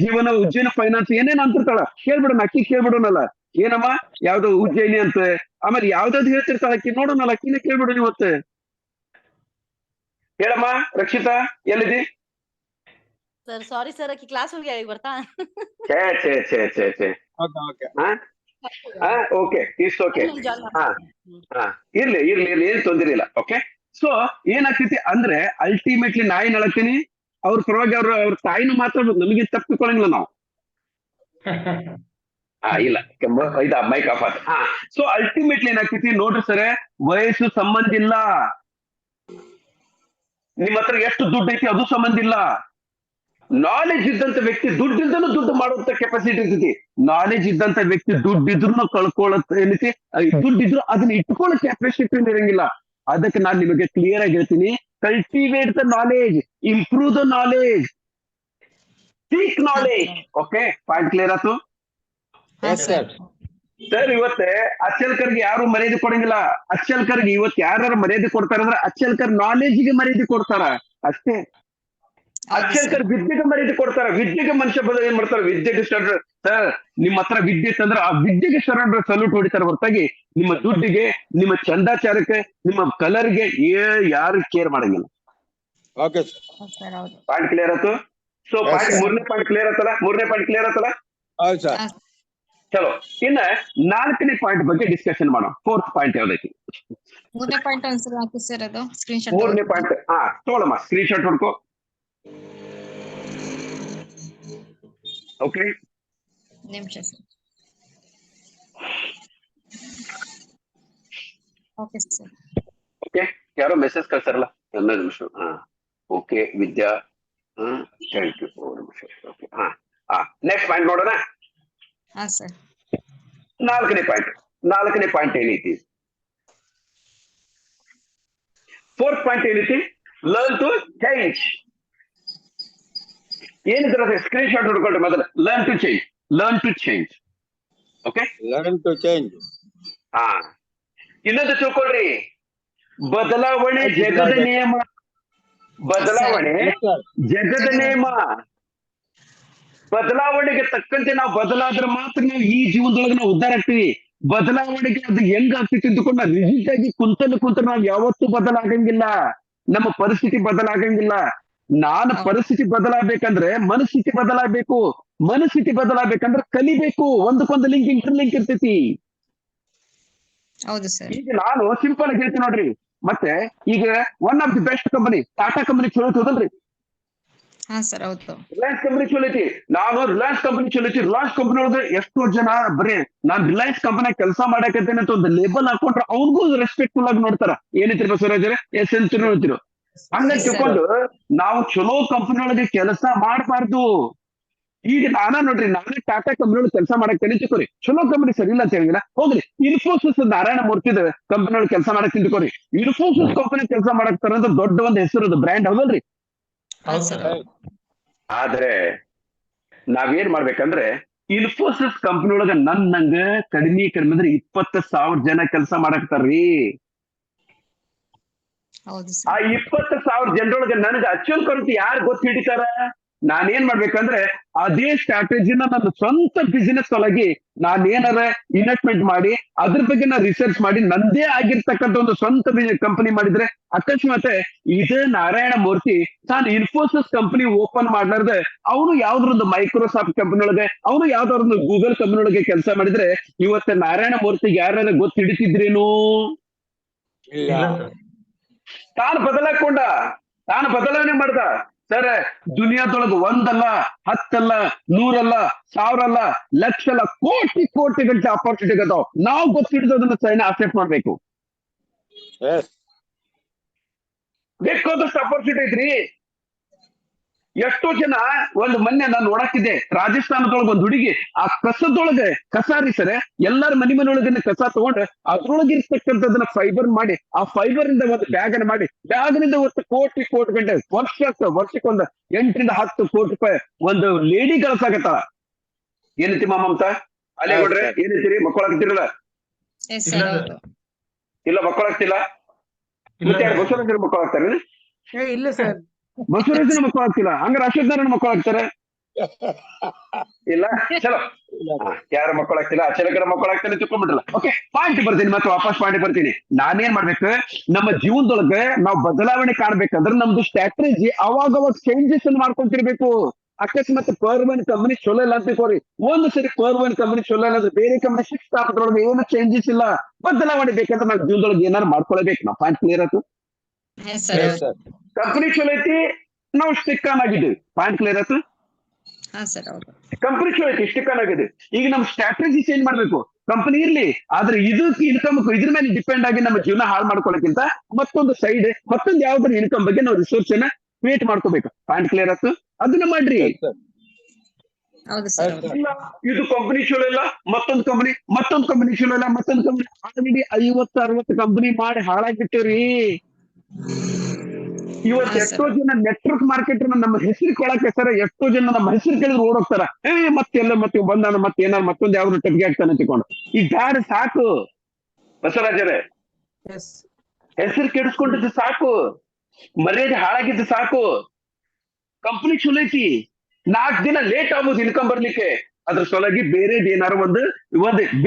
ಜೀವನ, ಉಜ್ಜಯಿನಿ ಫೈನಾನ್ಸ್ ಏನೇನ್ ಅಂತಿರ್ತಾಳ. ಕೇಳ್ಬಿಡೋಣ, ಅಕ್ಕಿ ಕೇಳ್ಬಿಡೋಣಲ್ಲ. ಏನಮ್ಮ ಯಾವ್ದು ಉಜ್ಜಯಿನಿ ಅಂತ, ಆಮೇಲೆ ಯಾವ್ದಾವ್ದು ಹೇಳ್ತಿರ್ತಾಳ ಅಕ್ಕಿ, ನೋಡೋಣಲ್ಲ, ಅಕ್ಕಿನ ಕೇಳ್ಬಿಡೋಣ ಇವತ್ತು. ಹೇಳಮ್ಮ ರಕ್ಷಿತಾ, ಎಲ್ಲಿದಿ? ಸರ್ ಸಾರಿ ಸರ್, ಆಕಿ ಕ್ಲಾಸ್ ಹೋಗಿ ಬರ್ತಾ. ಛೇ ಛೇ ಛೇ ಛೇ ಛೇ. Okay. Okay, it's okay. ಇರ್ಲಿ ಏನ್ ತೊಂದರೆ ಇಲ್ಲ. ಓಕೆ, ಸೊ ಏನಾಗ್ತೈತಿ ಅಂದ್ರೆ ಅಲ್ಟಿಮೇಟ್ಲಿ ನಾ ಏನ್ ಹೇಳತ್ತೀನಿ, ಅವ್ರ ಪರವಾಗಿ ಅವ್ರ ತಾಯಿನೂ ಮಾತಾಡ್ಬೇಕು, ನಮಗೆ ತಪ್ಪಿಕೊಳ್ಳಂಗಿಲ್ಲ ನಾವು. ಇಲ್ಲ ಮೈಕ್ ಆಫ್ ಆತ. ಸೊ ಅಲ್ಟಿಮೇಟ್ಲಿ ಏನಾಗ್ತೈತಿ ನೋಡ್ರಿ ಸರ್, ವಯಸ್ಸು ಸಂಬಂಧ ಇಲ್ಲ. ನಿಮ್ಮ ಹತ್ರ ಎಷ್ಟು ದುಡ್ಡು ಐತಿ ಅದು ಸಂಬಂಧ ಇಲ್ಲ. ನಾಲೆಜ್ ಇದ್ದಂತ ವ್ಯಕ್ತಿ ದುಡ್ಡಿಂದನೂ ದುಡ್ಡು ಮಾಡುವಂತ ಕೆಪಾಸಿಟಿ ಇರ್ತೈತಿ. ನಾಲೆಜ್ ಇದ್ದಂತ ವ್ಯಕ್ತಿ ದುಡ್ಡಿದ್ರು ಕಳ್ಕೊಳ್ಳೋದ್ ಏನೈತಿ, ದುಡ್ಡಿದ್ರು ಅದನ್ನ ಇಟ್ಕೊಳ್ಳೋ ಕೆಪಾಸಿಟಿ ಇರಂಗಿಲ್ಲ. ಅದಕ್ಕೆ ನಾನ್ ನಿಮಗೆ ಕ್ಲಿಯರ್ ಆಗಿ ಹೇಳ್ತೀನಿ, cultivate the knowledge, improve the knowledge, seek knowledge. Okay, point clear ಆಯ್ತು? Yes, sir. ಸರ್, ಇವತ್ತೆ ಅಚ್ಚಲ್ಕರ್ಗೆ ಯಾರು ಮರ್ಯಾದೆ ಕೊಡಂಗಿಲ್ಲ. ಅಚ್ಚಲ್ಕರ್ಗೆ ಇವತ್ತು ಯಾರು ಮರ್ಯಾದೆ ಕೊಡ್ತಾರ ಅಂದ್ರೆ ಅಚ್ಚಲ್ಕರ್ ನಾಲೆಜ್ಗೆ ಮರ್ಯಾದೆ ಕೊಡ್ತಾರ ಅಷ್ಟೇ. ಅಚ್ಚಲ್ಕರ್ ವಿದ್ಯೆಗೆ ಮರ್ಯಾದೆ ಕೊಡ್ತಾರ. ವಿದ್ಯೆಗೆ ಮನುಷ್ಯ ಬದಲು ಏನ್ ಮಾಡ್ತಾರ, ವಿದ್ಯೆಗೆ ಸರ್ ನಿಮ್ಮ ಹತ್ರ ವಿದ್ಯೆ ತಂದ್ರೆ ಆ ವಿದ್ಯೆಗೆ ಶರಣರ ಸಲ್ಯೂಟ್ ಹೊಡಿತಾರ ಹೊರತಾಗಿ ನಿಮ್ಮ ದುಡ್ಡಿಗೆ, ನಿಮ್ಮ ಚಂದಾಚಾರಕ್ಕೆ, ನಿಮ್ಮ ಕಲರ್ಗೆ ಯಾರು ಕೇರ್ ಮಾಡಂಗಿಲ್ಲ. Okay, sir. ಪಾಯಿಂಟ್ ಕ್ಲಿಯರ್ ಆಯ್ತು? So Yes, point sir. ಮೂರನೇ ಪಾಯಿಂಟ್ ಕ್ಲಿಯರ್ ಆತಲ್ಲ? ಹೌದು sir. ಚಲೋ, ಇನ್ನ 4ನೇ ಪಾಯಿಂಟ್ ಬಗ್ಗೆ ಡಿಸ್ಕಷನ್ ಮಾಡೋಣ. 4th point ಯಾವ್ದೈತಿ? 3ನೇ ಪಾಯಿಂಟ್ ಒಂದ್ಸಲ ಹಾಕಿ ಸರ್, ಅದು ಸ್ಕ್ರೀನ್ ಶಾಟ್. 3ನೇ ಪಾಯಿಂಟ್ ತಗೊಳಮ್ಮ, ಸ್ಕ್ರೀನ್ ಶಾಟ್ ಹೊಡ್ಕೋ. ಓಕೆ, ನಿಮಿಷ ಸರ್. Okay sir. ಓಕೆ, ಯಾರೋ ಮೆಸೇಜ್ ಕಳ್ಸಾರಲ್ಲ, 1 ನಿಮಿಷ. Okay Vidya, thank you. 1 ನಿಮಿಷ. ಓಕೆ, ನೆಕ್ಸ್ಟ್ ಪಾಯಿಂಟ್ ನೋಡೋಣ. ಹಾ ಸರ್. 4ನೇ ಪಾಯಿಂಟ್ ಏನೈತಿ? 4th ಪಾಯಿಂಟ್ ಏನೈತಿ? Learn to change. ಏನಿದ್ರ ಸ್ಕ್ರೀನ್ ಶಾಟ್ ಹೊಡ್ಕೊಂಡ್ರೆ ಮೊದಲ learn to change. Okay, Learn to change. ಇನ್ನೊಂದು ತಿಳ್ಕೊಳ್ರಿ, ಬದಲಾವಣೆ ಜಗದ ನಿಯಮ. ಬದಲಾವಣೆ Yes, sir. ಜಗದ ನಿಯಮ. ಬದಲಾವಣೆಗೆ ತಕ್ಕಂತೆ ನಾವು ಬದಲಾದ್ರೆ ಮಾತ್ರ ನಾವು ಈ ಜೀವನದೊಳಗೆ ನಾವು ಉದ್ಧಾರ ಆಗ್ತೀವಿ. ಬದಲಾವಣೆಗೆ ಅದು ಹೆಂಗ್ ಆಗ್ತೈತಿ ಅಂದ್ಕೊಂಡು ನಾವು ರಿಜಿಟ್ ಆಗಿ ಕುಂತ ನಾವು ಯಾವತ್ತೂ ಬದಲಾಗಂಗಿಲ್ಲ. ನಮ್ಮ ಪರಿಸ್ಥಿತಿ ಬದಲಾಗಂಗಿಲ್ಲ. ಪರಿಸ್ಥಿತಿ ಬದಲಾಗಬೇಕಂದ್ರೆ ಮನಸ್ಥಿತಿ ಬದಲಾಗಬೇಕು. ಮನಸ್ಥಿತಿ ಬದಲಾಗಬೇಕಂದ್ರೆ ಕಲಿಬೇಕು. ಒಂದಕ್ಕೊಂದು ಇಂಟರ್ಲಿಂಕ್ ಇರ್ತೈತಿ. ಹೌದು ಸರ್. ಈಗ ನಾನು ಸಿಂಪಲ್ ಆಗಿ ಹೇಳ್ತೀನಿ ನೋಡ್ರಿ. ಮತ್ತೆ ಈಗ one of the best company Tata company ಚಲೋ ಹೋದಲ್ರಿ? ಹಾ ಸರ್, ಹೌದು. ರಿಲಯನ್ಸ್ ಕಂಪನಿ ಚಲೋ ಐತಿ. ನಾನು ರಿಲಯನ್ಸ್ ಕಂಪನಿ ಚಲೋ ಐತಿ. ರಿಲಯನ್ಸ್ ಕಂಪನಿ ಒಳಗೆ ಎಷ್ಟೋ ಜನ ಬರೀ ನಾನ್ ರಿಲಯನ್ಸ್ ಕಂಪನಿ ಕೆಲಸ ಮಾಡಕತ್ತೇನೆ ಅಂತ ಒಂದು ಲೇಬಲ್ ಹಾಕೊಂಡ್ರೆ ಅವ್ನಿಗೂ ರೆಸ್ಪೆಕ್ಟ್ಫುಲ್ ಆಗಿ ನೋಡ್ತಾರ. ಏನೈತಿ ಬಸವರಾಜರೇ, ಎಸ್ ಅಂತ ನೋಡ್ತಿರೋ ಹಂಗ ತಿಳ್ಕೊಂಡು ನಾವು ಚಲೋ ಕಂಪನಿ ಒಳಗೆ ಕೆಲಸ ಮಾಡಬಾರ್ದು. ಈಗ ನೋಡ್ರಿ, ನಾನೇ ಟಾಟಾ ಕಂಪನಿ ಒಳಗೆ ಕೆಲಸ ಮಾಡಕ್ ತಿಳ್ಕೊರಿ. ಚಲೋ ಕಂಪನಿ ಸರಿ ಇಲ್ಲ ಅಂತ ಹೇಳಿಲ್ಲ, ಹೋಗ್ರಿ. ಇನ್ಫೋಸಿಸ್ ನಾರಾಯಣ ಮೂರ್ತಿದ ಕಂಪನಿ ಒಳಗೆ ಕೆಲಸ ಮಾಡಕ್ ತಿಳ್ಕೊರಿ. ಇನ್ಫೋಸಿಸ್ ಕಂಪನಿ ಕೆಲಸ ಮಾಡಕ್ತಾರ ಅಂದ್ರೆ ದೊಡ್ಡ ಒಂದು ಹೆಸರು ಬ್ರ್ಯಾಂಡ್ ಹೌದಲ್ರಿ? ಆದ್ರೆ ನಾವೇನ್ ಮಾಡ್ಬೇಕಂದ್ರೆ ಇನ್ಫೋಸಿಸ್ ಕಂಪನಿ ಒಳಗ ನಂಗ ಕಡಿಮೆ ಅಂದ್ರೆ 20,000 ಜನ ಕೆಲಸ ಮಾಡಕ್ತಾರ್ರಿ. ಹೌದು ಆ ಸರ್ 20,000 ಜನರೊಳಗೆ ನನಗೆ ಅಚ್ಚಲ್ ಕರುತಿ ಯಾರು ಗೊತ್ತು ಹಿಡಿತಾರ? ನಾನೇನ್ ಮಾಡ್ಬೇಕಂದ್ರೆ ಅದೇ ಸ್ಟ್ರಾಟಜಿನ ನನ್ನ ಸ್ವಂತ ಬಿಸಿನೆಸ್ ಒಳಗೆ ನಾನೇನಾರ ಇನ್ವೆಸ್ಟ್ಮೆಂಟ್ ಮಾಡಿ ಅದ್ರ ಬಗ್ಗೆ ನಾ ರಿಸರ್ಚ್ ಮಾಡಿ ನಂದೇ ಆಗಿರ್ತಕ್ಕಂಥ ಒಂದು ಸ್ವಂತ ಕಂಪನಿ ಮಾಡಿದ್ರೆ ಅಕಸ್ಮಾತ್ ಇದೇ ನಾರಾಯಣ ಮೂರ್ತಿ ತಾನು ಇನ್ಫೋಸಿಸ್ ಕಂಪನಿ ಓಪನ್ ಮಾಡ್ಲಾರ್ದೆ ಅವನು ಯಾವ್ದ್ರೊಂದು ಮೈಕ್ರೋಸಾಫ್ಟ್ ಕಂಪನಿ ಒಳಗೆ ಅವನು ಯಾವ್ದಾದ್ರು ಗೂಗಲ್ ಕಂಪನಿ ಒಳಗೆ ಕೆಲಸ ಮಾಡಿದ್ರೆ ಇವತ್ತು ನಾರಾಯಣ ಮೂರ್ತಿಗೆ ಯಾರ್ಯಾರ ಗೊತ್ತು ಹಿಡಿತಿದ್ರೇನು? ಇಲ್ಲ ಇಲ್ಲ ಸರ್. ತಾನು ಬದಲಾವಣೆ ಮಾಡ್ದ. ಸರ್ ದುನಿಯಾದೊಳಗೆ ಒಂದಲ್ಲ, ಹತ್ತಲ್ಲ, 100 ಅಲ್ಲ, 1000 ಅಲ್ಲ, ಲಕ್ಷ ಅಲ್ಲ, ಕೋಟಿ ಗಂಟೆ ಅಪರ್ಚುನಿಟಿ ಅದಾವ. ನಾವು ಗೊತ್ತಿಡಿದು ಅದನ್ನ ಸೈನ್ ಆಕ್ಸೆಪ್ಟ್ ಮಾಡ್ಬೇಕು. Yes. ಬೇಕಾದಷ್ಟು ಅಪರ್ಚುನಿಟಿ ಐತ್ರಿ. ಎಷ್ಟೋ ಜನ ಒಂದು ಮೊನ್ನೆ ನಾನು ನೋಡಾಕಿದ್ದೆ, ರಾಜಸ್ಥಾನದೊಳಗೆ ಒಂದು ಹುಡುಗಿ ಆ ಕಸದೊಳಗೆ ಕಸ ರೀ ಸರ್, ಎಲ್ಲಾರ ಮನೆಯೊಳಗೆ ಕಸ ತಗೊಂಡು ಅದ್ರೊಳಗೆ ಇರ್ತಕ್ಕಂಥದನ್ನ ಫೈಬರ್ ಮಾಡಿ ಆ ಫೈಬರ್ ಇಂದ ಒಂದು ಬ್ಯಾಗ್ ಅನ್ನ ಮಾಡಿ ಬ್ಯಾಗ್ನಿಂದ ಒಂದು ಕೋಟಿ ಗಂಟೆ ವರ್ಷಕ್ಕೊಂದು 8 ರಿಂದ 10 ಕೋಟಿ ರೂಪಾಯಿ ಒಂದು ಲೇಡಿ ಗಳಿಸಾಗತ್ತಾಳ. ಏನೈತಿ ಮಾಮಂತ ಅಲ್ಲೇ ನೋಡ್ರಿ, ಏನೈತಿರಿ ಮಕ್ಕಳಾಗ್ತಿರಲ್ಲ? ಎಸ್ ಸರ್ ಹೌದು ಇಲ್ಲ ಮಕ್ಕಳಾಗ್ತಿಲ್ಲ. ಇಲ್ಲ ಮತ್ತೆ ಯಾರು ಬಸವರಾಜರ ಮಕ್ಕಳಾಗ್ತಾರೆ? ಇಲ್ಲ ಸರ್ ಬಸವರಾಜನ ಮಕ್ಕಳಾಗ್ತಿಲ್ಲ, ಹಂಗಾರೆ ಅಶೋಕ್ ನಾರಾಯಣ ಮಕ್ಕಳಾಗ್ತಾರೆ? ಇಲ್ಲ ಚಲೋ ಯಾರ ಮಕ್ಕಳಾಗ್ತಿಲ್ಲ, ಅಚಲಕರ ಮಕ್ಕಳಾಗ್ತಾನೆ ತಿಳ್ಕೊಂಡ್ಬಿಟ್ರಲ್ಲ. ಓಕೆ, ಪಾಯಿಂಟ್ ಬರ್ತೀನಿ, ಮತ್ತೆ ವಾಪಸ್ ಪಾಯಿಂಟ್ ಬರ್ತೀನಿ. ನಾನೇನ್ ಮಾಡ್ಬೇಕು, ನಮ್ಮ ಜೀವನದೊಳಗೆ ನಾವು ಬದಲಾವಣೆ ಕಾಣ್ಬೇಕಂದ್ರೆ ನಮ್ದು ಸ್ಟ್ರಾಟಜಿ ಅವಾಗ ಚೇಂಜಸ್ ಅನ್ನು ಮಾಡ್ಕೊಂತಿರ್ಬೇಕು. ಅಕಸ್ಮಾತ್ ಪರ್ವನ್ ಕಂಪನಿ ಚಲೋ ಇಲ್ಲ ಅಂತ ತಿಳ್ಕೊರಿ, ಒಂದು ಸರಿ ಪರ್ವನ್ ಕಂಪನಿ ಚಲೋ ಇಲ್ಲ ಅಂದ್ರೆ ಬೇರೆ ಕಂಪನಿ ಶಿಫ್ಟ್ ಆಗೋದ್ರೊಳಗೆ ಏನು ಚೇಂಜಸ್ ಇಲ್ಲ. ಬದಲಾವಣೆ ಬೇಕಂದ್ರೆ ನಾವು ಜೀವನದೊಳಗೆ ಏನಾರು ಮಾಡ್ಕೊಳ್ಬೇಕು. ನಾವು ಪಾಯಿಂಟ್ ಕ್ಲಿಯರ್ ಆಯ್ತು? ಎಸ್ ಸರ್ Yes, ಹೌದು sir. ಕಂಪನಿ ಚಲೋ ಐತಿ, ನಾವು ಸ್ಟಿಕ್ ಆನ್ ಆಗಿದ್ದೀವಿ. ಪಾಯಿಂಟ್ ಕ್ಲಿಯರ್ ಆಯ್ತು? ಹಾ ಸರ್ ಹೌದು ಕಂಪನಿ ಚಲೋ ಐತಿ, ಸ್ಟಿಕ್ ಆನ್ ಆಗಿದೆ. ಈಗ ನಮ್ ಸ್ಟ್ರಾಟಜಿ ಚೇಂಜ್ ಮಾಡ್ಬೇಕು. ಕಂಪನಿ ಇರ್ಲಿ, ಆದ್ರೆ ಇದಕ್ಕೆ ಇನ್ಕಮ್ ಇದ್ರ ಮೇಲೆ ಡಿಪೆಂಡ್ ಆಗಿ ನಮ್ಮ ಜೀವನ ಹಾಳು ಮಾಡ್ಕೊಳ್ಳೋಕ್ಕಿಂತ ಮತ್ತೊಂದು ಸೈಡ್, ಮತ್ತೊಂದು ಯಾವ್ದಾದ್ರು ಇನ್ಕಮ್ ಬಗ್ಗೆ ನಾವು ರಿಸೋರ್ಸ್ ಅನ್ನ ಕ್ರಿಯೇಟ್ ಮಾಡ್ಕೋಬೇಕು. ಪಾಯಿಂಟ್ ಕ್ಲಿಯರ್ ಆಯ್ತು? ಅದನ್ನ ಮಾಡ್ರಿ. Yes, sir. ಹೌದು ಸರ್ ಹೌದು ಇಲ್ಲ ಇದು ಕಂಪನಿ ಚಲೋ ಇಲ್ಲ, ಮತ್ತೊಂದು ಕಂಪನಿ ಚಲೋ ಇಲ್ಲ, ಮತ್ತೊಂದು ಕಂಪನಿ ಆಲ್ರೆಡಿ 50-60 ಕಂಪನಿ ಮಾಡಿ ಹಾಳಾಗಿಟ್ಟಿವ್ರಿ. ಇವತ್ತು ಹಾ, ಎಷ್ಟೋ ಜನ ನೆಟ್ವರ್ಕ್ ಮಾರ್ಕೆಟ್ ನಮ್ಮ ಹೆಸರು ಕೇಳಕ್ಕೆ ಸರ್, ಎಷ್ಟೋ ಜನ ನಮ್ಮ ಹೆಸರು ಕೇಳಿದ್ರೆ ಓಡೋಗ್ತಾರ. ಮತ್ತೆ ಬಂದಾನ, ಮತ್ತೆ ಏನಾರು ಮತ್ತೊಂದು ಯಾವ್ದು ಟೆಪ್ಗೆ ಆಗ್ತಾನೆ ಅಂತಿಕೊಂಡು. ಈಗ ಬ್ಯಾಡ, ಸಾಕು ಬಸವರಾಜರೇ. ಎಸ್ ಹೆಸರು ಕೆಡಿಸ್ಕೊಂಡಿದ್ದು ಸಾಕು, ಮರ್ಯಾದೆ ಹಾಳಾಗಿದ್ದು ಸಾಕು. ಕಂಪನಿ ಚಲೋ ಐತಿ, 4 ದಿನ ಲೇಟ್ ಆಗ್ಬೋದು ಇನ್ಕಮ್ ಬರ್ಲಿಕ್ಕೆ. ಅದ್ರ ಸಲುವಾಗಿ ಬೇರೆದ್ ಏನಾರು ಒಂದು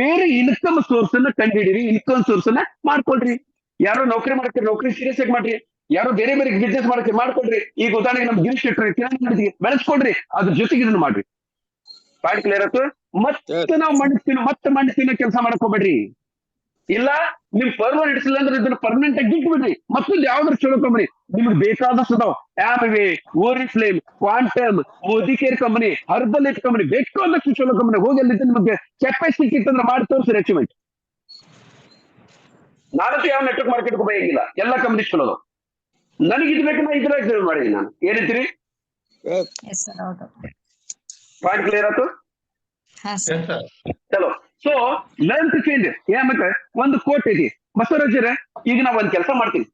ಬೇರೆ ಇನ್ಕಮ್ ಸೋರ್ಸ್ ಅನ್ನ ಕಂಡುಹಿಡಿರಿ, ಇನ್ಕಮ್ ಸೋರ್ಸ್ ಅನ್ನ ಮಾಡ್ಕೊಳ್ರಿ. ಯಾರೋ ನೌಕರಿ ಮಾಡಕ್ಕೆ ನೌಕರಿ ಸೀರಿಯಸ್ ಆಗಿ ಮಾಡ್ರಿ, ಯಾರೋ ಬೇರೆ ಬಿಸ್ನೆಸ್ ಮಾಡಕ್ಕೆ ಮಾಡ್ಕೊಳ್ರಿ. ಈಗ ಉದಾಹರಣೆಗೆ ನಮ್ ಗಿರೀಶ್ ಶೆಟ್ಟರ್ ಕಿರಾಣಿ ಬೆಳೆಸ್ಕೊಡ್ರಿ, ಅದ್ರ ಜೊತೆಗೆ ಇದನ್ನ ಮಾಡ್ರಿ. ಪಾಯಿಂಟ್ ಕ್ಲಿಯರ್ ಆಯ್ತು? ಮತ್ತೆ ನಾವು ಮಣ್ಣು ತಿನ್ನೋ ಕೆಲಸ ಮಾಡಕ್ ಹೋಗ್ಬೇಡ್ರಿ. ಇಲ್ಲ ನಿಮ್ ಪರ್ಮನೆಂಟ್ ಇಡಿಸಿಲ್ಲ ಅಂದ್ರೆ ಇದನ್ನ ಪರ್ಮನೆಂಟ್ ಆಗಿ ಬಿಟ್ಬಿಡ್ರಿ. ಮತ್ತೊಂದು ಯಾವ್ದಾರು ಚಲೋ ಕಂಪನಿ ನಿಮ್ಗೆ ಬೇಕಾದಷ್ಟು ಅದಾವ. Amway, Oriflame, Quantum, Modicare company, Herbalife company, ಬೇಕಾದಷ್ಟು ಚಲೋ ಕಂಪನಿ ಹೋಗಿ ಅಲ್ಲಿ ನಿಮಗೆ ಕೆಪಾಸಿಟಿ ಇತ್ತಂದ್ರೆ ಮಾಡಿ ತೋರಿಸ್ರಿ ಅಚೀವ್ಮೆಂಟ್. ನಾನಂತೂ ಯಾವ ನೆಟ್ವರ್ಕ್ ಮಾರ್ಕೆಟ್ ಬಯಂಗಿಲ್ಲ, ಎಲ್ಲ ಕಂಪನಿ ಚಲೋ ಅದಾವ. ನನಗೆ ಇದು ಬೇಕು, ನಾ ಇದ್ರಾಗ ಮಾಡಿದೀನಿ. ನಾನು ಏನಂತೀರಿ? Yes. ಎಸ್ ಸರ್ ಹೌದು ಪಾಯಿಂಟ್ ಕ್ಲಿಯರ್ ಆಯ್ತು? ಹಾ ಸರ್ ಎಸ್ ಸರ್. ಚಲೋ. So learn to change. ಏನಕ್ಕೆ ಒಂದು ಕೋಟ್ ಐತಿ ಬಸವರಾಜರೇ, ಈಗ ನಾವ್ ಒಂದ್ ಕೆಲಸ ಮಾಡ್ತೀವಿ.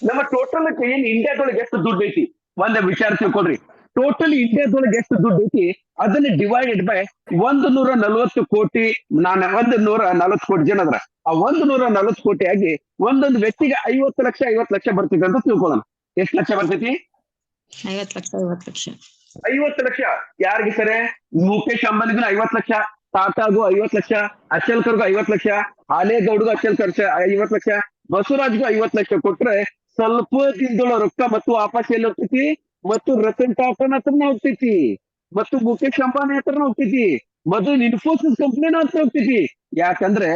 ನಮ್ಮ ಟೋಟಲ್ ಏನ್ ಇಂಡಿಯಾದೊಳಗೆ ಎಷ್ಟು ದುಡ್ಡು ಐತಿ ಒಂದ್ ವಿಚಾರ ತಿಳ್ಕೊಡ್ರಿ. ಟೋಟಲ್ ಇಂಡಿಯಾದೊಳಗೆ ಎಷ್ಟು ದುಡ್ಡು ಐತಿ ಅದನ್ನ ಡಿವೈಡೆಡ್ ಬೈ 140 ಕೋಟಿ. ನಾನು 140 ಕೋಟಿ ಜನ ಅದ್ರ, ಆ 140 ಕೋಟಿ ಆಗಿ ಒಂದೊಂದು ವ್ಯಕ್ತಿಗೆ 50 ಲಕ್ಷ ಬರ್ತಿದೆ ಅಂತ ತಿಳ್ಕೊಳ್ಳೋಣ. ಎಷ್ಟು ಲಕ್ಷ ಬರ್ತೈತಿ? 50 ಲಕ್ಷ 50 ಲಕ್ಷ. ಯಾರಿಗೆ ಸರಿ? ಮುಖೇಶ್ ಅಂಬಾನಿಗೂ 50 ಲಕ್ಷ, ಟಾಟಾಗೂ 50 ಲಕ್ಷ, ಅಚಲ್ಕರ್ಗೂ 50 ಲಕ್ಷ, ಹಾಲೇಗೌಡ್ಗೂ ಅಚಲ್ಕರ್ 50 ಲಕ್ಷ, ಬಸವರಾಜ್ಗೂ 50 ಲಕ್ಷ ಕೊಟ್ರೆ ಸ್ವಲ್ಪ ದಿನದೊಳ ರೊಕ್ಕ ಮತ್ತು ವಾಪಸ್ ಎಲ್ಲಿ ಹೋಗ್ತೈತಿ? ಮತ್ತು ರತನ್ ಟಾಟಾನ ಹತ್ರನ ಹೋಗ್ತೈತಿ, ಮತ್ತು ಮುಖೇಶ್ ಅಂಬಾನಿ ಹತ್ರನ ಹೋಗ್ತೈತಿ, ಮೊದಲು ಇನ್ಫೋಸಿಸ್ ಕಂಪ್ನಿನ ಹತ್ರ ಹೋಗ್ತೈತಿ. ಯಾಕಂದ್ರೆ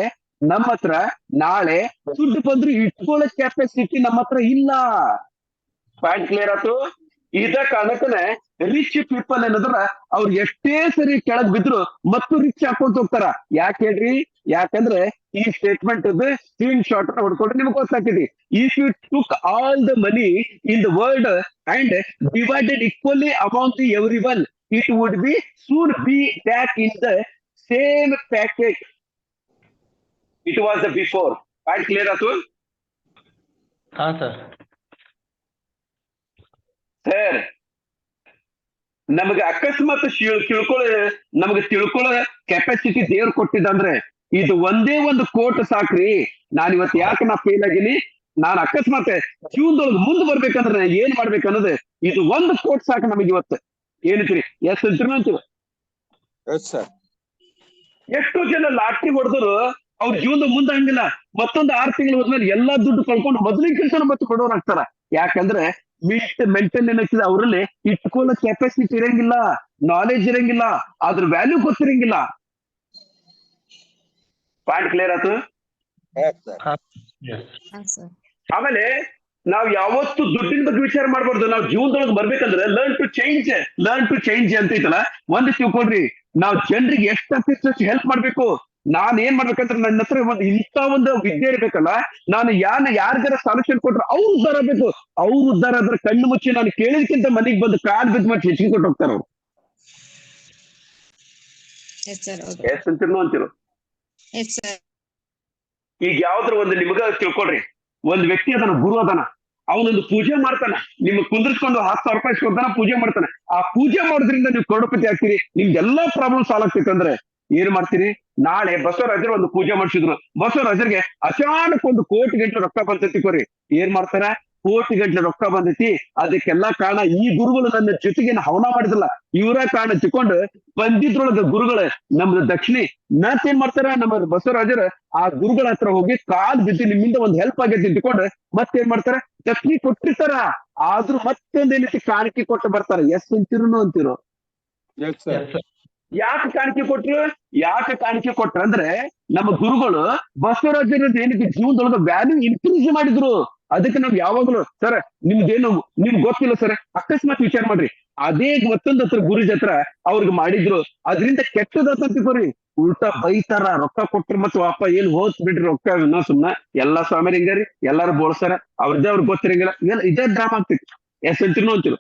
ನಮ್ಮ ಹತ್ರ ನಾಳೆ ದುಡ್ಡು ಬಂದ್ರು ಇಟ್ಕೊಳ್ಳೋ ಕೆಪಾಸಿಟಿ ನಮ್ಮ ಹತ್ರ ಇಲ್ಲ. ಪಾಯಿಂಟ್ ಕ್ಲಿಯರ್ ಆಯ್ತು? ಇದ ಕಾರಣಕ್ಕನೆ ರಿಚ್ ಪೀಪಲ್ ಏನಂದ್ರ ಅವ್ರು ಎಷ್ಟೇ ಸರಿ ಕೆಳಗ್ ಬಿದ್ರು ಮತ್ತು ರಿಚ್ ಹಾಕೊಂತ ಹೋಗ್ತಾರ. ಯಾಕೆ ಹೇಳ್ರಿ? ಯಾಕಂದ್ರೆ ಈ ಸ್ಟೇಟ್ಮೆಂಟ್ ಸ್ಕ್ರೀನ್ ಶಾಟ್ ಹೊಡ್ಕೊಂಡ್ರೆ ನಿಮ್ಗೆ ಗೊತ್ತಾಗ್ತೈತಿ. If you took all the money in the world and divided equally among the every one, it would be soon be back in the same packet it was the before. Point clear ಆಯ್ತು? ಹಾ sir. Sir ನಮಗೆ ಅಕಸ್ಮಾತ್ ನಮಗೆ ತಿಳ್ಕೊಳ್ಳೋ capacity ದೇವ್ರು ಕೊಟ್ಟಿದ್ದಂದ್ರೆ ಇದು ಒಂದೇ ಒಂದು ಕೋಟ್ ಸಾಕ್ರಿ. ನಾನ್ ಇವತ್ತು ಯಾಕೆ ನಾ ಫೇಲ್ ಆಗೀನಿ? ನಾನ್ ಅಕಸ್ಮಾತ್ ಜೀವನದೊಳಗೆ ಮುಂದೆ ಬರ್ಬೇಕಂದ್ರೆ ನಾ ಏನ್ ಮಾಡ್ಬೇಕನ್ನೋದು ಇದು ಒಂದು ಕೋಟ್ ಸಾಕು ನಮಗೆ ಇವತ್ತು. ಏನಂತೀರಿ? ಎಸ್ ಅಂತೀರಿ. Yes sir. ಎಷ್ಟೋ ಜನ ಲಾಟ್ರಿ ಹೊಡೆದ್ರು ಅವ್ರ ಜೀವನದ ಮುಂದೆ ಹಂಗಿಲ್ಲ. ಮತ್ತೊಂದು 6 ತಿಂಗಳು ಹೋದ್ಮೇಲೆ ಎಲ್ಲಾ ದುಡ್ಡು ಕಳ್ಕೊಂಡು ಮೊದಲಿನ ಕೆಲಸ ಮತ್ತೆ ಕೊಡೋರಾಗ್ತಾರ. ಯಾಕಂದ್ರೆ ಮೆಂಟಲ್ ಏನಾಗ್ತದೆ, ಅವರಲ್ಲಿ ಇಟ್ಕೊಳ್ಳೋ ಕೆಪಾಸಿಟಿ ಇರಂಗಿಲ್ಲ, ನಾಲೆಜ್ ಇರಂಗಿಲ್ಲ, ಅದ್ರ ವ್ಯಾಲ್ಯೂ ಗೊತ್ತಿರಂಗಿಲ್ಲ. ಪಾಯಿಂಟ್ ಕ್ಲಿಯರ್ ಆಯ್ತು? Yes sir. ಹಾ ಸರ್. ಆಮೇಲೆ ನಾವ್ ಯಾವತ್ತು ದುಡ್ಡಿನ ಬಗ್ಗೆ ವಿಚಾರ ಮಾಡ್ಬಾರ್ದು. ನಾವು ಜೀವನದೊಳಗೆ ಬರ್ಬೇಕಂದ್ರೆ ಲರ್ನ್ ಟು ಚೇಂಜ್ ಅಂತ ಐತಲ್ಲ, ಒಂದು ತಿಳ್ಕೊಳ್ರಿ. ನಾವು ಜನರಿಗೆ ಎಷ್ಟು ಹೆಲ್ಪ್ ಮಾಡ್ಬೇಕು. ನಾನ್ ಏನ್ ಮಾಡ್ಬೇಕಂದ್ರೆ ನನ್ನ ಹತ್ರ ಇಂಥ ಒಂದು ವಿದ್ಯೆ ಇರ್ಬೇಕಲ್ಲ, ನಾನು ಯಾರಿಗಾರ ಸೊಲ್ಯೂಷನ್ ಕೊಟ್ರೆ ಅವ್ರು ಉದ್ಧಾರ ಆಗ್ಬೇಕು. ಅವ್ರು ಉದ್ಧಾರ ಆದ್ರೆ ಕಣ್ಣು ಮುಚ್ಚಿ ನಾನು ಕೇಳಿದಕ್ಕಿಂತ ಮನೆಗೆ ಬಂದು ಕಾಲ್ ಬಿದ್ದು ಮತ್ತೆ ಹೆಚ್ಚಿಗೆ ಕೊಟ್ಟು ಹೋಗ್ತಾರ ಅವ್ರು. S sir. ಹೌದು. ಎಸ್ ಅಂತಿರೋ. Yes sir. ಈಗ ಯಾವ್ದ್ರ ಒಂದು ನಿಮಗ ತಿಳ್ಕೊಳ್ರಿ, ಒಂದ್ ವ್ಯಕ್ತಿ ಅದನ್ನ ಗುರು ಅದನ, ಅವನೊಂದು ಪೂಜೆ ಮಾಡ್ತಾನ, ನಿಮ್ಗೆ ಕುಂದಿರ್ಸ್ಕೊಂಡು 10,000 ರೂಪಾಯಿ ಇಸ್ಕೊತಾನ, ಪೂಜೆ ಮಾಡ್ತಾನೆ. ಆ ಪೂಜೆ ಮಾಡೋದ್ರಿಂದ ನೀವು ಕರೋಡಪತಿ ಆಗ್ತೀರಿ. ನಿಮ್ಗೆಲ್ಲಾ ಪ್ರಾಬ್ಲಮ್ ಸಾಲ್ವ್ ಆಗ್ತೈತಂದ್ರೆ ಏನ್ ಮಾಡ್ತೀರಿ? ನಾಳೆ ಬಸವರಾಜರು ಒಂದು ಪೂಜೆ ಮಾಡಿಸಿದ್ರು. ಬಸವರಾಜರಿಗೆ ಅಚಾನಕ್ 1 ಕೋಟಿ ಗಂಟೆ ರೊಕ್ಕ ಬಂತೈತಿ ಕೊರಿ. ಏನ್ ಮಾಡ್ತಾರ? ಕೋಟಿ ಗಂಟೆ ರೊಕ್ಕ ಬಂದೈತಿ. ಅದಕ್ಕೆಲ್ಲಾ ಕಾರಣ ಈ ಗುರುಗಳು ನನ್ನ ಜೊತೆಗೆ ಹವನ ಮಾಡಿದ್ರಲ್ಲ, ಇವರ ಕಾರಣ ತಿಳ್ಕೊಂಡು ಬಂದಿದ್ರೊಳಗ ಗುರುಗಳ ನಮ್ದು ದಕ್ಷಿಣಿ ಏನ್ ಮಾಡ್ತಾರ? ನಮ್ಮ ಬಸವರಾಜರ ಆ ಗುರುಗಳ ಹತ್ರ ಹೋಗಿ ಕಾಲ್ ಬಿದ್ದು ನಿಮ್ಮಿಂದ ಒಂದು ಹೆಲ್ಪ್ ಆಗೈತಿ ತಿಳ್ಕೊಂಡು ಮತ್ತೇನ್ ಮಾಡ್ತಾರ? ದಕ್ಷಿಣಿ ಕೊಟ್ಟಿರ್ತಾರ. ಆದ್ರೂ ಮತ್ತೊಂದೇನೈತಿ ಕಾಣಿಕೆ ಕೊಟ್ಟು ಬರ್ತಾರ. ಎಸ್ ಅಂತಿರೋ. Yes sir. ಯಾಕೆ ಕಾಣಿಕೆ ಕೊಟ್ರು ಅಂದ್ರೆ ನಮ್ಮ ಗುರುಗಳು ಬಸವರಾಜರ ಏನಕ್ಕೆ ಜೀವನದೊಳಗ ವ್ಯಾಲ್ಯೂ ಇನ್ಕ್ರೀಸ್ ಮಾಡಿದ್ರು. ಅದಕ್ಕೆ ನಾವ್ ಯಾವಾಗ್ಲೂ ಸರ್ ನಿಮ್ಗೆ ಗೊತ್ತಿಲ್ಲ ಸರ್, ಅಕಸ್ಮಾತ್ ವಿಚಾರ ಮಾಡ್ರಿ, ಅದೇ ಮತ್ತೊಂದ್ ಹತ್ರ ಗುರುಜ್ ಹತ್ರ ಅವ್ರಿಗೆ ಮಾಡಿದ್ರು, ಅದರಿಂದ ಕೆಟ್ಟದಂತಿಕೋರಿ. ಉಲ್ಟಾ ಬೈತಾರ, ರೊಕ್ಕ ಕೊಟ್ರಿ ಮತ್ತೆ ವಾಪ ಏನ್ ಹೋತ್ ಬಿಡ್ರಿ ರೊಕ್ಕ ಇನ್ನೋ ಸುಮ್ನ ಎಲ್ಲಾ ಸ್ವಾಮಿ ಹಿಂಗಾರಿ, ಎಲ್ಲಾರು ಬೋಳ್ಸಾರ, ಅವ್ರದ್ದೇ ಅವ್ರಿಗೆ ಗೊತ್ತಿರಂಗಿಲ್ಲ. ಇದೇ ಡ್ರಾಮಾ ಆಗ್ತೈತಿ. ಎಸ್ ಅಂತಿರೋ.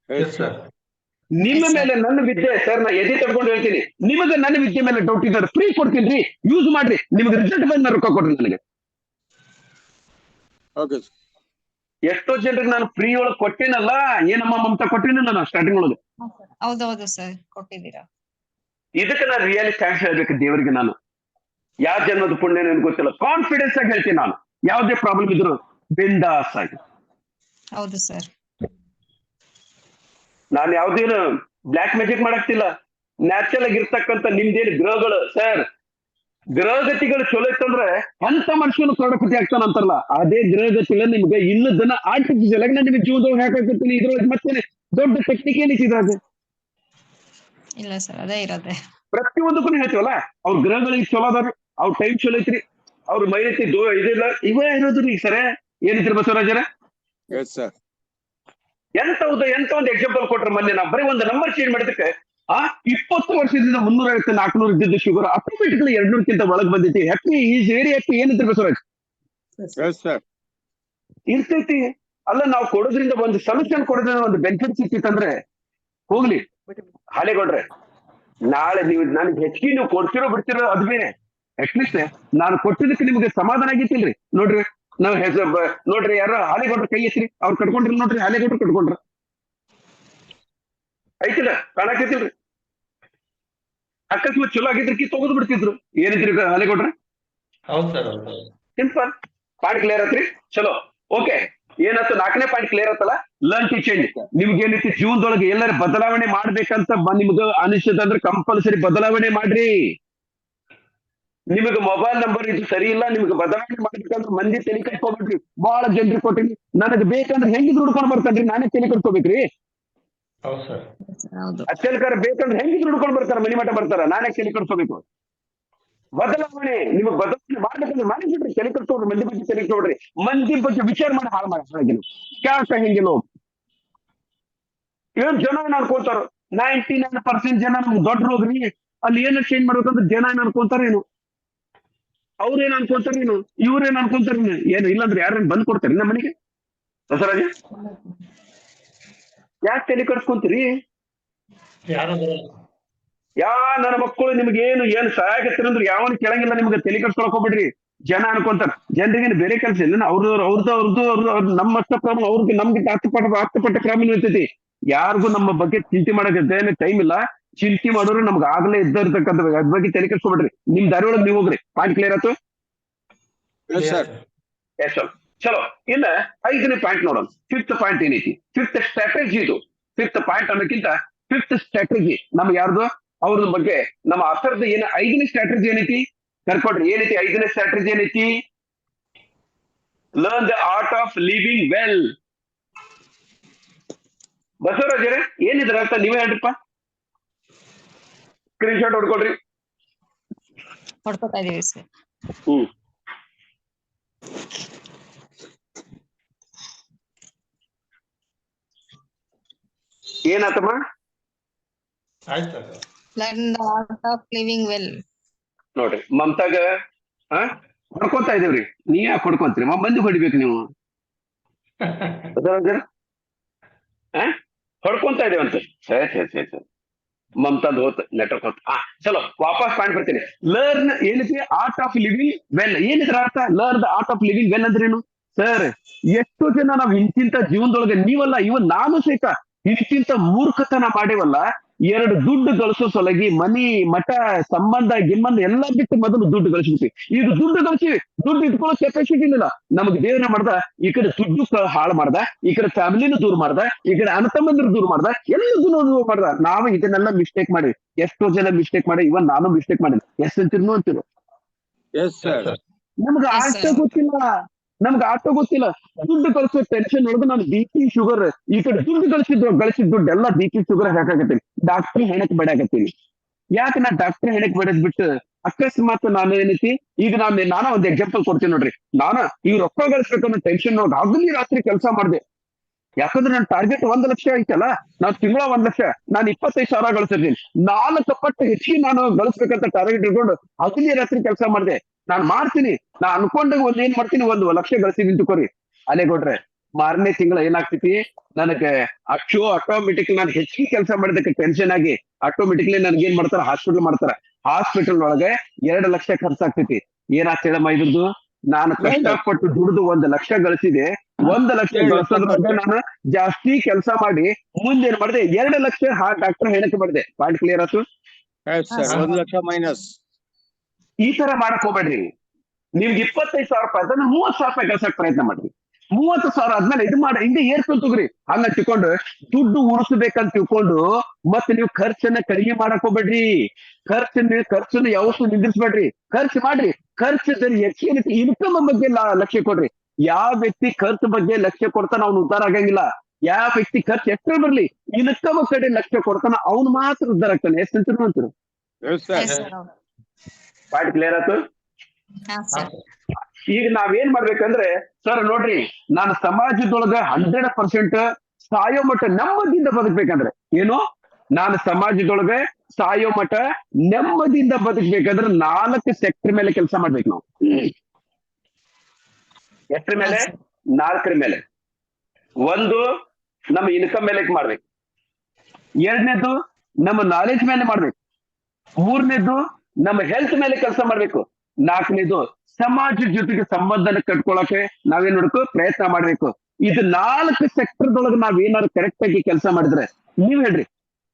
Yes sir. ನಿಮ್ಮ ಮೇಲೆ ನನ್ನ ವಿದ್ಯೆ ಸರ್, ನಾ ಎದೆ ತಡ್ಕೊಂಡು ಹೇಳ್ತೀನಿ, ನಿಮಗೆ ನನ್ನ ವಿದ್ಯೆ ಮೇಲೆ ಡೌಟ್ ಇದ್ದಾರೆ, ಫ್ರೀ ಕೊಡ್ತೀನಿ, ಯೂಸ್ ಮಾಡ್ರಿ. ನಿಮ್ಗೆ ರಿಸಲ್ಟ್ ಬಂದ ರೊಕ್ಕ ಕೊಡ್ರಿ ನನಗೆ. Okay sir. ಎಷ್ಟೋ ಜನರಿಗೆ ನಾನು ಫ್ರೀ ಒಳಗೆ ಕೊಟ್ಟೇನಲ್ಲ, ಏನಮ್ಮ ಮಮತಾ ಕೊಟ್ಟೇನ ನಾನು ಸ್ಟಾರ್ಟಿಂಗ್ ಒಳಗೆ. ಹೌದೌದು ಸರ್, ಕೊಟ್ಟಿದ್ದೀರಾ. ಇದಕ್ಕೆ ನಾನು ರಿಯಲಿ ಥ್ಯಾಂಕ್ಸ್ ಹೇಳ್ಬೇಕು ದೇವರಿಗೆ. ನಾನು ಯಾವ ಜನ್ಮದ ಪುಣ್ಯ ನನಗೆ ಗೊತ್ತಿಲ್ಲ, ಕಾನ್ಫಿಡೆನ್ಸ್ ಆಗಿ ಹೇಳ್ತೀನಿ. ನಾನು ಯಾವುದೇ ಪ್ರಾಬ್ಲಮ್ ಇದ್ರು ಬಿಂದಾಸ್ ಆಗಿ. ಹೌದು ಸರ್. ನಾನು ಯಾವ್ದೇನು ಬ್ಲಾಕ್ ಮ್ಯಾಜಿಕ್ ಮಾಡಕ್ತಿಲ್ಲ. ನ್ಯಾಚುರಲ್ ಆಗಿರ್ತಕ್ಕಂಥ ನಿಮ್ದೇನು ಗ್ರಹಗಳು ಸರ್, ಗ್ರಹಗತಿಗಳು ಚಲೋ ಇತ್ತಂದ್ರೆ ಎಂತ ಮನುಷ್ಯನು ಕರೋಡಪತಿ ಆಗ್ತಾನ ಅಂತಾರಲ್ಲ, ಅದೇ ಗ್ರಹಗತಿಗಳ ನಿಮ್ಗೆ ಇನ್ನದನ್ನ ಆರ್ಟಿಫಿಷಿಯಲ್ ಆಗಿ ನಾನು ನಿಮ್ಗೆ ಜೀವನದೊಳಗೆ ಹಾಕಿರ್ತೀನಿ. ಇದ್ರೊಳಗೆ ಮತ್ತೇನೆ ದೊಡ್ಡ ಟೆಕ್ನಿಕ್ ಏನಿಟ್ಟಿದ್ರಾಗ? ಇಲ್ಲ ಸರ್, ಅದೇ ಇರೋದೆ. ಪ್ರತಿಯೊಂದಕ್ಕೂ ಹೇಳ್ತೀವಲ್ಲ, ಅವ್ರ ಗ್ರಹಗಳಿಗೆ ಚಲೋ ಅದಾರ, ಅವ್ರ ಟೈಮ್ ಚಲೋ ಐತ್ರಿ, ಅವ್ರ ಮೈನೈತಿ ಇದಿಲ್ಲ, ಇವೇ ಇರೋದ್ರಿ ಸರ್. ಏನಿತ್ರಿ ಬಸವರಾಜರ? Yes sir. ಎಂತ ಒಂದು ಎಕ್ಸಾಂಪಲ್ ಕೊಟ್ರೆ ಮೊನ್ನೆ ನಾವು ಬರೀ ಒಂದು ನಂಬರ್ ಚೇಂಜ್ ಮಾಡಿದಕ್ಕೆ 20 ವರ್ಷದಿಂದ 350 400 ಇದ್ದಿದ್ದು ಶುಗರ್ ಆಟೋಮೆಟಿಕಲಿ 200ಕ್ಕಿಂತ ಒಳಗೆ ಬಂದೈತಿ. Happy is very happy. ಏನಂತ ಬಸವರಾಜ್? Yes sir. ಇರ್ತೈತಿ ಅಲ್ಲ, ನಾವು ಕೊಡೋದ್ರಿಂದ ಒಂದು ಸೊಲ್ಯೂಷನ್ ಕೊಡೋದ್ರಿಂದ ಒಂದು ಬೆನಿಫಿಟ್ ಸಿಕ್ತಿತ್ತಂದ್ರೆ ಹೋಗ್ಲಿ. ಹಾಲೇಗೌಡ್ರೆ, ನಾಳೆ ನೀವು ನನಗೆ ಹೆಚ್ಚಿಗೆ ನೀವು ಕೊಡ್ತಿರೋ ಬಿಡ್ತಿರೋ ಅದು ಬೇರೆ. ಅಟ್ಲೀಸ್ಟ್ ನಾನು ಕೊಟ್ಟಿದ್ದಕ್ಕೆ ನಿಮ್ಗೆ ಸಮಾಧಾನ ಆಗೈತಿಲ್ರಿ. ನೋಡ್ರಿ, ನಾವ್ ನೋಡ್ರಿ, ಯಾರ ಹಾಲೇಗೌಡ್ರ ಕೈ ಎತ್ರಿ, ಅವ್ರು ಕಟ್ಕೊಂಡ್ರಿ ನೋಡ್ರಿ, ಹಾಲೇಗೌಡ್ರು ಕಟ್ಕೊಂಡ್ರ ಐತಿಲ್ಲ, ಕಾಣಕೈತಿಲ್ರಿ. ಅಕಸ್ಮಾತ್ ಚಲೋ ಆಗಿದ್ರ ಕಿ ತಗೋದ್ ಬಿಡ್ತಿದ್ರು. ಏನಿದ್ರಿ ಹಾಲೇಗೌಡ್ರ? ಹೌದು ಸರ್. ಹೌದು. ಸಿಂಪಲ್. ಪಾಯಿಂಟ್ ಕ್ಲಿಯರ್ ಆತ್ರಿ? ಚಲೋ, ಓಕೆ. ಏನಾಯ್ತು? 4ನೇ ಪಾಯಿಂಟ್ ಕ್ಲಿಯರ್ ಆತಲ್ಲ, ಲರ್ನ್ ಟು ಚೇಂಜ್. ನಿಮ್ಗೆ ಏನೈತಿ ಜೀವನದೊಳಗೆ ಎಲ್ಲರೂ ಬದಲಾವಣೆ ಮಾಡ್ಬೇಕಂತ ನಿಮ್ಗೆ ಅನಿಸ್ತದಂದ್ರೆ ಕಂಪಲ್ಸರಿ ಬದಲಾವಣೆ ಮಾಡ್ರಿ. ನಿಮಗೆ ಮೊಬೈಲ್ ನಂಬರ್ ಇದು ಸರಿ ಇಲ್ಲ, ನಿಮ್ಗೆ ಬದಲಾವಣೆ ಮಾಡ್ಬೇಕಂದ್ರೆ ಮಂದಿ ತಲೆ ಕಟ್ಕೋಬೇಕ್ರಿ. ಬಹಳ ಜನರಿಗೆ ಕೊಟ್ಟಿನಿ, ನನಗೆ ಬೇಕಂದ್ರೆ ಹೆಂಗಿದ್ರು ಹುಡ್ಕೊಂಡ್ ಬರ್ತಾನ್ರಿ, ನಾನೇ ತಲೆ ಕಟ್ಕೋಬೇಕ್ರಿ. ಹೌದು ಸರ್. ಹೌದು. ಅಚ್ಚಲ್ಕಾರ ಬೇಕಂದ್ರೆ ಹೆಂಗಿದ್ರು ಹುಡ್ಕೊಂಡ್ ಬರ್ತಾರ, ಮನಿ ಮಠ ಬರ್ತಾರ, ನಾನೇ ತಲೆ ಕಟ್ಕೋಬೇಕು. ಬದಲಾವಣೆ ನಿಮಗ್ ಬದಲಾವಣೆ ಮಾಡ್ಬೇಕಂದ್ರೆ ಮಾಡಿಬಿಡ್ರಿ, ತಲೆ ಕಟ್ಕೋಡ್ರಿ. ಮಂದಿ ಬಗ್ಗೆ ತಲೆ ಕಟ್ಕೊಡ್ರಿ, ಮಂದಿ ಬಗ್ಗೆ ವಿಚಾರ ಮಾಡಿ ಹಾಳು ಮಾಡಿ ಕ್ಯಾಕ ಹೆಂಗಿಲ್ಲ. ಏನ್ ಜನ ಏನ್ ಅನ್ಕೊಂತಾರ? 99% ಜನ ನಮ್ಗೆ ದೊಡ್ಡ ರೋಗ್ರಿ, ಅಲ್ಲಿ ಏನ ಚೇಂಜ್ ಮಾಡ್ಬೇಕಂದ್ರೆ ಜನ ಏನ್ ಅನ್ಕೊಂತಾರೇನು, ಅವ್ರೇನ್ ಅನ್ಕೊಂತಾರೇನು, ಇವ್ರೇನ್ ಅನ್ಕೊಂತಾರೇನು? ಏನು ಇಲ್ಲಾಂದ್ರೆ ಯಾರೇನ್ ಬಂದ್ ಕೊಡ್ತಾರ ನಮ್ಮ ಮನೆಗೆ? ಬಸವರಾಜ, ಯಾಕೆ ತಲೆ ಕಟ್ಸ್ಕೊಂತೀರಿ? ಯಾರು ಬರಲ್ಲ. ನನ್ನ ಮಕ್ಕಳು ನಿಮ್ಗೆ ಏನು ಸಹಾಯ ಆಗತ್ತಿರಂದ್ರೆ ಯಾವನ್ ಕೇಳಂಗಿಲ್ಲ. ನಿಮ್ಗೆ ತಲೆ ಕಟ್ಸ್ಕೊಳಕ್ ಹೋಗ್ಬಿಡ್ರಿ. ಜನ ಅನ್ಕೊಂತಾರ, ಜನರಿಗೆ ಬೇರೆ ಕೆಲಸ ಇಲ್ಲ. ಅವ್ರದ್ದು ನಮ್ಮಷ್ಟ ಪ್ರಾಬ್ಲಮ್, ಅವ್ರಿಗೆ ನಮ್ಗೆ 10 ಪಟ್ಟ ಪ್ರಾಬ್ಲಮ್ ಇರ್ತೈತಿ. ಯಾರಿಗೂ ನಮ್ಮ ಬಗ್ಗೆ ಚಿಂತೆ ಮಾಡಕ್ಕೆ ಟೈಮ್ ಇಲ್ಲ. ಚಿಂತೆ ಮಾಡೋರು ನಮ್ಗೆ ಆಗ್ಲೇ ಇದ್ದಿರ್ತಕ್ಕಂಥ ಅದ್ರ ಬಗ್ಗೆ ತಲೆ ಕಟ್ಸ್ಕೊಬಿಡ್ರಿ. ನಿಮ್ ದಾರಿ ಒಳಗೆ ನೀವು ಹೋಗ್ರಿ. ಪಾಯಿಂಟ್ ಕ್ಲಿಯರ್ ಆಯ್ತು? Yes sir. Yes sir. ಚಲೋ ಇನ್ನ 5ನೇ ಪಾಯಿಂಟ್ ನೋಡೋಣ. 5th ಪಾಯಿಂಟ್ ಏನೈತಿ? 5th ಸ್ಟ್ರಾಟಜಿ ಇದು. 5th ಪಾಯಿಂಟ್ ಅನ್ನೋಕ್ಕಿಂತ 5th ಸ್ಟ್ರಾಟಜಿ ನಮ್ಗೆ ಯಾರ್ದು ಅವ್ರ ಬಗ್ಗೆ ನಮ್ಮ ಅರ್ಥದ ಏನ 5ನೇ ಸ್ಟ್ರಾಟಜಿ ಏನೈತಿ ಕರ್ಕೊಡ್ರಿ. ಏನೈತಿ 5ನೇ ಸ್ಟ್ರಾಟಜಿ ಏನೈತಿ? Learn the art of living well. ಬಸವರಾಜರೇ ಏನಿದ್ರ ಅರ್ಥ ನೀವೇ ಹೇಳ್ರಿಪ್ಪ. Screen shot ಹೊಡ್ಕೊಡ್ರಿ. ಹೊಡ್ಕೊತಾ ಇದೀವಿ ಸರ್. ಏನಾತಮ್ಮ? ಆಯ್ತು sir. Learn the art of living well. ನೋಡ್ರಿ ಮಮತಾಗ ಹೊಡ್ಕೊಂತ ಇದೀವ್ರಿ. ನೀವ್ ಯಾಕೆ ಹೊಡ್ಕೊಂತೀರಿ? ಮಂದಿ ಹೊಡಿಬೇಕು ನೀವು. ಹೊಡ್ಕೊಂತ ಇದೇವಂತ. ಸರಿ ಮಮತಾದ್ ಹೋತ್ ನೆಟ್ವರ್ಕ್ ಹೋತ್. ಚಲೋ ವಾಪಸ್ ಪಾಯಿಂಟ್ ಬರ್ತೀನಿ. ಲರ್ನ್ ಏನೈತಿ? Art of living well. ಏನಿದ್ರ ಅರ್ಥ? Learn the art of living well ಅಂದ್ರೇನು ಸರ್? ಎಷ್ಟೋ ಜನ ನಾವ್ ಇಂತಿಂತ ಜೀವನದೊಳಗೆ ನೀವಲ್ಲ ಇವನ್ ನಾನು ಸಹಿತ ಇಂತಿಂತ ಮೂರ್ಖತನ ಮಾಡೇವಲ್ಲ. 2 ದುಡ್ಡು ಗಳಿಸೋ ಸಲಗಿ ಮನಿ ಮಠ ಸಂಬಂಧ ಗಿಂಬಂಧ ಎಲ್ಲಾ ಬಿಟ್ಟು ಮೊದಲು ದುಡ್ಡು ಗಳಿಸ್ಬಿಟ್ವಿ. ಈಗ ದುಡ್ಡು ಗಳಿಸಿವಿ, ದುಡ್ಡು ಇಟ್ಕೊಳ್ಳೋ ಕೆಪಾಸಿಟಿ ಇಲ್ಲ ನಮ್ಗೆ. ದೇವ್ರ ಮಾಡ್ದ ಈ ಕಡೆ ದುಡ್ಡು ಹಾಳು ಮಾಡ್ದ, ಈ ಕಡೆ ಫ್ಯಾಮಿಲಿನೂ ದೂರ ಮಾಡ್ದ, ಈ ಕಡೆ ಅಣ್ಣ ತಮ್ಮಂದ್ರು ದೂರ ಮಾಡ್ದ, ಎಲ್ಲದೂ ದೂರ ಮಾಡ್ದ. ನಾವು ಇದನ್ನೆಲ್ಲ ಮಿಸ್ಟೇಕ್ ಮಾಡಿವಿ. ಎಷ್ಟೋ ಜನ ಮಿಸ್ಟೇಕ್ ಮಾಡಿ, ಇವನ್ ನಾನು ಮಿಸ್ಟೇಕ್ ಮಾಡಿಲ್ಲ. ಎಷ್ಟು ಅಂತಿರ್ನು ಅಂತಿರು. ನಮ್ಗೆ ಆಟ ಗೊತ್ತಿಲ್ಲ, ನಮ್ಗೆ ಆಟೋ ಗೊತ್ತಿಲ್ಲ. ದುಡ್ಡು ಗಳಿಸೋ ಟೆನ್ಷನ್ ನೋಡಿದ್ರೆ ನಾನು BP ಶುಗರ್, ಈ ಕಡೆ ದುಡ್ಡು ಗಳಿಸಿದ ದುಡ್ಡು ಎಲ್ಲ BP ಶುಗರ್ ಹಾಕಾಕತ್ತೀನಿ. ಡಾಕ್ಟರ್ ಹೆಣಕ್ ಬೇಡಾಕತ್ತೀನಿ. ಯಾಕೆ ನಾ ಡಾಕ್ಟರ್ ಹೆಣಕ್ ಬೇಡದ್ ಬಿಟ್ಟು ಅಕಸ್ಮಾತ್ ನಾನು ಏನೈತಿ ಈಗ ನಾನು ಒಂದ್ ಎಕ್ಸಾಂಪಲ್ ಕೊಡ್ತೀನಿ ನೋಡ್ರಿ. ನಾನು ಈ ರೊಕ್ಕ ಗಳಿಸ್ಬೇಕನ್ನೋ ಟೆನ್ಷನ್ ನೋಡಿ ಹಗಲಿ ರಾತ್ರಿ ಕೆಲಸ ಮಾಡಿದೆ. ಯಾಕಂದ್ರೆ ನನ್ನ ಟಾರ್ಗೆಟ್ 1 ಲಕ್ಷ ಐತಲ್ಲ, ನಾನ್ ತಿಂಗಳ 1 ಲಕ್ಷ, ನಾನು 25,000 ಗಳಿಸಿರ್ತೀನಿ. 4 ಪಟ್ಟು ಹೆಚ್ಚಿಗೆ ನಾನು ಗಳಿಸ್ಬೇಕಂತ ಟಾರ್ಗೆಟ್ ಇಟ್ಕೊಂಡು ಹಗಲಿ ರಾತ್ರಿ ಕೆಲಸ ಮಾಡಿದೆ. ನಾನ್ ಮಾಡ್ತೀನಿ, ನಾ ಅನ್ಕೊಂಡಾಗ ಏನ್ ಮಾಡ್ತೀನಿ, 1 ಲಕ್ಷ ಗಳಿಸಿದೀನಿ ತಿಳ್ಕೊರಿ. ಅಲ್ಲೇ ಕೊಟ್ರೆ ಮಾರನೇ ತಿಂಗಳ ಏನಾಗ್ತೈತಿ, ನನಗೆ ಆಟೋಮೆಟಿಕ್ ನಾನು ಹೆಚ್ಚಿಗೆ ಕೆಲಸ ಮಾಡಿದಕ್ಕೆ ಟೆನ್ಷನ್ ಆಗಿ ಆಟೋಮೆಟಿಕ್ಲಿ ನನ್ಗೆ ಏನ್ ಮಾಡ್ತಾರ, ಹಾಸ್ಪಿಟಲ್ ಮಾಡ್ತಾರ. ಹಾಸ್ಪಿಟಲ್ ಒಳಗೆ 2 ಲಕ್ಷ ಖರ್ಚಾಗ್ತೈತಿ. ಏನಾಗ್ತದಮ್ಮ ಇದ್ರದ್ದು? ನಾನು ಕಷ್ಟಪಟ್ಟು ದುಡಿದು 1 ಲಕ್ಷ ಗಳಿಸಿದೆ. 1 ಲಕ್ಷ ಗಳಿಸೋದ್ರ ಬಗ್ಗೆ ನಾನು ಜಾಸ್ತಿ ಕೆಲಸ ಮಾಡಿ ಮುಂದೇನ್ ಮಾಡಿದೆ, 2 ಲಕ್ಷ ಡಾಕ್ಟರ್ ಹೇಳಕ್ಕೆ ಮಾಡಿದೆ. ಪಾಯಿಂಟ್ ಕ್ಲಿಯರ್ ಆಯ್ತು? 1 ಲಕ್ಷ ಮೈನಸ್. ಈ ತರ ಮಾಡಕ್ ಹೋಗ್ಬೇಡ್ರಿ. ನಿಮ್ಗೆ 25,000 ರೂಪಾಯಿ ಅದನ್ನ 30,000 ರೂಪಾಯಿ ಗಳಿಸಕ್ ಪ್ರಯತ್ನ ಮಾಡ್ರಿ. 30,000 ಆದ್ಮೇಲೆ ಇದು ಮಾಡಿ ಹಿಂಗೆ ಏರ್ಕೊಂತೋಗ್ರಿ. ಹಂಗ ತಿಳ್ಕೊಂಡು ದುಡ್ಡು ಉಳಿಸ್ಬೇಕಂತ ತಿಳ್ಕೊಂಡು ಮತ್ತೆ ನೀವು ಖರ್ಚನ್ನ ಕಡಿಮೆ ಮಾಡಕ್ ಹೋಗ್ಬೇಡ್ರಿ. ಖರ್ಚನ್ನ ಯಾವತ್ತೂ ನಿಂದಿರ್ಸ್ಬೇಡ್ರಿ. ಖರ್ಚು ಮಾಡ್ರಿ. ಖರ್ಚದಲ್ಲಿ ಹೆಚ್ಚಿನ ಇನ್ಕಮ್ ಬಗ್ಗೆ ಲಕ್ಷ್ಯ ಕೊಡ್ರಿ. ಯಾವ ವ್ಯಕ್ತಿ ಖರ್ಚು ಬಗ್ಗೆ ಲಕ್ಷ್ಯ ಕೊಡ್ತಾನ ಅವ್ನು ಉದ್ಧಾರ ಆಗಂಗಿಲ್ಲ. ಯಾವ ವ್ಯಕ್ತಿ ಖರ್ಚು ಎಷ್ಟೇ ಬರ್ಲಿ ಇನ್ಕಮ್ ಕಡೆ ಲಕ್ಷ್ಯ ಕೊಡ್ತಾನ ಅವ್ನು ಮಾತ್ರ ಉದ್ಧಾರ ಆಗ್ತಾನೆ. ಎಷ್ಟು ಅಂತೀರು? ಪಾಯಿಂಟ್ ಕ್ಲಿಯರ್ ಆಯ್ತು? ಈಗ ನಾವೇನ್ ಮಾಡ್ಬೇಕಂದ್ರೆ ಸರ್ ನೋಡ್ರಿ, ನಾನು ಸಮಾಜದೊಳಗ 100% ಸಾಯೋ ಮಟ್ಟ ನೆಮ್ಮದಿಯಿಂದ ಬದುಕ್ಬೇಕಂದ್ರೆ ಏನು, ನಾನು ಸಮಾಜದೊಳಗೆ ಸಾಯೋ ಮಟ್ಟ ನೆಮ್ಮದಿಯಿಂದ ಬದುಕ್ಬೇಕಂದ್ರೆ 4 ಸೆಕ್ಟರ್ ಮೇಲೆ ಕೆಲಸ ಮಾಡ್ಬೇಕು ನಾವು. ಎಷ್ಟ್ರ ಮೇಲೆ? 4 ಮೇಲೆ. 1 ನಮ್ಮ ಇನ್ಕಮ್ ಮೇಲೆ ಮಾಡ್ಬೇಕು. 2ನೇದು ನಮ್ಮ ನಾಲೆಜ್ ಮೇಲೆ ಮಾಡ್ಬೇಕು. 3ನೇದು ನಮ್ಮ ಹೆಲ್ತ್ ಮೇಲೆ ಕೆಲಸ ಮಾಡ್ಬೇಕು. 4ನೇದು ಸಮಾಜದ ಜೊತೆಗೆ ಸಂಬಂಧನ ಕಟ್ಕೊಳಕ್ಕೆ ನಾವೇನ್ ಮಾಡ್ಬೇಕು, ಪ್ರಯತ್ನ ಮಾಡ್ಬೇಕು. ಇದು 4 ಸೆಕ್ಟರ್ದೊಳಗೆ ನಾವ್ ಏನಾದ್ರು ಕರೆಕ್ಟ್ ಆಗಿ ಕೆಲಸ ಮಾಡಿದ್ರೆ, ನೀವ್ ಹೇಳ್ರಿ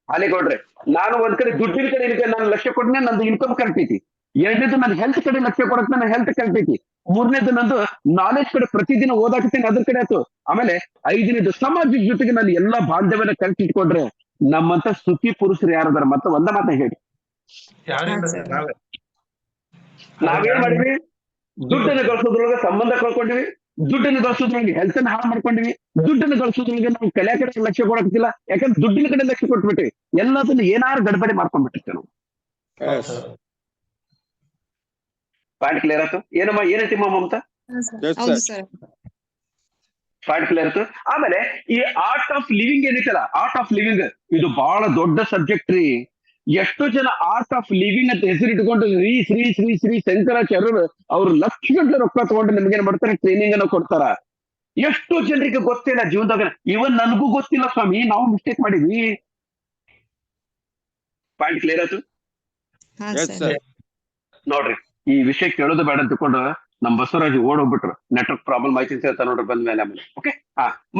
ಅಲೆಗೌಡ್ರೆ, ನಾನು ಒಂದ್ ಕಡೆ ದುಡ್ಡಿನ ಕಡೆ ನಾನು ಲಕ್ಷ್ಯ ಕೊಟ್ಟನೆ ನಂದು ಇನ್ಕಮ್ ಕರೆಕ್ಟ್ ಐತಿ. 2ನೇದು ನನ್ನ ಹೆಲ್ತ್ ಕಡೆ ಲಕ್ಷ್ಯ ಕೊಡಕ್ ನನ್ನ ಹೆಲ್ತ್ ಕರೆಕ್ಟ್ ಐತಿ. 3ನೇದು ನಂದು ನಾಲೆಜ್ ಕಡೆ ಪ್ರತಿದಿನ ಓದಾಕ್ತೀನಿ, ಅದ್ರ ಕಡೆ ಆಯ್ತು. ಆಮೇಲೆ 5ನೇದು ಸಮಾಜದ ಜೊತೆಗೆ ನಾನು ಎಲ್ಲಾ ಬಾಂಧವ್ಯನ ಕರೆಕ್ಟ್ ಇಟ್ಕೊಂಡ್ರೆ ನಮ್ಮಂತ ಸುಖಿ ಪುರುಷರು ಯಾರದಾರ ಮತ್ತೆ ಒಂದ ಮಾತ ಹೇಳಿ. ನಾವೇನ್ ಮಾಡಿದ್ವಿ, ದುಡ್ಡನ್ನು ಗಳಿಸೋದ್ರೊಳಗೆ ಸಂಬಂಧ ಕಳ್ಕೊಂಡಿವಿ, ದುಡ್ಡನ್ನು ಗಳಿಸೋದ್ರೊಳಗೆ ಹೆಲ್ತ್ ಅನ್ನ ಹಾಳು ಮಾಡ್ಕೊಂಡಿವಿ, ದುಡ್ಡನ್ನು ಗಳಿಸೋದ್ರೊಳಗೆ ನಾವು ಕಲೆ ಕಡೆ ಲಕ್ಷ್ಯ ಕೊಡಕ್ತಿಲ್ಲ. ಯಾಕಂದ್ರೆ ದುಡ್ಡಿನ ಕಡೆ ಲಕ್ಷ್ಯ ಕೊಟ್ಬಿಟ್ವಿ, ಎಲ್ಲದನ್ನ ಏನಾರು ಗಡ್ಬಡಿ ಮಾಡ್ಕೊಂಡ್ಬಿಟ್ಟಿರ್ತೇವೆ ನಾವು. ಪಾಯಿಂಟ್ ಕ್ಲಿಯರ್ ಆಯ್ತು? ಏನಮ್ಮ ಏನೈತಿ ಮಮತಾ? ಪಾಯಿಂಟ್ ಕ್ಲಿಯರ್ ಆಯ್ತು. ಆಮೇಲೆ ಈ ಆರ್ಟ್ ಆಫ್ ಲಿವಿಂಗ್ ಏನೈತಲ್ಲ, ಆರ್ಟ್ ಆಫ್ ಲಿವಿಂಗ್ ಇದು ಬಹಳ ದೊಡ್ಡ ಸಬ್ಜೆಕ್ಟ್ ರೀ. ಎಷ್ಟೋ ಜನ ಆರ್ಟ್ ಆಫ್ ಲಿವಿಂಗ್ ಅಂತ ಹೆಸರಿಟ್ಕೊಂಡು ಶ್ರೀ ಶಂಕರಾಚಾರ್ಯರು ಅವ್ರು ಲಕ್ಷಗಟ್ಟಲೆ ರೊಕ್ಕ ತಗೊಂಡು ನಿಮ್ಗೇನ್ ಮಾಡ್ತಾರೆ, ಟ್ರೈನಿಂಗ್ ಅನ್ನ ಕೊಡ್ತಾರ. ಎಷ್ಟೋ ಜನರಿಗೆ ಗೊತ್ತಿಲ್ಲ ಜೀವನದಾಗ. ಇವನ್ ನನಗೂ ಗೊತ್ತಿಲ್ಲ ಸ್ವಾಮಿ, ನಾವು ಮಿಸ್ಟೇಕ್ ಮಾಡಿದ್ವಿ. ಪಾಯಿಂಟ್ ಕ್ಲಿಯರ್ ಆಯ್ತು? ನೋಡ್ರಿ, ಈ ವಿಷಯ ಕೇಳೋದು ಬೇಡ ಅಂತ ತಿಳ್ಕೊಂಡು ನಮ್ ಬಸವರಾಜ್ ಓಡೋಗ್ಬಿಟ್ರು. ನೆಟ್ವರ್ಕ್ ಪ್ರಾಬ್ಲಮ್ ಆಯ್ತು ಅಂತ ಹೇಳ್ತಾ ನೋಡ್ರಿ ಬಂದ ಮೇಲೆ. ಆಮೇಲೆ ಓಕೆ,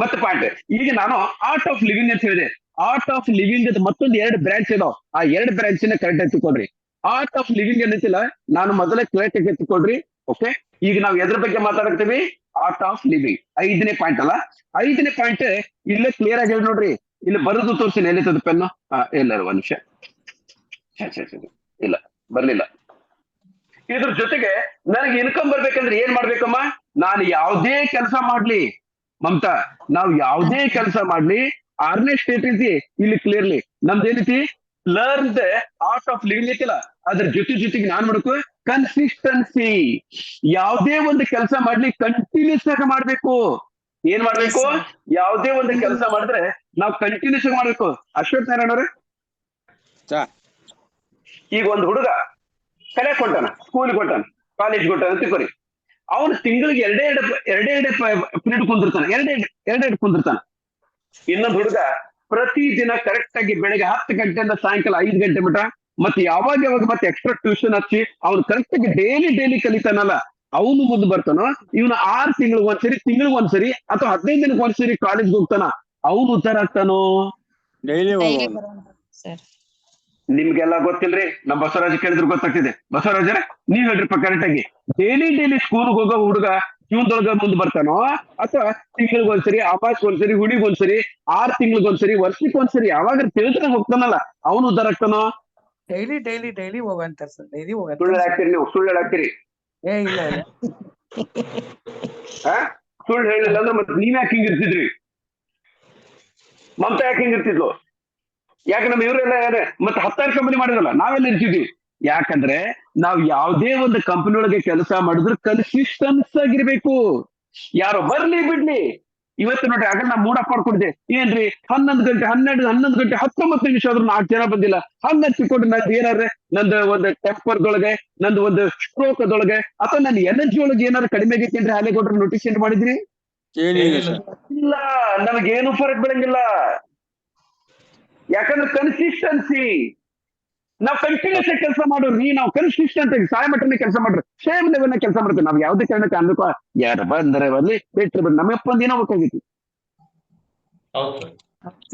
ಮತ್ತೆ ಪಾಯಿಂಟ್. ಈಗ ನಾನು ಆರ್ಟ್ ಆಫ್ ಲಿವಿಂಗ್ ಅಂತ ಹೇಳಿದೆ. ಆರ್ಟ್ ಆಫ್ ಲಿವಿಂಗ್ ಅಂತ ಮತ್ತೊಂದು 2 ಬ್ರಾಂಚ್ ಇದಾವ. ಆ 2 ಬ್ರಾಂಚಿನ ಕರೆಕ್ಟ್ ಆಗಿ ತಿಳ್ಕೊಡ್ರಿ. ಆರ್ಟ್ ಆಫ್ ಲಿವಿಂಗ್ ಏನಂತಿಲ್ಲ, ನಾನು ಮೊದಲೇ ಕರೆಕ್ಟ್ ಆಗಿ ತಿಳ್ಕೊಡ್ರಿ. ಓಕೆ, ಈಗ ನಾವು ಎದ್ರ ಬಗ್ಗೆ ಮಾತಾಡ್ತೀವಿ? Art of living. 5ನೇ ಪಾಯಿಂಟ್ ಅಲ್ಲ, 5ನೇ ಪಾಯಿಂಟ್ ಇಲ್ಲೇ ಕ್ಲಿಯರ್ ಆಗಿ ಹೇಳಿ ನೋಡ್ರಿ. ಇಲ್ಲಿ ಬರೆದು ತೋರಿಸಿ ಎಲ್ಲಿತದ ಪೆನ್ನು. ಇಲ್ಲ ಒಂದ್ ನಿಮಿಷ, ಇಲ್ಲ ಬರ್ಲಿಲ್ಲ. ಇದ್ರ ಜೊತೆಗೆ ನನಗೆ ಇನ್ಕಮ್ ಬರ್ಬೇಕಂದ್ರೆ ಏನ್ ಮಾಡ್ಬೇಕಮ್ಮ? ನಾನು ಯಾವ್ದೇ ಕೆಲಸ ಮಾಡ್ಲಿ ಮಮತಾ, ನಾವು ಯಾವ್ದೇ ಕೆಲಸ ಮಾಡ್ಲಿ, 6ನೇ ಸ್ಟೇಟ್ ಐತಿ ಇಲ್ಲಿ ಕ್ಲಿಯರ್ಲಿ ನಮ್ದೇನೈತಿ, learn the art of living ಐತಿಲ್ಲ, ಅದ್ರ ಜೊತೆಗೆ ನಾನ್ ಮಾಡ್ಬೇಕು ಕನ್ಸಿಸ್ಟೆನ್ಸಿ. ಯಾವ್ದೇ ಒಂದು ಕೆಲಸ ಮಾಡ್ಲಿ ಕಂಟಿನ್ಯೂಸ್ ಆಗಿ ಮಾಡ್ಬೇಕು. ಏನ್ ಮಾಡ್ಬೇಕು? ಯಾವ್ದೇ ಒಂದು ಕೆಲಸ ಮಾಡಿದ್ರೆ ನಾವು ಕಂಟಿನ್ಯೂಸ್ ಆಗಿ ಮಾಡ್ಬೇಕು. ಅಶ್ವಥ್ ನಾರಾಯಣ ಅವ್ರೆ, ಈಗ ಒಂದು ಹುಡುಗ ಕಲಿಯಕ್ ಹೊಂಟಾನ, ಸ್ಕೂಲ್ಗೆ ಹೊಂಟಾನ, ಕಾಲೇಜ್ಗೆ ಹೊಂಟಾನ ಅಂತ ತಿಳ್ಕೊರಿ. ಅವನು ತಿಂಗಳಿಗೆ ಎರಡೆರಡು ಪೀರಿಯಡ್ ಕುಂದಿರ್ತಾನೆ, ಎರಡೆರಡು ಕುಂದಿರ್ತಾನ. ಇನ್ನೊಂದು ಹುಡುಗ ಪ್ರತಿದಿನ ಕರೆಕ್ಟ್ ಆಗಿ ಬೆಳಗ್ಗೆ 10 ಗಂಟೆಯಿಂದ ಸಾಯಂಕಾಲ 5 ಗಂಟೆ ಮಟ ಮತ್ತೆ ಯಾವಾಗ ಮತ್ತೆ ಎಕ್ಸ್ಟ್ರಾ ಟ್ಯೂಷನ್ ಹಚ್ಚಿ ಅವ್ನು ಕರೆಕ್ಟ್ ಆಗಿ ಡೈಲಿ ಕಲಿತಾನಲ್ಲ, ಅವನು ಮುಂದೆ ಬರ್ತಾನೋ. ಇವನು 6 ತಿಂಗಳಿಗೆ ಒಂದ್ಸರಿ ಅಥವಾ 15 ದಿನಕ್ಕೆ ಒಂದ್ಸರಿ ಕಾಲೇಜ್ಗೆ ಹೋಗ್ತಾನ, ಅವನು ಉದ್ಧಾರ ಆಗ್ತಾನೋ? ಡೈಲಿ ಡೈಲಿ ಹೋಗೋಣ. ಬರೋಣ ಸರ್. ನಿಮ್ಗೆಲ್ಲ ಗೊತ್ತಿಲ್ರಿ, ನಮ್ಮ ಬಸವರಾಜ್ ಕೇಳಿದ್ರು ಗೊತ್ತಾಗ್ತಿದೆ. ಬಸವರಾಜರ ನೀವ್ ಹೇಳ್ರಿಪ್ಪ ಕರೆಕ್ಟ್ ಆಗಿ, ಡೈಲಿ ಸ್ಕೂಲ್ಗೆ ಹೋಗೋ ಹುಡುಗ ಜೀವನದೊಳಗ ಮುಂದೆ ಬರ್ತಾನೋ ಅಥವಾ ತಿಂಗಳಿಗೆ ಒಂದ್ಸರಿ, ಅಮಾಸ್ ಒಂದ್ಸರಿ, ಹುಡಿಗ್ ಒಂದ್ಸರಿ, 6 ತಿಂಗಳಿಗೆ ಒಂದ್ಸರಿ, ವರ್ಷಕ್ಕೆ ಒಂದ್ಸರಿ ಯಾವಾಗ ತಿಳಿದ್ರೆ ಹೋಗ್ತಾನಲ್ಲ, ಅವನು ಉದ್ಧಾರ ಆಗ್ತಾನೋ? ಡೈಲಿ ಹೋಗಂತಾರ ಸರ್, ಡೈಲಿ ಸುಳ್ಳು ಹೋಗಂತಾರ. ಹೇಳಾಕ್ತಿರಿ ನೀವು, ಸುಳ್ಳು ಹೇಳಾಕ್ತಿರಿ. ಇಲ್ಲ ಸುಳ್ಳು ಹೇಳಿಲ್ಲ ಅಂದ್ರೆ ಮತ್ತೆ ನೀವ್ ಯಾಕೆ ಹಿಂಗಿರ್ತಿದ್ರಿ? ಮಮತಾ ಯಾಕೆ ಹಿಂಗಿರ್ತಿದ್ಲು? ಯಾಕೆ ನಮ್ಮ ಇವರೆಲ್ಲ ಮತ್ತೆ 10 ಕಂಪನಿ ಮಾಡಿರಲ್ಲ, ನಾವೆಲ್ಲ ಇರ್ತಿದ್ವಿ. ಯಾಕಂದ್ರೆ ನಾವು ಯಾವ್ದೇ ಒಂದು ಕಂಪನಿ ಒಳಗೆ ಕೆಲಸ ಮಾಡಿದ್ರೆ ಕನ್ಸಿಸ್ಟೆನ್ಸ್ ಆಗಿರ್ಬೇಕು. ಯಾರೋ ಬರ್ಲಿ ಬಿಡ್ಲಿ. ಇವತ್ತು ನೋಡ್ರಿ, ಆಗ ನಾ ಮೂಡಪ್ ಮಾಡ್ಕೊಂಡಿದ್ದೆ. ಏನ್ರಿ 11 ಗಂಟೆ 11 ಗಂಟೆ 19 ನಿಮಿಷ ಆದ್ರೂ 4 ಜನ ಬಂದಿಲ್ಲ. ಹಂಗ ಹಚ್ಚಿಕೊಂಡು ನಂದು ಏನಾದ್ರೆ ನಂದು ಒಂದು ಟೆಂಪರ್ದೊಳಗೆ, ನಂದು ಒಂದು ಸ್ಟ್ರೋಕದೊಳಗೆ ಅಥವಾ ನನ್ನ ಎನರ್ಜಿ ಒಳಗೆ ಏನಾದ್ರು ಕಡಿಮೆ ಆಗೈತಿ ಅಂದ್ರೆ ಹಾಲೆ ಕೊಟ್ರೆ ನೋಟಿಸ್ ಏನ್ ಮಾಡಿದ್ರಿ? ಇಲ್ಲ, ನಮಗೇನು ಫರಕ್ ಬೀಳಂಗಿಲ್ಲ. ಯಾಕಂದ್ರೆ ಕನ್ಸಿಸ್ಟೆನ್ಸಿ. ನಾವು ಕಂಟಿನ್ಯೂಸ್ ಆಗಿ ಕೆಲಸ ಮಾಡೋರಿ, ನಾವು ಕನ್ಸಿಸ್ಟೆಂಟ್ ಆಗಿ ಸಾಯ ಮಟ್ಟನೇ ಕೆಲಸ ಮಾಡ್ರಿ, ಸೇಮ್ ಲೆವೆಲ್ ಕೆಲಸ ಮಾಡ್ತೀವಿ. ನಾವ್ ಯಾವ್ದೇ ಕಾರಣಕ್ಕೆ ಅನ್ಬೇಕು ಯಾರ ಬಂದರೆ ಬರ್ಲಿ, ಬಿಟ್ರೆ ಬರ್ಲಿ, ನಮ್ಮಪ್ಪ ಒಂದ್ ಏನೋ ಬೇಕಾಗಿತ್ತು.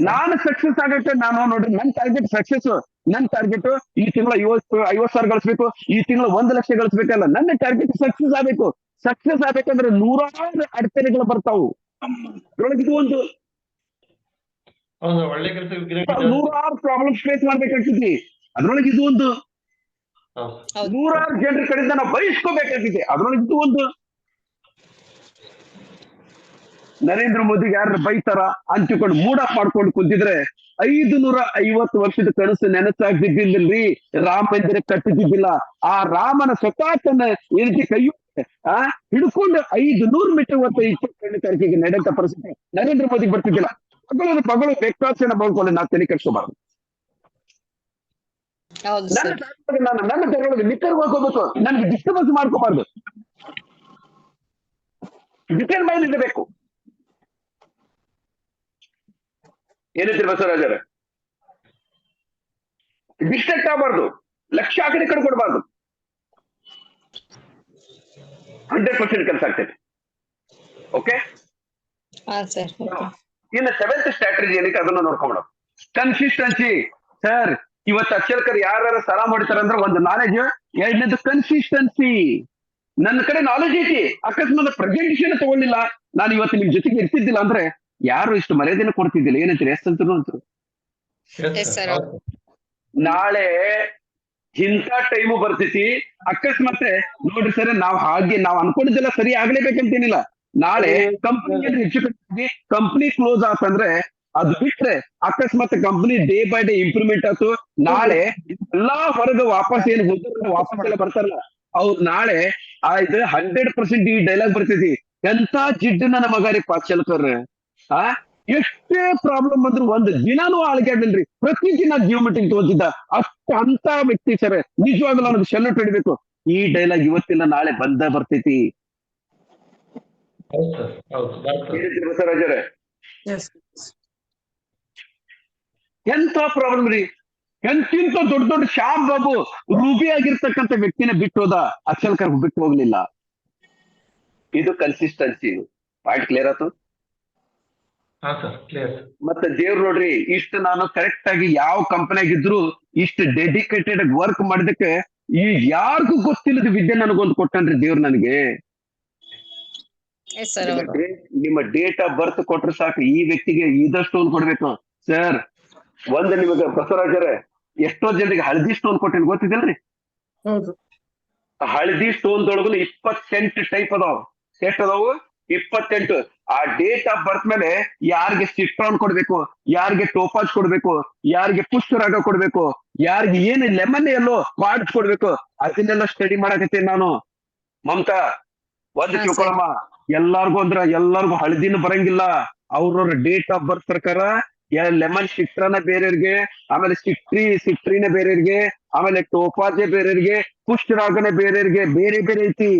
ನಾನು ಸಕ್ಸಸ್ ಆಗಕ್ಕೆ ನಾನು ನೋಡ್ರಿ, ನನ್ ಟಾರ್ಗೆಟ್ ಸಕ್ಸಸ್. ನನ್ ಟಾರ್ಗೆಟ್ ಈ ತಿಂಗಳ 50,000 ಗಳಿಸ್ಬೇಕು, ಈ ತಿಂಗಳ 1 ಲಕ್ಷ ಗಳಿಸ್ಬೇಕಲ್ಲ. ನನ್ನ ಟಾರ್ಗೆಟ್ ಸಕ್ಸಸ್ ಆಗ್ಬೇಕು. ಸಕ್ಸಸ್ ಆಗ್ಬೇಕಂದ್ರೆ 100 ಅಡಚಣೆಗಳು ಬರ್ತಾವು. ಅದ್ರೊಳಗೆ ಇದು ಒಂದು ಒಳ್ಳೆ ಕೆಲಸ 100 ಪ್ರಾಬ್ಲಮ್ಸ್ ಫೇಸ್ ಮಾಡ್ಬೇಕಾಗ್ತೈತಿ. ಅದ್ರೊಳಗೆ ಇದು ಒಂದು 100 ಜನರ ಕಡೆಯಿಂದ ನಾವು ಬಯಸ್ಕೋಬೇಕಾಗಿದೆ. ಅದ್ರೊಳಗೆ ಇದು ಒಂದು. ನರೇಂದ್ರ ಮೋದಿಗೆ ಯಾರು ಬೈತಾರ ಅಂತಿಕೊಂಡು ಮೂಡಪ್ ಮಾಡ್ಕೊಂಡು ಕುಂತಿದ್ರೆ 550 ವರ್ಷದ ಕನಸು ನೆನಸಾಗ್ತಿದ್ದಿಲ್ಲರಿ. ರಾಮ ಮಂದಿರ ಕಟ್ಟಿದ್ದಿಲ್ಲ. ಆ ರಾಮನ ಸ್ವತಃ ತನ್ನ ಏನಕ್ಕೆ ಕೈ ಹಿಡ್ಕೊಂಡು 500 ಮೀಟರ್ 22ನೇ ತಾರೀಕಿಗೆ ನಡೆದ ಪರಿಸ್ಥಿತಿ ನರೇಂದ್ರ ಮೋದಿಗೆ ಬರ್ತಿದ್ದಿಲ್ಲ. ಪಗಳು ಬೇಕಾಕ್ಷಣ ಬಳ್ಕೊಳ್ಳಿ, ನಾವು ತಲೆ ಕೆಡಿಸ್ಕೋಬಾರ್ದು. ನನ್ನ ತಗೊಳ್ಳೋದು ನಿಖರವಾಗಿ ಹೋಗ್ಬೇಕು, ನನ್ಗೆ ಡಿಸ್ಟರ್ಬೆನ್ಸ್ ಮಾಡ್ಕೋಬಾರ್ದು. ಡಿಟೇಲ್ ಮೈಂಡ್ ಇರಬೇಕು. ಏನಂತೀರಿ ಬಸವರಾಜರ? ಡಿಸ್ಟ್ರಾಕ್ಟ್ ಆಗಬಾರ್ದು, ಲಕ್ಷ್ಯ ಆ ಕಡೆ ಕೊಡಬಾರ್ದು. 100% ಕೆಲಸ ಆಗ್ತೈತೆ. ಓಕೆ, ಇನ್ನು 7th ಸ್ಟ್ರಾಟಜಿ ಏನಕ್ಕೆ ಅದನ್ನ ನೋಡ್ಕೊಂಡ್ಬಿಡೋದು. ಕನ್ಸಿಸ್ಟೆನ್ಸಿ. ಸರ್, ಇವತ್ತು ಅಕ್ಷರಕರ್ ಯಾರು ಸಲಾಮ್ ಹೊಡಿತಾರ ಅಂದ್ರೆ ಒಂದು ನಾಲೆಜ್, 2ನೇದು ಕನ್ಸಿಸ್ಟೆನ್ಸಿ. ನನ್ನ ಕಡೆ ನಾಲೆಜ್ ಐತಿ, ಅಕಸ್ಮಾತ್ ಪ್ರೆಸೆಂಟೇಷನ್ ತಗೊಳ್ಳಿಲ್ಲ, ನಾನು ಇವತ್ತು ನಿಮ್ ಜೊತೆಗೆ ಇರ್ತಿದ್ದಿಲ್ಲ ಅಂದ್ರೆ ಯಾರು ಇಷ್ಟು ಮರ್ಯಾದೆನ ಕೊಡ್ತಿದ್ದಿಲ್ಲ. ಏನಂತೀರಿ? ಎಸ್ ಅಂತರು ಅಂತರು. ನಾಳೆ ಇಂಥ ಟೈಮು ಬರ್ತೈತಿ, ಅಕಸ್ಮಾತ್ ನೋಡ್ರಿ ಸರ್, ನಾವು ಅನ್ಕೊಂಡಿದ್ದೆಲ್ಲ ಸರಿ ಆಗ್ಲೇಬೇಕಂತೇನಿಲ್ಲ. ನಾಳೆ ಕಂಪ್ನಿ ಕ್ಲೋಸ್ ಆತಂದ್ರೆ ಅದು ಬಿಟ್ರೆ, ಅಕಸ್ಮಾತ್ company day by day improvement ಆಯ್ತು, ನಾಳೆ ಎಲ್ಲಾ ಹೊರಗೆ ವಾಪಸ್ ವಾಪಸ್ ಎಲ್ಲ ಬರ್ತಾರಲ್ಲ ಅವ್ರು ನಾಳೆ ಇದು 100% ಈ ಡೈಲಾಗ್ ಬರ್ತೈತಿ. ಎಂತ ಜಿಡ್ಡು ನನ್ನ ಮಗಾರಿ ಪಾಚಲ್ಕರ್. ಎಷ್ಟೇ ಪ್ರಾಬ್ಲಮ್ ಬಂದ್ರು ಒಂದು ದಿನಾನು ಅಳಗಾಡ್ಲಿಲ್ರಿ, ಪ್ರತಿ ದಿನ ಜೀವ ಮೀಟಿಂಗ್ ತಗೋತಿದ್ದ. ಅಂತ ವ್ಯಕ್ತಿ ಸರ್, ನಿಜವಾಗ್ಲೂ ನನಗೆ ಸೆಲ್ಯೂಟ್ ಹೊಡಿಬೇಕು. ಈ ಡೈಲಾಗ್ ಇವತ್ತಿನ ನಾಳೆ ಬಂದ ಬರ್ತೈತಿ. ಬಸವರಾಜರೇ, ಎಂತ ಪ್ರಾಬ್ಲಮ್ ರೀ. ಎಂತಿಂತ ದೊಡ್ಡ ಶ್ಯಾಮ್ ಬಾಬು ರೂಬಿ ಆಗಿರ್ತಕ್ಕಂಥ ವ್ಯಕ್ತಿನ ಬಿಟ್ಟು ಹೋದ, ಅಕ್ಷಲ್ಕರ್ ಬಿಟ್ಟು ಹೋಗ್ಲಿಲ್ಲ. ಇದು ಕನ್ಸಿಸ್ಟೆನ್ಸಿ. ಪಾಯಿಂಟ್ ಕ್ಲಿಯರ್ ಆಯ್ತು? ಮತ್ತೆ ದೇವ್ರು ನೋಡ್ರಿ, ಇಷ್ಟು ನಾನು ಕರೆಕ್ಟ್ ಆಗಿ ಯಾವ ಕಂಪನಿಯಾಗಿದ್ರು ಇಷ್ಟು ಡೆಡಿಕೇಟೆಡ್ ವರ್ಕ್ ಮಾಡಿದಕ್ಕೆ ಈ ಯಾರಿಗೂ ಗೊತ್ತಿಲ್ಲದ ವಿದ್ಯೆ ನನಗೊಂದು ಕೊಟ್ಟನ್ರಿ ದೇವ್ರು ನನಗೆ. ಎಸ್ ಸರ್ ಹೌದು. ನಿಮ್ಮ ಡೇಟ್ ಆಫ್ ಬರ್ತ್ ಕೊಟ್ರೆ ಸಾಕು, ಈ ವ್ಯಕ್ತಿಗೆ ಇದಷ್ಟು ಸ್ಟೋನ್ ಕೊಡ್ಬೇಕು ಸರ್. ಒಂದು ನಿಮಗೆ ಬಸವರಾಜರೇ, ಎಷ್ಟೋ ಜನರಿಗೆ ಹಳದಿ ಸ್ಟೋನ್ ಕೊಟ್ಟಿನಿ ಗೊತ್ತಿದಲ್ರಿ? ಹೌದು. ಹಳದಿ ಸ್ಟೋನ್ ದೊಳಗು 28 ಟೈಪ್ ಅದಾವ. ಎಷ್ಟು ಅದಾವು? 28. ಆ ಡೇಟ್ ಆಫ್ ಬರ್ತ್ ಮೇಲೆ ಯಾರಿಗೆ ಸಿಟ್ರಾನ್ ಕೊಡ್ಬೇಕು, ಯಾರಿಗೆ ಟೋಪಾಜ್ ಕೊಡ್ಬೇಕು, ಯಾರಿಗೆ ಪುಷ್ಪರಾಗ ಕೊಡ್ಬೇಕು, ಯಾರಿಗೆ ಏನು ಲೆಮನ್ ಎಲ್ಲೋ ಕ್ವಾರ್ಟ್ಸ್ ಕೊಡ್ಬೇಕು, ಅದನ್ನೆಲ್ಲ ಸ್ಟಡಿ ಮಾಡಕತ್ತೀನಿ ನಾನು. ಮಮತಾ, ಒಂದ್ ಹಾ, ತಿಳ್ಕೊಳಮ್ಮ, ಎಲ್ಲಾರ್ಗು ಹಳದಿನ ಬರಂಗಿಲ್ಲ. ಅವ್ರವ್ರ ಡೇಟ್ ಆಫ್ ಬರ್ತ್ ಪ್ರಕಾರ ಲೆಮನ್ ಸಿಟ್ರನ ಬೇರೆಯವ್ರಿಗೆ, ಆಮೇಲೆ ಸಿಟ್ರಿನ ಬೇರೆಯವ್ರಿಗೆ, ಆಮೇಲೆ ಟೋಪಾಜೆ ಬೇರೆಯವ್ರಿಗೆ, ಪುಷ್ಪರಾಗನೆ ಬೇರೆಯವ್ರಿಗೆ, ಬೇರೆ ಬೇರೆ ಐತಿ.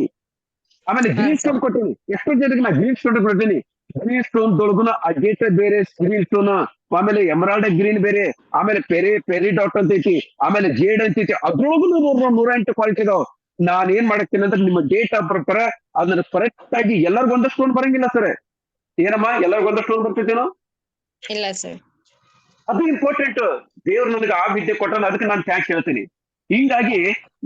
ಆಮೇಲೆ ಹಾ, ಗ್ರೀನ್ ಸರ್. ಸ್ಟೋನ್ ಕೊಟ್ಟಿನಿ. ಎಷ್ಟೋ ಜನಕ್ಕೆ ನಾ ಗ್ರೀನ್ ಸ್ಟೋನ್ ಕೊಡ್ತೀನಿ. ಗ್ರೀನ್ ಸ್ಟೋನ್ ದೊಳಗುನ ಅಗೇಟ ಬೇರೆ ಗ್ರೀನ್ ಸ್ಟೋನ್, ಆಮೇಲೆ ಎಮರಾಲ್ಡ್ ಗ್ರೀನ್ ಬೇರೆ, ಆಮೇಲೆ ಪೆರಿ ಡಾಟ್ ಅಂತ ಐತಿ, ಆಮೇಲೆ ಜೇಡ್ ಅಂತ ಐತಿ. ಅದ್ರೊಳಗು 108 ಕ್ವಾಲಿಟಿ ಇದಾವ. ನಾನ್ ಏನ್ ಮಾಡಕ್ತೀನಿ ಅಂದ್ರೆ ನಿಮ್ಮ ಡೇಟ್ ಆಫ್ ಪ್ರಕಾರ ಅದನ್ನ ಕರೆಕ್ಟ್ ಆಗಿ, ಎಲ್ಲರಿಗೂ ಒಂದಷ್ಟು ಸ್ಟೋನ್ ಬರಂಗಿಲ್ಲ ಸರ್. ಏನಮ್ಮ, ಎಲ್ಲರಿಗೂ ಒಂದಷ್ಟು ಸ್ಟೋನ್ ಬರ್ತೈತೇನೋ? ಇಲ್ಲ ಸರ್. ಅದು ಇಂಪಾರ್ಟೆಂಟ್. ದೇವ್ರು ನನಗೆ ಆ ವಿದ್ಯೆ ಕೊಟ್ಟಾನ, ಅದಕ್ಕೆ ನಾನು ಥ್ಯಾಂಕ್ಸ್ ಹೇಳ್ತೀನಿ. ಹಿಂಗಾಗಿ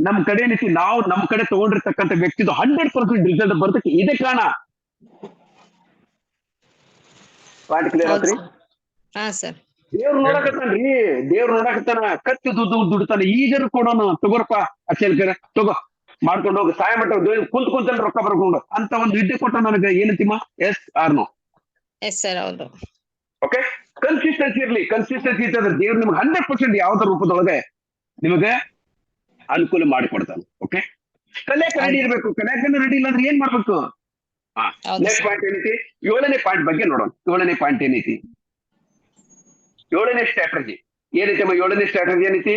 ನಮ್ ಕಡೆ ಏನೈತಿ, ನಾವು ನಮ್ ಕಡೆ ತಗೊಂಡಿರ್ತಕ್ಕಂಥ ವ್ಯಕ್ತಿದು 100% ರಿಸಲ್ಟ್ ಬರ್ತಕ್ಕೆ ಇದೇ ಕಾರಣ. ಪಾಯಿಂಟ್ ಕ್ಲಿಯರ್ ಹೌದು ಆತ್ರಿ? ಸರ್. ಹಾ ಸರ್. ದೇವ್ರು ನೋಡಕತ್ತಾನ್ರಿ, ದೇವ್ರು ನೋಡಕತ್ತಾನ, ಕತ್ತಿ ದುಡ್ತಾನ. ಈಗರು ಕೊಡೋನು, ತಗೋರಪ್ಪ ಅಚ್ಚಲ್ಕರ, ತಗೋ ಮಾಡ್ಕೊಂಡು ಹೋಗಿ, ಸಾಯ ಮಟ್ಟ ಕುಂತಲ್ಲಿ ರೊಕ್ಕ ಬರ್ಕೊಂಡು ಅಂತ ಒಂದು ವಿದ್ಯೆ ಕೊಟ್ಟ ನನಗೆ. ಏನಂತಿಮ್ಮ? Yes or no? Yes sir ಹೌದು. ಓಕೆ, ಕನ್ಸಿಸ್ಟೆನ್ಸಿ ಇರ್ಲಿ. ಕನ್ಸಿಸ್ಟೆನ್ಸಿ ಇರ್ತದೆ, ದೇವ್ರು ನಿಮ್ಗೆ 100% ಯಾವ್ದೋ ರೂಪದೊಳಗೆ ನಿಮಗೆ ಅನುಕೂಲ ಮಾಡಿಕೊಡ್ತಾನೆ. ಓಕೆ, ಕಲಿಯಕ್ಕೆ ರೆಡಿ ಇರ್ಬೇಕು. ಕಲಿಯಕ್ಕೆ ರೆಡಿ ಇಲ್ಲ ಅಂದ್ರೆ ಏನ್ ಮಾಡ್ಬೇಕು? ಹೌದು ನೆಕ್ಸ್ಟ್ ಸರ್. ಪಾಯಿಂಟ್ ಏನೈತಿ? 7ನೇ ಪಾಯಿಂಟ್ ಬಗ್ಗೆ ನೋಡೋಣ. 7ನೇ ಪಾಯಿಂಟ್ ಏನೈತಿ? 7ನೇ ಸ್ಟ್ರಾಟಜಿ ಏನೈತಮ್ಮ? 7ನೇ ಸ್ಟ್ರಾಟಜಿ ಏನೈತಿ?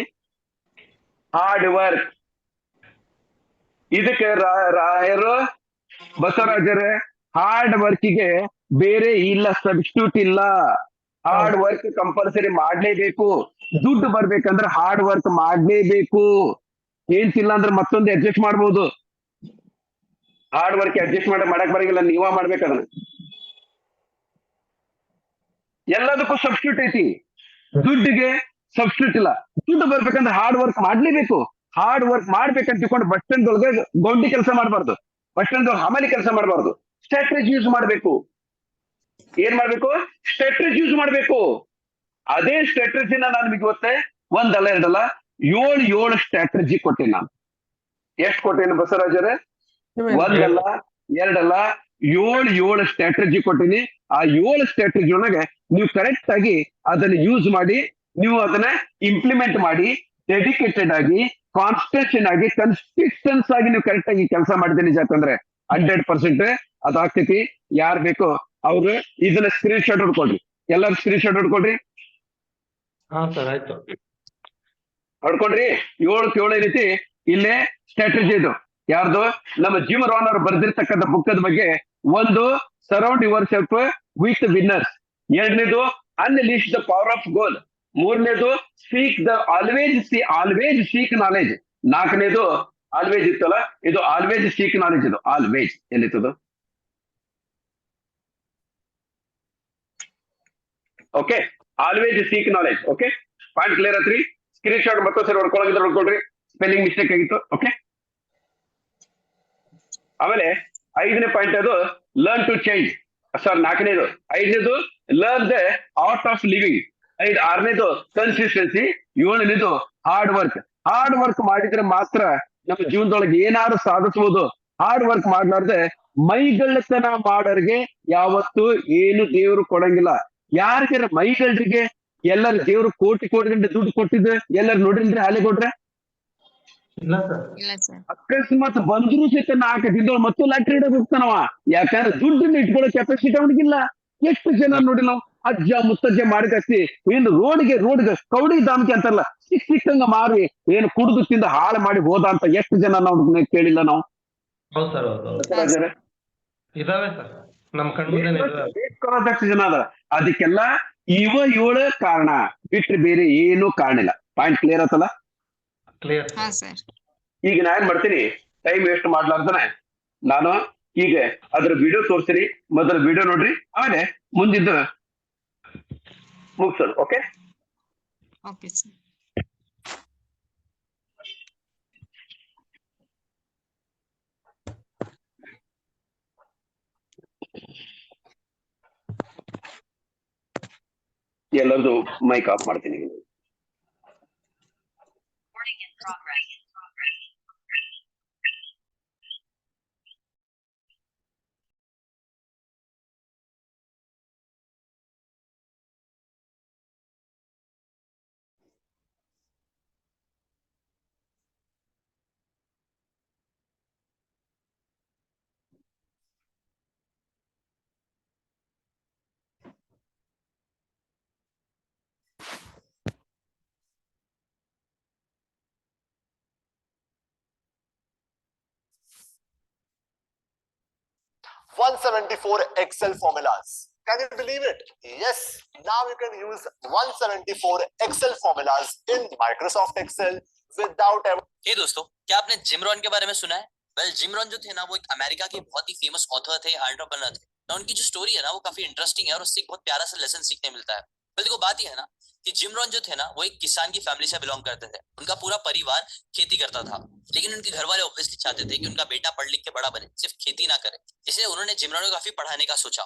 Hard work. ಇದಕ್ಕೆ ರಾಯರು, ಬಸವರಾಜರೇ, ಹಾರ್ಡ್ ವರ್ಕಿಗೆ ಬೇರೆ ಇಲ್ಲ, ಸಬ್ಸ್ಟಿಟ್ಯೂಟ್ ಇಲ್ಲ. ಹಾರ್ಡ್ ವರ್ಕ್ ಕಂಪಲ್ಸರಿ ಮಾಡ್ಲೇಬೇಕು. ದುಡ್ಡು ಬರ್ಬೇಕಂದ್ರೆ ಹಾರ್ಡ್ ವರ್ಕ್ ಮಾಡ್ಲೇಬೇಕು. ಏನ್ಸಿಲ್ಲ ಅಂದ್ರೆ ಮತ್ತೊಂದು ಅಡ್ಜಸ್ಟ್ ಮಾಡ್ಬೋದು. ಹಾರ್ಡ್ ವರ್ಕ್ ಅಡ್ಜಸ್ಟ್ ಮಾಡಕ್ ಬರಂಗಿಲ್ಲ, ನೀವ ಮಾಡ್ಬೇಕು ಅದನ್ನ. ಎಲ್ಲದಕ್ಕೂ ಸಬ್ಸ್ಟಿಟ್ಯೂಟ್ ಐತಿ, ದುಡ್ಡಿಗೆ ಸಬ್ಸ್ಟಿಟ್ಯೂಟ್ ಇಲ್ಲ. ದುಡ್ಡು ಬರ್ಬೇಕಂದ್ರೆ ಹಾರ್ಡ್ ವರ್ಕ್ ಮಾಡ್ಲೇಬೇಕು. ಹಾರ್ಡ್ ವರ್ಕ್ ಮಾಡ್ಬೇಕಂತ ತಿಳ್ಕೊಂಡು ಬಸ್ ಸ್ಟ್ಯಾಂಡ್ ಒಳಗೆ ಗೌಂಡಿ ಕೆಲಸ ಮಾಡಬಾರ್ದು, ಬಸ್ ಸ್ಟ್ಯಾಂಡ್ ಹಮಾಲಿ ಕೆಲಸ ಮಾಡಬಾರ್ದು. ಸ್ಟ್ರಾಟಜಿ ಯೂಸ್ ಮಾಡ್ಬೇಕು. ಏನ್ ಮಾಡ್ಬೇಕು? ಸ್ಟ್ರಾಟಜಿ ಯೂಸ್ ಮಾಡ್ಬೇಕು. ಅದೇ ಸ್ಟ್ರಾಟಜಿನ ನಾನು ನಿಮಗೆ ಗೊತ್ತೇ, ಒಂದಲ್ಲ ಎರಡಲ್ಲ 7 ಸ್ಟ್ರಾಟಜಿ ಕೊಟ್ಟೇನೆ ನಾನು. ಎಷ್ಟು ಕೊಟ್ಟೇನು ಬಸವರಾಜರೇ? ಒಂದಲ್ಲ ಎರಡಲ್ಲ 7 ಸ್ಟ್ರಾಟಜಿ ಕೊಟ್ಟಿನಿ. ಆ 7 ಸ್ಟ್ರಾಟಜಿ ಒಳಗೆ ನೀವು ಕರೆಕ್ಟ್ ಆಗಿ ಅದನ್ನ ಯೂಸ್ ಮಾಡಿ, ನೀವು ಅದನ್ನ ಇಂಪ್ಲಿಮೆಂಟ್ ಮಾಡಿ, ಡೆಡಿಕೇಟೆಡ್ ಆಗಿ, ಕಾನ್ಸ್ಟೆನ್ಷನ್ ಆಗಿ, ಕನ್ಸಿಸ್ಟೆನ್ಸ್ ಆಗಿ ನೀವು ಕರೆಕ್ಟ್ ಆಗಿ ಕೆಲಸ ಮಾಡಿದ್ರೆ ನಿಜ ಅಂತಂದ್ರೆ 100% ಅದಾಗ್ತೈತಿ. ಯಾರು ಬೇಕೋ ಅವ್ರು ಇದನ್ನ ಸ್ಕ್ರೀನ್ ಶಾಟ್ ಹೊಡ್ಕೊಳ್ರಿ. ಎಲ್ಲರೂ ಸ್ಕ್ರೀನ್ ಶಾಟ್ ಹೊಡ್ಕೊಳ್ರಿ. ಹಾ ಸರ್ ಆಯ್ತು. ಹೊಡ್ಕೊಂಡ್ರಿ? 7 ಏನೈತಿ ಇಲ್ಲೇ ಸ್ಟ್ರಾಟಜಿ. ಇದು ಯಾರ್ದು? ನಮ್ಮ ಜಿಮ್ ರಾನ್ ಅವರು ಬರೆದಿರ್ತಕ್ಕಂಥ ಬುಕ್ಕದ ಬಗ್ಗೆ. ಒಂದು, yourself with winners. ಎರಡನೇದು, unleash the power of goal. ಮೂರನೇದು, ಆಲ್ವೇಸ್ ಸೀಕ್ ನಾಲೆಜ್. ನಾಲ್ಕನೇದು, ಆಲ್ವೇಸ್ ಇತ್ತಲ್ಲ, ಇದು ಆಲ್ವೇಸ್ ಸೀಕ್ ನಾಲೆಜ್. ಇದು ಆಲ್ವೇಸ್ ಎಲ್ಲಿತ್ತದು? Okay, always seek knowledge. Okay, point clear ಆತ್ರಿ? ಸ್ಕ್ರೀನ್ ಶಾಟ್ ಮತ್ತೊಂದ್ಸರಿ ಹೊಡ್ಕೊಳಗಿದ್ರೆ ಹೊಡ್ಕೊಳ್ರಿ, ಸ್ಪೆಲ್ಲಿಂಗ್ ಮಿಸ್ಟೇಕ್ ಆಗಿತ್ತು. ಓಕೆ, ಆಮೇಲೆ 5ನೇ ಪಾಯಿಂಟ್ ಅದು ಲರ್ನ್ ಟು ಚೇಂಜ್. ಸಾರಿ, 4ನೇದು. 5ನೇದು learn the art of living. 6ನೇದು ಕನ್ಸಿಸ್ಟೆನ್ಸಿ. 7ನೇದು ಹಾರ್ಡ್ ವರ್ಕ್. ಹಾರ್ಡ್ ವರ್ಕ್ ಮಾಡಿದ್ರೆ ಮಾತ್ರ ನಮ್ಮ ಜೀವನದೊಳಗೆ ಏನಾದ್ರು ಸಾಧಿಸಬಹುದು. ಹಾರ್ಡ್ ವರ್ಕ್ ಮಾಡ್ಲಾರ್ದೆ ಮೈಗಳ್ಳತನ ಮಾಡೋರಿಗೆ ಯಾವತ್ತು ಏನು ದೇವರು ಕೊಡಂಗಿಲ್ಲ. ಯಾರಿಗಾರ ಮೈಗಳ್ರಿಗೆ ಎಲ್ಲರ ದೇವ್ರು ಕೋಟಿ ಗಂಟೆ ದುಡ್ಡು ಕೊಟ್ಟಿದ್ದು ಎಲ್ಲರೂ ನೋಡಿಲ್ರಿ? ಹಾಲೆ ಕೊಟ್ರೆ ಇಲ್ಲ ಸರ್. ಇಲ್ಲ ಸರ್. ಅಕಸ್ಮಾತ್ ಬಂದ್ರು ಸಹಿತ 4 ದಿನದೊಳಗೆ ಮತ್ತೆ ಲಾಟ್ರಿ ಹಿಡಿದು ಹೋಗ್ತಾನವ. ಯಾಕಂದ್ರೆ ದುಡ್ಡನ್ನ ಇಟ್ಕೊಳ್ಳೋ ಕೆಪಾಸಿಟಿ ಅವನಿಗಿಲ್ಲ. ಎಷ್ಟು ಜನ ನೋಡಿ ನಾವು ಅಜ್ಜ ಮುತ್ತಜ್ಜ ಮಾಡಿದಸ್ತಿ ಏನು ರೋಡ್ಗೆ ಕೌಡಿ ದಾಮಕ್ಕೆ ಅಂತಾರಲ್ಲ, ಸಿಕ್ಕಂಗ ಮಾರಿ ಏನು ಕುಡಿದು ತಿಂದ ಹಾಳು ಮಾಡಿ ಹೋದ ಅಂತ ಎಷ್ಟು ಜನ ನಾವು ಕೇಳಿಲ್ಲ ನಾವು? ಹೌದು ಸರ್ ಹೌದು. ಬಸವರಾಜರೇ, ಇದಾವೆ ಸರ್, ನಮ್ ಕಣ್ಮುಂದೆನೆ ಇದಾವೆ. ಬೇಕಾದಷ್ಟು ಜನ ಅದ. ಅದಕ್ಕೆಲ್ಲ 7 ಕಾರಣ ಬಿಟ್ರೆ ಬೇರೆ ಏನು ಕಾರಣ ಇಲ್ಲ. ಪಾಯಿಂಟ್ ಕ್ಲಿಯರ್ ಆತಲ್ಲ? ಕ್ಲಿಯರ್. ಹಾ ಸರ್. ಈಗ ನಾ ಏನ್ ಮಾಡ್ತೀನಿ, ಟೈಮ್ ವೇಸ್ಟ್ ಮಾಡ್ಲಾರ್ದನೆ ನಾನು ಈಗ ಅದ್ರ ವಿಡಿಯೋ ತೋರಿಸ್ತೀನಿ. ಮೊದಲ ವಿಡಿಯೋ ನೋಡ್ರಿ, ಆಮೇಲೆ ಮುಂದಿದ್ದು ಮುಗಿಸೋದು. Okay, okay sir. ಎಲ್ಲರದು ಮೈಕ್ ಆಫ್ ಮಾಡ್ತೀನಿ. Excel formulas. Can you believe it? Yes, now you can use 174 Excel formulas in Microsoft Excel without ever. हे दोस्तों, क्या आपने जिम रॉन के बारे में सुना है? वेल, जिम रॉन जो थे ना, वो एक अमेरिका के बहुत ही फेमस ऑथर थे, एंटरप्रेन्योर थे ना। उनकी जो स्टोरी है ना, वो काफी इंटरेस्टिंग है और उससे एक बहुत प्यारा सा लेसन सीखने मिलता है। वेल, देखो बात ये है ना कि जिम रॉन जो थे ना, वो एक किसान की फैमिली से बिलोंग करते थे। उनका पूरा परिवार खेती करता था, लेकिन उनके घर वाले ऑब्वियसली चाहते थे कि उनका बेटा पढ़ लिख के बड़ा बने, सिर्फ खेती ना करे। इसलिए उन्होंने जिम रॉन को काफी पढ़ाने का सोचा।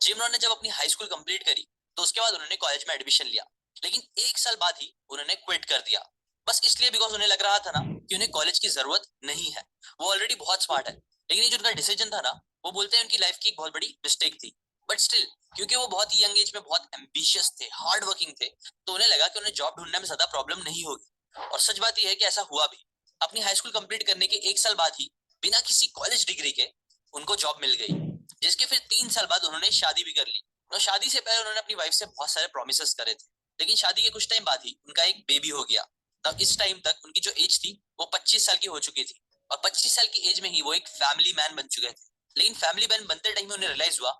जिम रॉन ने जब अपनी हाई स्कूल कंप्लीट करी तो उसके बाद उन्होंने कॉलेज में एडमिशन लिया, लेकिन 1 साल बाद ही उन्होंने क्विट कर दिया, बस इसलिए बिकॉज उन्हें लग रहा था ना कि उन्हें कॉलेज की जरूरत नहीं है। वो ऑलरेडी बहुत स्मार्ट है, लेकिन ये जो उनका डिसीजन था ना, वो बोलते हैं उनकी लाइफ की एक बहुत बड़ी मिस्टेक थी। बट स्टिल, क्योंकि वो बहुत ही यंग एज में बहुत एम्बिशियस थे, हार्ड वर्किंग थे, तो उन्हें लगा कि उन्हें जॉब ढूंढने में ज्यादा प्रॉब्लम नहीं होगी। और सच बात यह है कि ऐसा हुआ भी। अपनी हाई स्कूल कंप्लीट करने के 1 साल बाद ही बिना किसी कॉलेज डिग्री के उनको जॉब मिल गई, जिसके फिर 3 साल बाद उन्होंने शादी भी कर ली। और शादी से पहले उन्होंने अपनी वाइफ से बहुत सारे प्रोमिस करे थे, लेकिन शादी के कुछ टाइम बाद ही उनका एक बेबी हो गया। तब इस टाइम तक उनकी जो एज थी वो 25 साल की हो चुकी थी, और 25 साल की एज में ही वो एक फैमिली मैन बन चुके थे। लेकिन फैमिली मैन बनते टाइम में उन्हें रियलाइज हुआ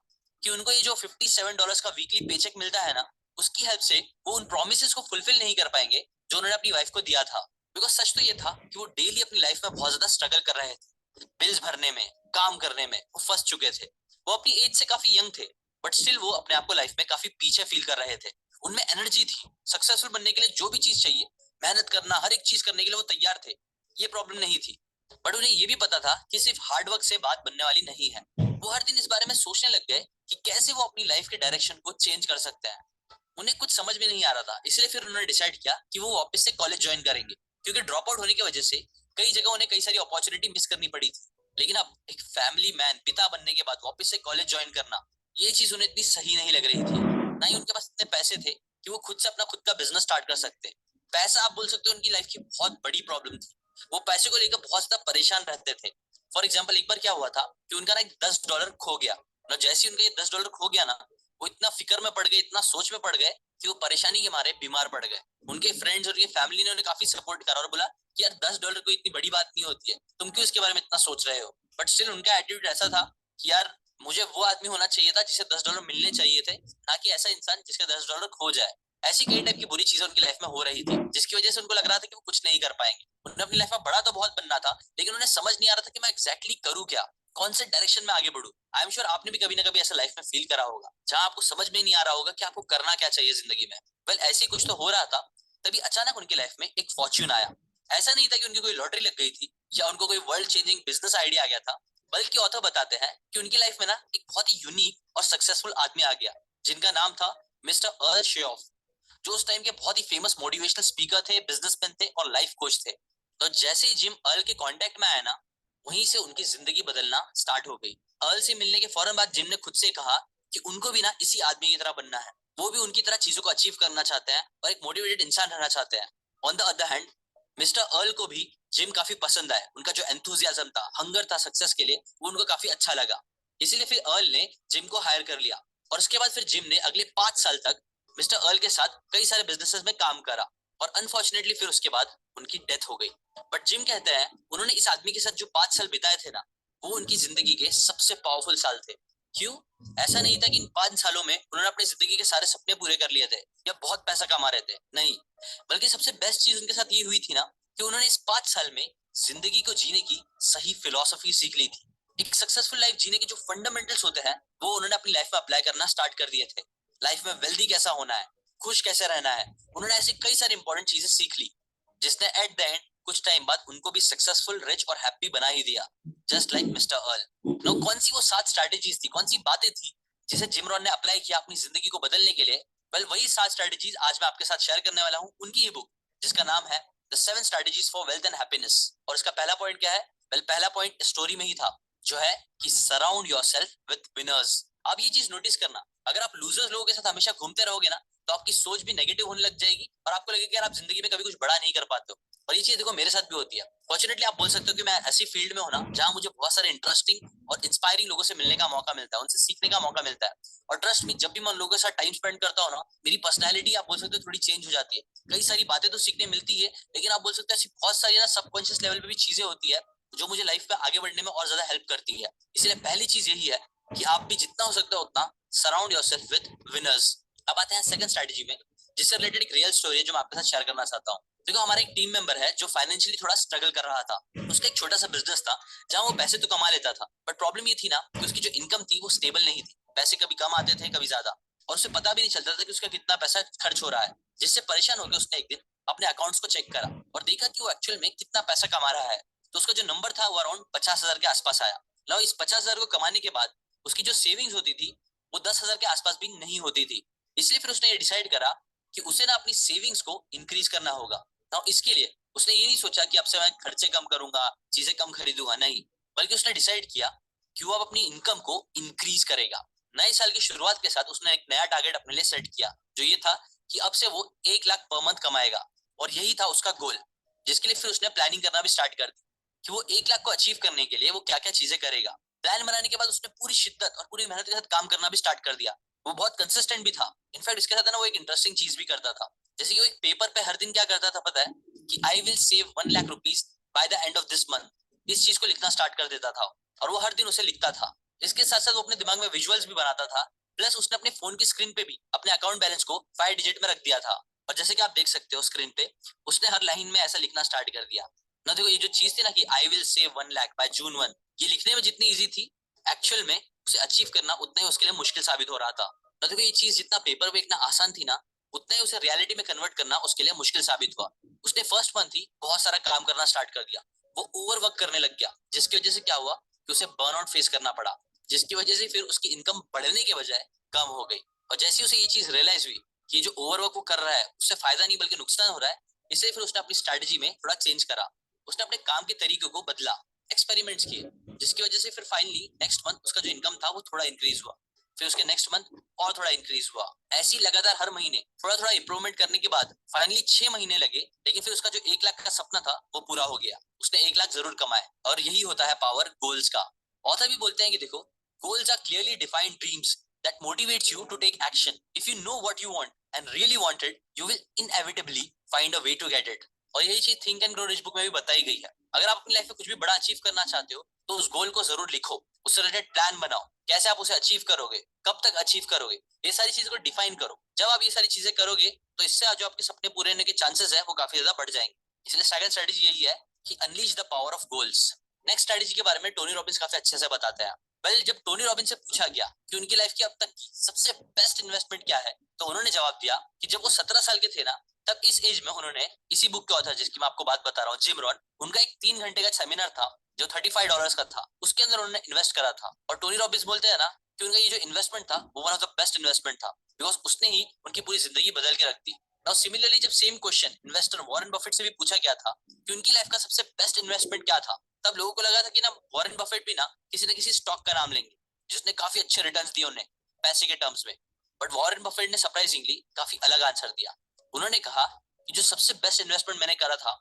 कि उनको ये जो $57 का वीकली पेचेक मिलता है ना, उसकी हेल्प से वो उन प्रोमिस को फुलफिल नहीं कर पाएंगे जो उन्होंने अपनी वाइफ को दिया था। बिकॉज सच तो ये था कि वो डेली अपनी लाइफ में बहुत ज्यादा स्ट्रगल कर रहे थे, बिल्स भरने में, काम करने में वो फंस चुके थे। वो अपनी एज से काफी यंग थे, बट स्टिल वो अपने आप को लाइफ में काफी पीछे फील कर रहे थे। उनमें एनर्जी थी, सक्सेसफुल बनने के लिए जो भी चीज चाहिए, मेहनत करना, हर एक चीज करने के लिए वो तैयार थे, ये प्रॉब्लम नहीं थी। बट उन्हें ये भी पता था कि सिर्फ हार्ड वर्क से बात बनने वाली नहीं है। वो हर दिन इस बारे में सोचने लग गए कि कैसे वो अपनी लाइफ के डायरेक्शन को चेंज कर सकते हैं। उन्हें कुछ समझ में नहीं आ रहा था, इसलिए फिर उन्होंने डिसाइड किया कि वो वापस से कॉलेज ज्वाइन करेंगे, क्योंकि ड्रॉप आउट होने की वजह से कई जगह उन्हें कई सारी अपॉर्चुनिटी मिस करनी पड़ी थी। लेकिन अब एक फैमिली मैन, पिता बनने के बाद वापस से कॉलेज ज्वाइन करना, ये चीज उन्हें इतनी सही नहीं लग रही थी। ना ही उनके पास इतने पैसे थे कि वो खुद से अपना खुद का बिजनेस स्टार्ट कर सकते। पैसा, आप बोल सकते हो, उनकी लाइफ की बहुत बड़ी प्रॉब्लम थी। वो पैसे को लेकर बहुत ज्यादा परेशान रहते थे। फॉर एग्जाम्पल, एक बार क्या हुआ था कि उनका ना एक $10 खो गया ना। जैसे ही उनका ये $10 खो गया ना, वो इतना फिक्र में पड़ गए, इतना सोच में पड़ गए कि वो परेशानी के मारे बीमार पड़ गए। उनके फ्रेंड्स और उनकी फैमिली ने उन्हें काफी सपोर्ट करा और बोला कि यार $10 कोई इतनी बड़ी बात नहीं होती है, तुम क्यों इसके बारे में इतना सोच रहे हो। बट स्टिल उनका एटीट्यूड ऐसा था कि यार मुझे वो आदमी होना चाहिए था जिसे $10 मिलने चाहिए थे, ना कि ऐसा इंसान जिसका $10 खो जाए। ऐसी कई टाइप की बुरी चीजें उनकी लाइफ में हो रही थी, जिसकी वजह से उनको लग रहा था कि वो कुछ नहीं कर पाएंगे। उन्हें अपनी लाइफ में बड़ा तो बहुत बनना था, लेकिन उन्हें समझ नहीं आ रहा था कि मैं एग्जैक्टली करूँ क्या, कौन से डायरेक्शन में आगे बढ़ूं। आई एम श्योर आपने भी कभी ना कभी ऐसा लाइफ में फील करा होगा, जहां आपको समझ में नहीं आ रहा होगा कि आपको करना क्या चाहिए जिंदगी में। वेल, ऐसी कुछ तो हो रहा था। तभी अचानक उनकी लाइफ में एक फॉर्च्यून आया। ऐसा नहीं था कि उनकी कोई लॉटरी लग गई थी या उनको कोई वर्ल्ड चेंजिंग बिजनेस आइडिया आ गया था, बल्कि ऑथर बताते हैं कि उनकी लाइफ में ना एक बहुत ही यूनिक और सक्सेसफुल आदमी आ गया, जिनका नाम था मिस्टर अर्ल शेऑफ, जो उस टाइम के बहुत ही फेमस मोटिवेशनल स्पीकर थे, बिजनेसमैन थे और लाइफ कोच थे। तो जैसे ही जिम अर्ल के कांटेक्ट में आया ना, वहीं से उनकी जिंदगी बदलना स्टार्ट हो गई। अर्ल से मिलने के फौरन बाद जिम ने खुद से कहा कि उनको भी ना इसी आदमी की तरह बनना है। वो भी उनकी तरह चीजों को अचीव करना चाहते हैं और एक मोटिवेटेड इंसान रहना चाहते हैं। On the other hand, mister earl को भी जिम काफी पसंद आया। उनका जो एंथुजियाज्म था, हंगर था सक्सेस के लिए, वो उनको काफी अच्छा लगा। इसीलिए फिर अर्ल ने जिम को हायर कर लिया और उसके बाद फिर जिम ने अगले 5 साल तक मिस्टर अर्ल के साथ कई सारे बिजनेसेस में काम करा और अनफॉर्चुनेटली फिर उसके बाद उनकी डेथ हो गई। बट जिम कहते हैं उन्होंने इस आदमी के साथ जो 5 साल बिताए थे ना, वो उनकी जिंदगी के सबसे पावरफुल साल थे। क्यों? ऐसा नहीं था कि इन 5 सालों में उन्होंने अपनी जिंदगी के सारे सपने पूरे कर लिए थे या बहुत पैसा कमा रहे थे, नहीं। बल्कि सबसे बेस्ट चीज उनके साथ ये हुई थी ना कि उन्होंने इस 5 साल में जिंदगी को जीने की सही फिलॉसफी सीख ली थी। एक सक्सेसफुल लाइफ जीने के जो फंडामेंटल्स होते हैं, वो उन्होंने अपनी लाइफ में अप्लाई करना स्टार्ट कर दिए थे। लाइफ में वेल्दी कैसा होना है, खुश कैसे रहना है, उन्होंने ऐसी कई सारी इंपॉर्टेंट चीजें सीख ली, जिसने एट द एंड कुछ टाइम बाद उनको भी सक्सेसफुल, रिच और हैप्पी बना ही दिया, just like mister Earl. No, कौन सी वो 7 स्ट्रैटेजीज थी, कौन सी बातें थी जिसे जिम रॉन ने अप्लाई किया अपनी जिंदगी को बदलने के लिए? वेल वही 7 स्ट्रेटजीज आज मैं आपके साथ शेयर करने वाला हूँ, उनकी ही बुक जिसका नाम है the 7 strategies for wealth and happiness. और इसका पहला पॉइंट क्या है? वेल पहला पॉइंट स्टोरी में ही था, जो है कि सराउंड योरसेल्फ विद विनर्स। आप ये चीज नोटिस करना, अगर आप लूजर्स लोगों के साथ हमेशा घूमते रहोगे ना, तो आपकी सोच भी नेगेटिव होने लग जाएगी और आपको लगेगा कि यार आप जिंदगी में कभी कुछ बड़ा नहीं कर पाते हो। और ये चीज देखो मेरे साथ भी होती है। फॉर्चुनेटली आप बोल सकते हो कि मैं ऐसी फील्ड में हूं ना जहां मुझे बहुत सारे इंटरेस्टिंग और इंस्पायरिंग लोगों से मिलने का मौका मिलता है, उनसे सीखने का मौका मिलता है। और ट्रस्ट मी, जब भी मैं उन लोगों के साथ टाइम स्पेंड करता हूँ ना, मेरी पर्सनैलिटी आप बोल सकते हो थोड़ी चेंज हो जाती है। कई सारी बातें तो सीखने मिलती है, लेकिन आप बोल सकते हो ऐसी बहुत सारी ना सबकॉन्शियस लेवल पे भी चीजें होती है जो मुझे लाइफ में आगे बढ़ने में और ज्यादा हेल्प करती है। इसलिए पहली चीज यही है कि आप भी जितना हो सकता है उतना सराउंड योरसेल्फ विद विनर्स। अब आते हैं सेकंड स्ट्रेटजी में, जिससे रिलेटेड एक रियल स्टोरी है जो मैं आपके साथ शेयर करना चाहता हूँ। देखो हमारा एक टीम मेंबर है जो फाइनेंशियली थोड़ा स्ट्रगल कर रहा था। उसका एक छोटा सा बिजनेस था जहां वो पैसे तो कमा लेता था, बट प्रॉब्लम ये थी ना कि उसकी जो इनकम थी वो स्टेबल नहीं थी। पैसे कभी कम आते थे, कभी ज्यादा, और उसे पता भी नहीं चलता था कि उसका कितना पैसा खर्च हो रहा है। जिससे परेशान होकर उसने एक दिन अपने अकाउंट्स को चेक करा और देखा कि वो एक्चुअल में कितना पैसा कमा रहा है। तो उसका जो नंबर था वो अराउंड 50,000 के आसपास आया। लो इस 50,000 को कमाने के बाद उसकी जो सेविंग्स होती थी वो 10,000 के आसपास भी नहीं होती थी। इसलिए फिर उसने ये डिसाइड करा कि उसे ना अपनी सेविंग्स को इंक्रीज करना होगा। ना इसके लिए उसने ये नहीं सोचा कि अब से मैं खर्चे कम करूंगा, चीजें कम खरीदूंगा, नहीं, बल्कि उसने डिसाइड किया कि वो अब अपनी इनकम को इंक्रीज करेगा। नए साल की शुरुआत के साथ उसने एक नया टारगेट अपने लिए सेट किया, जो ये था कि अब से वो 1 लाख पर मंथ कमाएगा। और यही था उसका गोल, जिसके लिए फिर उसने प्लानिंग करना भी स्टार्ट कर दी कि वो 1 लाख को अचीव करने के लिए वो क्या क्या चीजें करेगा। प्लान बनाने के बाद उसने पूरी शिद्दत और पूरी मेहनत के साथ काम करना भी स्टार्ट कर दिया। वो बहुत कंसिस्टेंट भी था। इनफैक्ट इसके साथ ना वो एक इंटरेस्टिंग चीज भी करता था, जैसे कि वो एक पेपर पे हर दिन क्या करता था पता है, कि I will save 1 lakh rupees by the end of this month. इस चीज को लिखना स्टार्ट कर देता था और वो हर दिन उसे लिखता था। इसके साथ साथ वो अपने दिमाग में विजुअल्स भी बनाता था। प्लस उसने अपने फोन की स्क्रीन पे भी अपने अकाउंट बैलेंस को 5 डिजिट में रख दिया था। और जैसे कि आप देख सकते हो स्क्रीन पे, उसने हर लाइन में ऐसा लिखना स्टार्ट कर दिया ना। देखो ये जो चीज थी ना कि I will save 1 lakh by June 1, ये लिखने में जितनी इजी थी, एक्चुअल में उसे अचीव करना उतना ही उसके लिए मुश्किल साबित हो रहा था। ना देखो ये चीज जितना पेपर पे इतना आसान थी ना, उतना ही उसे रियलिटी में कन्वर्ट करना उसके लिए मुश्किल साबित हुआ। उसने फर्स्ट मंथ ही बहुत सारा काम करना स्टार्ट कर दिया। वो ओवरवर्क करने लग गया, जिसकी वजह से क्या हुआ कि उसे बर्नआउट फेस करना पड़ा, जिसकी वजह से फिर उसकी इनकम बढ़ने के बजाय कम हो गई। और जैसे उसे ये चीज रियलाइज हुई कि जो ओवरवर्क वो कर रहा है उससे फायदा नहीं बल्कि नुकसान हो रहा है, इसलिए फिर उसने अपनी स्ट्रेटजी में थोड़ा चेंज करा। उसने अपने काम के तरीके को बदला, एक्सपेरिमेंट्स किए, जिसकी वजह से फिर फाइनली नेक्स्ट मंथ उसका जो इनकम था वो थोड़ा इंक्रीज हुआ। फिर उसके नेक्स्ट मंथ और थोड़ा इंक्रीज हुआ। ऐसी लगातार हर महीने थोड़ा थोड़ा इंप्रूवमेंट करने के बाद फाइनली 6 महीने लगे, लेकिन फिर उसका जो 1 लाख का सपना था वो पूरा हो गया। उसने 1 लाख जरूर कमाए। और यही होता है पावर गोल्स का। ऑथर भी बोलते हैं कि देखो, goals are clearly defined dreams that motivates you to take action. If you know what you want and really want it, you will inevitably find a way to get it. और यही चीज think and grow rich book में भी बताई गई है। अगर आप अपनी लाइफ में कुछ भी बड़ा अचीव करना चाहते हो तो उस गोल को जरूर लिखो, उससे रिलेटेड प्लान बनाओ, कैसे आप उसे अचीव करोगे, कब तक अचीव करोगे, ये सारी चीजों को डिफाइन करो। जब आप ये सारी चीजें करोगे तो इससे जो आपके सपने पूरे होने के चांसेस है वो काफी ज्यादा बढ़ जाएंगे। इसलिए सेकंड स्ट्रेटजी यही है कि unleash the power of goals. Next strategy के बारे में टोनी रॉबिन्स काफी अच्छे से बताते हैं। वेल जब टोनी रॉबिन्स से पूछा गया कि उनकी लाइफ की अब तक की सबसे बेस्ट इन्वेस्टमेंट क्या है, तो उन्होंने जवाब दिया कि जब वो 17 साल के थे ना, तब इस एज में उन्होंने इसी बुक के ऑथर जिसकी मैं आपको बात बता रहा हूँ, जिम रॉन, उनका एक 3 घंटे का सेमिनार था जो $35 का था, उसके अंदर उन्होंने इन्वेस्ट करा था। और टोनी रॉबिन्स बोलते हैं ना कि उनका ये जो इन्वेस्टमेंट था वो one of the best investment था, बिकॉज उसने ही उनकी पूरी जिंदगी बदल के रख दी। नाउ सिमिलरली जब same question investor Warren Buffett से भी पूछा गया था कि उनकी लाइफ का सबसे बेस्ट इन्वेस्टमेंट क्या था, तब लोगों को लगा था कि ना वॉरेन बफेट भी ना किसी स्टॉक का नाम लेंगे जिसने काफी अच्छे रिटर्न्स दिए उन्हें पैसे के टर्म्स में। बट वॉरेन बफेट ने सरप्राइजिंगली काफी अलग आंसर दिया। उन्होंने कहा कि जो सबसे बेस्ट इन्वेस्टमेंट मैंने करा था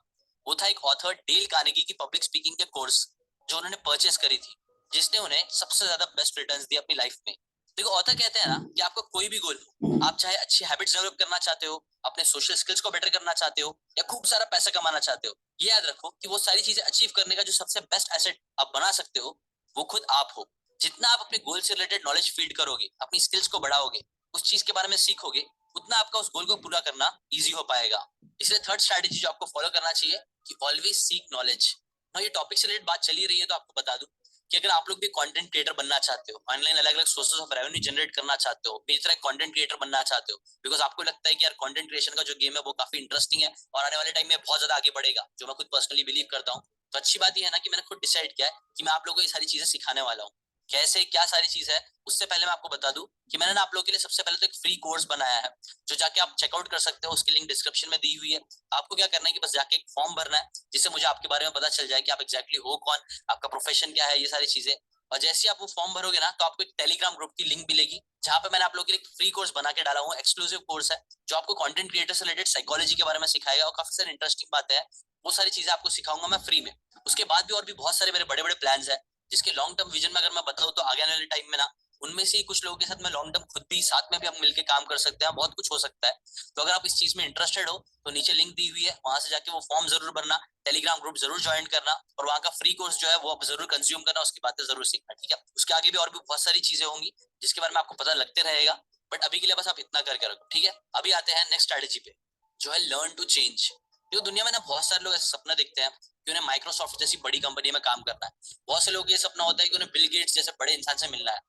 वो था एक ऑथर डेल कार्नेगी की पब्लिक स्पीकिंग के कोर्स जो उन्होंने परचेस करी थी, जिसने उन्हें सबसे ज्यादा बेस्ट रिटर्न्स दिए अपनी लाइफ में। देखो ऑथर कहते हैं ना कि आपका कोई भी गोल हो, आप चाहे अच्छी हैबिट्स डेवलप करना चाहते हो, अपने सोशल स्किल्स को बेटर करना चाहते हो, या खूब सारा पैसा कमाना चाहते हो, ये याद रखो कि वो सारी चीजें अचीव करने का जो सबसे बेस्ट एसेट आप बना सकते हो वो खुद आप हो। जितना आप अपने गोल से रिलेटेड नॉलेज फीड करोगे, अपनी स्किल्स को बढ़ाओगे, उस चीज के बारे में सीखोगे, उतना आपका उस गोल को पूरा करना इजी हो पाएगा। इसलिए थर्ड स्ट्रेटजी जो आपको फॉलो करना चाहिए कि ऑलवेज सीक नॉलेज। ये टॉपिक से रिलेटेड बात चली रही है तो आपको बता दूं कि अगर आप लोग भी कंटेंट क्रिएटर बनना चाहते हो, ऑनलाइन अलग अलग सोर्सेस ऑफ रेवेन्यू जनरेट करना चाहते हो, इस तरह कंटेंट क्रिएटर बनना चाहते हो, बिकॉज आपको लगता है कि यार कंटेंट क्रिएशन का जो गेम है वो काफी इंटरेस्टिंग है और आने वाले टाइम में बहुत ज्यादा आगे बढ़ेगा, जो मैं खुद पर्सनली बिलीव करता हूँ, तो अच्छी बात यह है ना कि मैंने खुद डिसाइड किया है कि मैं आप लोगों को ये सारी चीजें सिखाने वाला हूँ। कैसे क्या सारी चीज है, उससे पहले मैं आपको बता दूं कि मैंने ना आप लोगों के लिए सबसे पहले तो एक फ्री कोर्स बनाया है जो जाके आप चेकआउट कर सकते हो। उसकी लिंक डिस्क्रिप्शन में दी हुई है। आपको क्या करना है कि बस जाके एक फॉर्म भरना है जिससे मुझे आपके बारे में पता चल जाए कि आप एग्जैक्टली हो कौन, आपका प्रोफेशन क्या है, ये सारी चीजें। और जैसे ही आप वो फॉर्म भरोगे ना तो आपको एक टेलीग्राम ग्रुप की लिंक मिलेगी जहां पे मैंने आप लोगों के लिए एक फ्री कोर्स बना के डाला हूँ। एक्सक्लूसिव कोर्स है जो आपको कंटेंट क्रिएटर से रिलेटेड साइकोलॉजी के बारे में सिखाएगा और काफी सारी इंटरेस्टिंग बातें हैं, वो सारी चीजें आपको सिखाऊंगा मैं फ्री में। उसके बाद भी और भी बहुत सारे मेरे बड़े बड़े प्लान्स हैं जिसके लॉन्ग टर्म विजन में अगर मैं बताऊं तो आगे आने वाले टाइम में ना उनमें से ही कुछ लोगों के साथ मैं लॉन्ग टर्म खुद भी साथ में भी हम मिलकर काम कर सकते हैं, बहुत कुछ हो सकता है। तो अगर आप इस चीज में इंटरेस्टेड हो तो नीचे लिंक दी हुई है, वहां से जाके वो फॉर्म जरूर भरना, टेलीग्राम ग्रुप जरूर ज्वाइन करना और वहां का फ्री कोर्स जो है वो आप जरूर कंज्यूम करना, उसकी बातें जरूर सीखना, ठीक है। उसके आगे भी और भी बहुत सारी चीजें होंगी जिसके बारे में आपको पता लगते रहेगा, बट अभी के लिए बस आप इतना करके रखो, ठीक है। अभी आते हैं नेक्स्ट स्ट्रेटेजी पे जो है लर्न टू चेंज। जो दुनिया में ना बहुत सारे लोग ऐसे सपना देखते हैं कि उन्हें माइक्रोसॉफ्ट जैसी बड़ी कंपनी में काम करना है। बहुत से लोग ये सपना होता है कि उन्हें बिल गेट्स जैसे बड़े इंसान से मिलना है।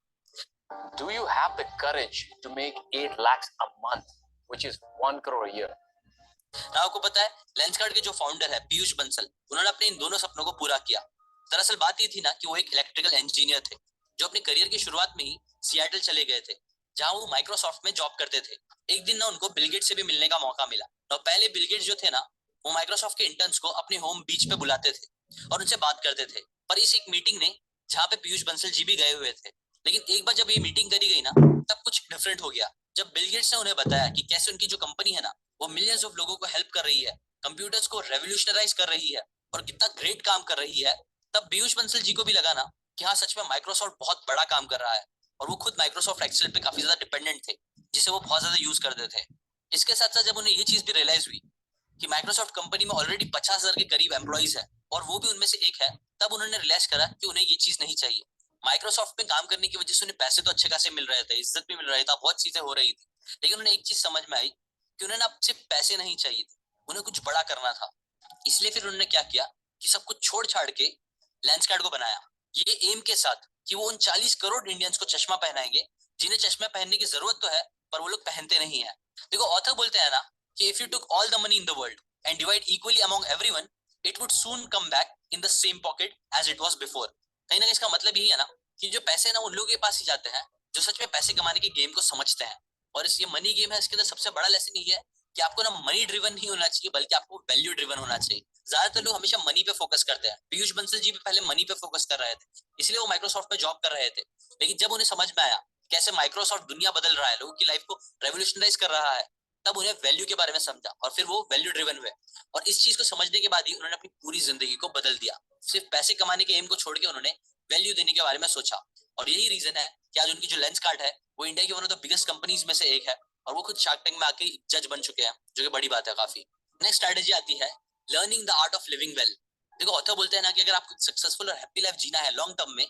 Do you have the courage to make 8 lakhs a month, which is 1 crore a year? ना आपको पता है लेंसकार्ट के जो फाउंडर है पीयूष बंसल, उन्होंने अपने इन दोनों सपनों को पूरा किया। दरअसल बात ये थी ना कि वो एक इलेक्ट्रिकल इंजीनियर थे जो अपने करियर की शुरुआत में ही सियाटल चले गए थे जहां वो माइक्रोसॉफ्ट में जॉब करते थे। एक दिन ना उनको बिल गेट्स से भी मिलने का मौका मिला और पहले बिल गेट्स जो थे ना वो माइक्रोसॉफ्ट के इंटर्न्स को अपने होम बीच पे बुलाते थे और उनसे बात करते थे। पर इस एक मीटिंग ने जहाँ पे पीयूष बंसल जी भी गए हुए थे, लेकिन एक बार जब ये मीटिंग करी गई ना तब कुछ डिफरेंट हो गया। जब बिल गेट्स ने उन्हें बताया कि कैसे उनकी जो कंपनी है ना वो मिलियंस ऑफ लोगों को हेल्प कर रही है, कंप्यूटर्स को रेवोल्यूशनराइज कर रही है और कितना ग्रेट काम कर रही है, तब पीयूष बंसल जी को भी लगा ना कि हाँ सच में माइक्रोसॉफ्ट बहुत बड़ा काम कर रहा है। और वो खुद माइक्रोसॉफ्ट एक्सेल पे काफी ज्यादा डिपेंडेंट थे जिसे वो बहुत ज्यादा यूज करते थे। इसके साथ साथ जब उन्हें ये चीज भी रियलाइज हुई कि माइक्रोसॉफ्ट कंपनी में ऑलरेडी 50,000 के करीब एम्प्लॉइज है और वो भी उनमें से एक है, तब उन्होंने रियलाइज करा कि उन्हें ये चीज नहीं चाहिए। माइक्रोसॉफ्ट में काम करने की वजह से उन्हें पैसे तो अच्छे खासे मिल रहे थे, इज्जत भी मिल रही था, बहुत चीजें हो रही थी, लेकिन उन्हें एक चीज समझ में आई कि उन्हें ना सिर्फ पैसे नहीं चाहिए थे, उन्हें कुछ बड़ा करना था। इसलिए फिर उन्होंने क्या किया कि सब कुछ छोड़ छाड़ के लेंसकार्ट को बनाया, ये एम के साथ कि वो उन 40 करोड़ इंडियंस को चश्मा पहनाएंगे जिन्हें चश्मा पहनने की जरूरत तो है पर वो लोग पहनते नहीं है। देखो ऑथर बोलते हैं ना कि if you took all the money in the world and divide equally among everyone it would soon come back in the same pocket as it was before. कहीं ना कहीं इसका मतलब यही है ना कि जो पैसे ना उन लोगों के पास ही जाते हैं जो सच में पैसे कमाने के गेम को समझते हैं। और इस ये मनी गेम है, इसके अंदर सबसे बड़ा लेसन ये है कि आपको ना मनी ड्रिवन नहीं होना चाहिए बल्कि आपको वैल्यू ड्रिवन होना चाहिए। ज्यादातर लोग हमेशा मनी पे फोकस करते हैं। पीयूष बंसल जी भी पहले मनी पे फोकस कर रहे थे, इसलिए वो माइक्रोसॉफ्ट में जॉब कर रहे थे। लेकिन जब उन्हें समझ में आया कैसे माइक्रोसॉफ्ट दुनिया बदल रहा है, लोगों की लाइफ को रेवोल्यूशनराइज कर रहा है, तब उन्हें वैल्यू के बारे में समझा और फिर वो वैल्यू ड्रिवन हुए। और इस चीज को समझने के बाद ही उन्होंने अपनी पूरी जिंदगी को बदल दिया। सिर्फ पैसे कमाने के एम को छोड़ के उन्होंने वैल्यू देने के बारे में सोचा। और यही रीजन है कि आज उनकी जो लेंसकार्ट है वो इंडिया की one of the biggest companies में से एक है और वो खुद शार्क टैंक में आके जज बन चुके हैं, जो कि बड़ी बात है काफी। नेक्स्ट स्ट्रेटेजी आती है learning the art of living well. देखो ऑथर बोलते हैं ना कि अगर आपको सक्सेसफुल और हैप्पी लाइफ जीना है लॉन्ग टर्म में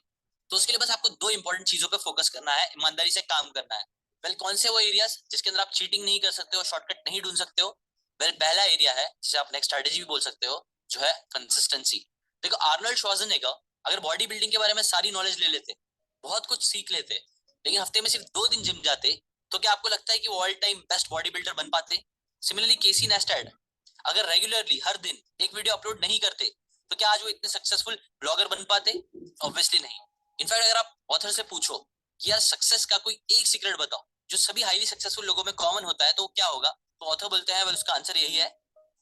तो उसके लिए बस आपको 2 इंपॉर्टेंट चीजों पे फोकस करना है, ईमानदारी से काम करना है। वेल कौन से वो एरियाज जिसके अंदर आप चीटिंग नहीं कर सकते हो, शॉर्टकट नहीं ढूंढ सकते हो? वेल पहला एरिया है जिसे आप नेक्स्ट स्ट्रेटेजी भी बोल सकते हो, जो है कंसिस्टेंसी। देखो आर्नल्ड श्वार्ज़नेगर अगर बॉडी बिल्डिंग के बारे में सारी नॉलेज ले लेते, बहुत कुछ सीख लेते, लेकिन हफ्ते में सिर्फ 2 दिन जिम जाते, तो क्या आपको लगता है कि वो all time best body builder बन पाते? सिमिलरली केसी नेस्टेड अगर रेगुलरली हर दिन एक वीडियो अपलोड नहीं करते तो क्या आज वो इतने सक्सेसफुल ब्लॉगर बन पाते? ऑब्वियसली नहीं। इनफैक्ट अगर आप ऑथर से पूछो कि यार सक्सेस का कोई एक सीक्रेट बताओ जो सभी हाईली सक्सेसफुल लोगों में कॉमन होता है, तो क्या होगा? तो ऑथर बोलते हैं उसका आंसर यही है,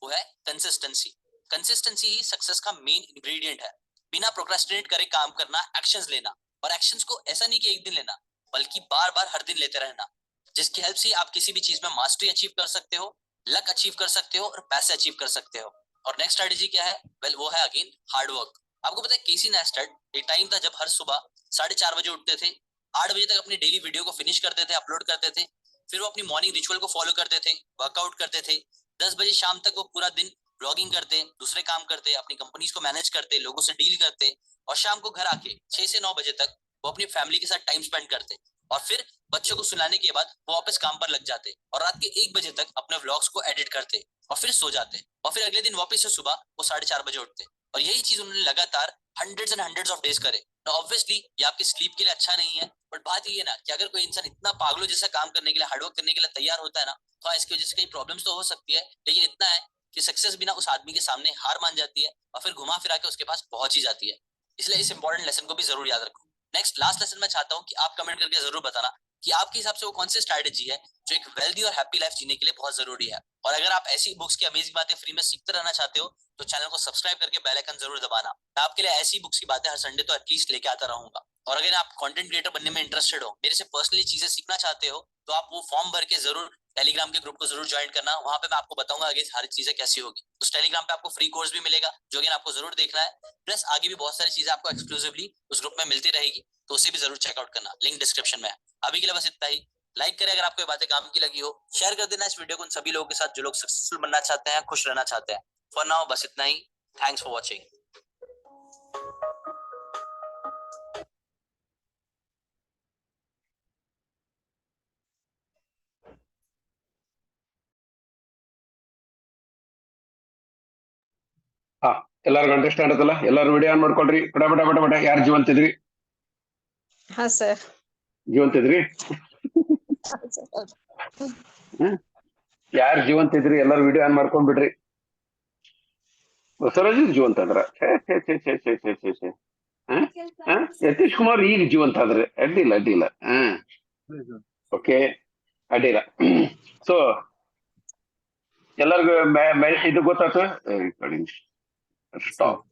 वो है कंसिस्टेंसी। कंसिस्टेंसी ही सक्सेस का मेन इंग्रेडिएंट है। बिना प्रोक्रेस्टिनेट करे काम करना, एक्शंस लेना, और एक्शंस को ऐसा नहीं कि एक दिन लेना बल्कि बार बार हर दिन लेते रहना, जिसकी हेल्प से आप किसी भी चीज में मास्टरी अचीव कर सकते हो, लक अचीव कर सकते हो और पैसे अचीव कर सकते हो। और नेक्स्ट स्ट्रेटेजी क्या है? वेल वो है अगेन हार्ड वर्क। आपको पता है केसी नेस्टेड एक टाइम था जब हर सुबह 4:30 बजे उठते थे, 8 बजे तक अपनी डेली वीडियो को फिनिश करते थे, अपलोड करते थे, फिर वो अपनी मॉर्निंग रिचुअल को फॉलो करते थे, वर्कआउट करते थे, 10 बजे शाम तक वो पूरा दिन ब्लॉगिंग करते, दूसरे काम करते, अपनी कंपनीज को मैनेज करते, लोगों से डील करते, और शाम को घर आके 6 से 9 बजे तक वो अपनी फैमिली के साथ टाइम स्पेंड करते, और फिर बच्चों को सुलाने के बाद वो वापस काम पर लग जाते और रात के 1 बजे तक अपने व्लॉग्स को एडिट करते और फिर सो जाते, और फिर अगले दिन वापस से सुबह वो 4:30 बजे उठते। और यही चीज उन्होंने लगातार hundreds and hundreds of days करे। ऑब्वियसली ये आपकी स्लीप के लिए अच्छा नहीं है, बट बात ये है ना कि अगर कोई इंसान इतना पागलों जैसा काम करने के लिए, हार्डवर्क करने के लिए तैयार होता है ना, तो इसकी वजह से कई प्रॉब्लम्स तो हो सकती है, लेकिन इतना है कि सक्सेस भी ना उस आदमी के सामने हार मान जाती है और फिर घुमा फिरा के उसके पास पहुंच ही जाती है। इसलिए इस इंपॉर्टेंट लेसन को भी जरूर याद रखो। नेक्स्ट लास्ट लेसन मैं चाहता हूँ कि आप कमेंट करके जरूर बताना कि आपके हिसाब से वो कौन सी स्ट्रैटेजी है जो एक वेल्दी और हैप्पी लाइफ जीने के लिए बहुत जरूरी है। और अगर आप ऐसी बुक्स की अमेजिंग बातें फ्री में सीखते रहना चाहते हो तो चैनल को सब्सक्राइब करके बेल आइकन जरूर दबाना। मैं आपके लिए ऐसी बुक्स की बातें हर संडे तो एटलीस्ट लेके आता रहूंगा। और अगर आप कंटेंट क्रिएटर बनने में इंटरेस्टेड हो, मेरे से पर्सनली चीजें सीखना चाहते हो, तो आप वो फॉर्म भर के जरूर टेलीग्राम के ग्रुप को जरूर ज्वाइन करना। वहां पे मैं आपको बताऊंगा आगे सारी चीजें कैसी होगी। उस टेलीग्राम पे आपको फ्री कोर्स भी मिलेगा जो कि आपको जरूर देखना है, प्लस आगे भी बहुत सारी चीजें आपको एक्सक्लूसिवली उस ग्रुप में मिलती रहेगी, तो उसे भी जरूर चेकआउट करना। लिंक डिस्क्रिप्शन में है। अभी के लिए बस इतना ही। लाइक करें अगर आपको ये बातें काम की लगी हो, शेयर कर देना इस वीडियो को उन सभी लोगों के साथ जो लोग सक्सेसफुल बनना चाहते हैं, खुश रहना चाहते हैं। फॉर नाउ बस इतना ही। Thanks for watching. ಹಾ ಎಲ್ಲಾರ್ಗು ಅಂಡರ್ಸ್ಟ್ಯಾಂಡ್ ಆಯ್ತಲ್ಲ? ಎಲ್ಲಾರು ವಿಡಿಯೋ ಆನ್ ಮಾಡ್ಕೊಳ್ರಿ. ಪಟ ಪಟ ಪಟ ಪಟ. ಯಾರು ಜೀವಂತಿದ್ರಿ? ಹಾ ಸರ್. ಜೀವಂತಿದ್ರಿ? ಯಾರು ಜೀವಂತಿದ್ರಿ? ಎಲ್ಲಾರು ವಿಡಿಯೋ ಆನ್ ಮಾಡ್ಕೊಂಡ್ ಬಿಡ್ರಿ. ಬಸವರಾಜ್ ಜೀವಂತ ಅಂದ್ರ ಯತೀಶ್ ಕುಮಾರ್ ಈಗ ಜೀವಂತ ಆದ್ರೆ ಅಡ್ಡಿಲ್ಲ ಅಡ್ಡಿಲ್ಲ. ಓಕೆ ಅಡ್ಡಿಲ್ಲ. ಸೊ ಎಲ್ಲರಿಗೂ ಇದು ಗೊತ್ತಾಯ್ತು. ಸ್ಟಾಪ್.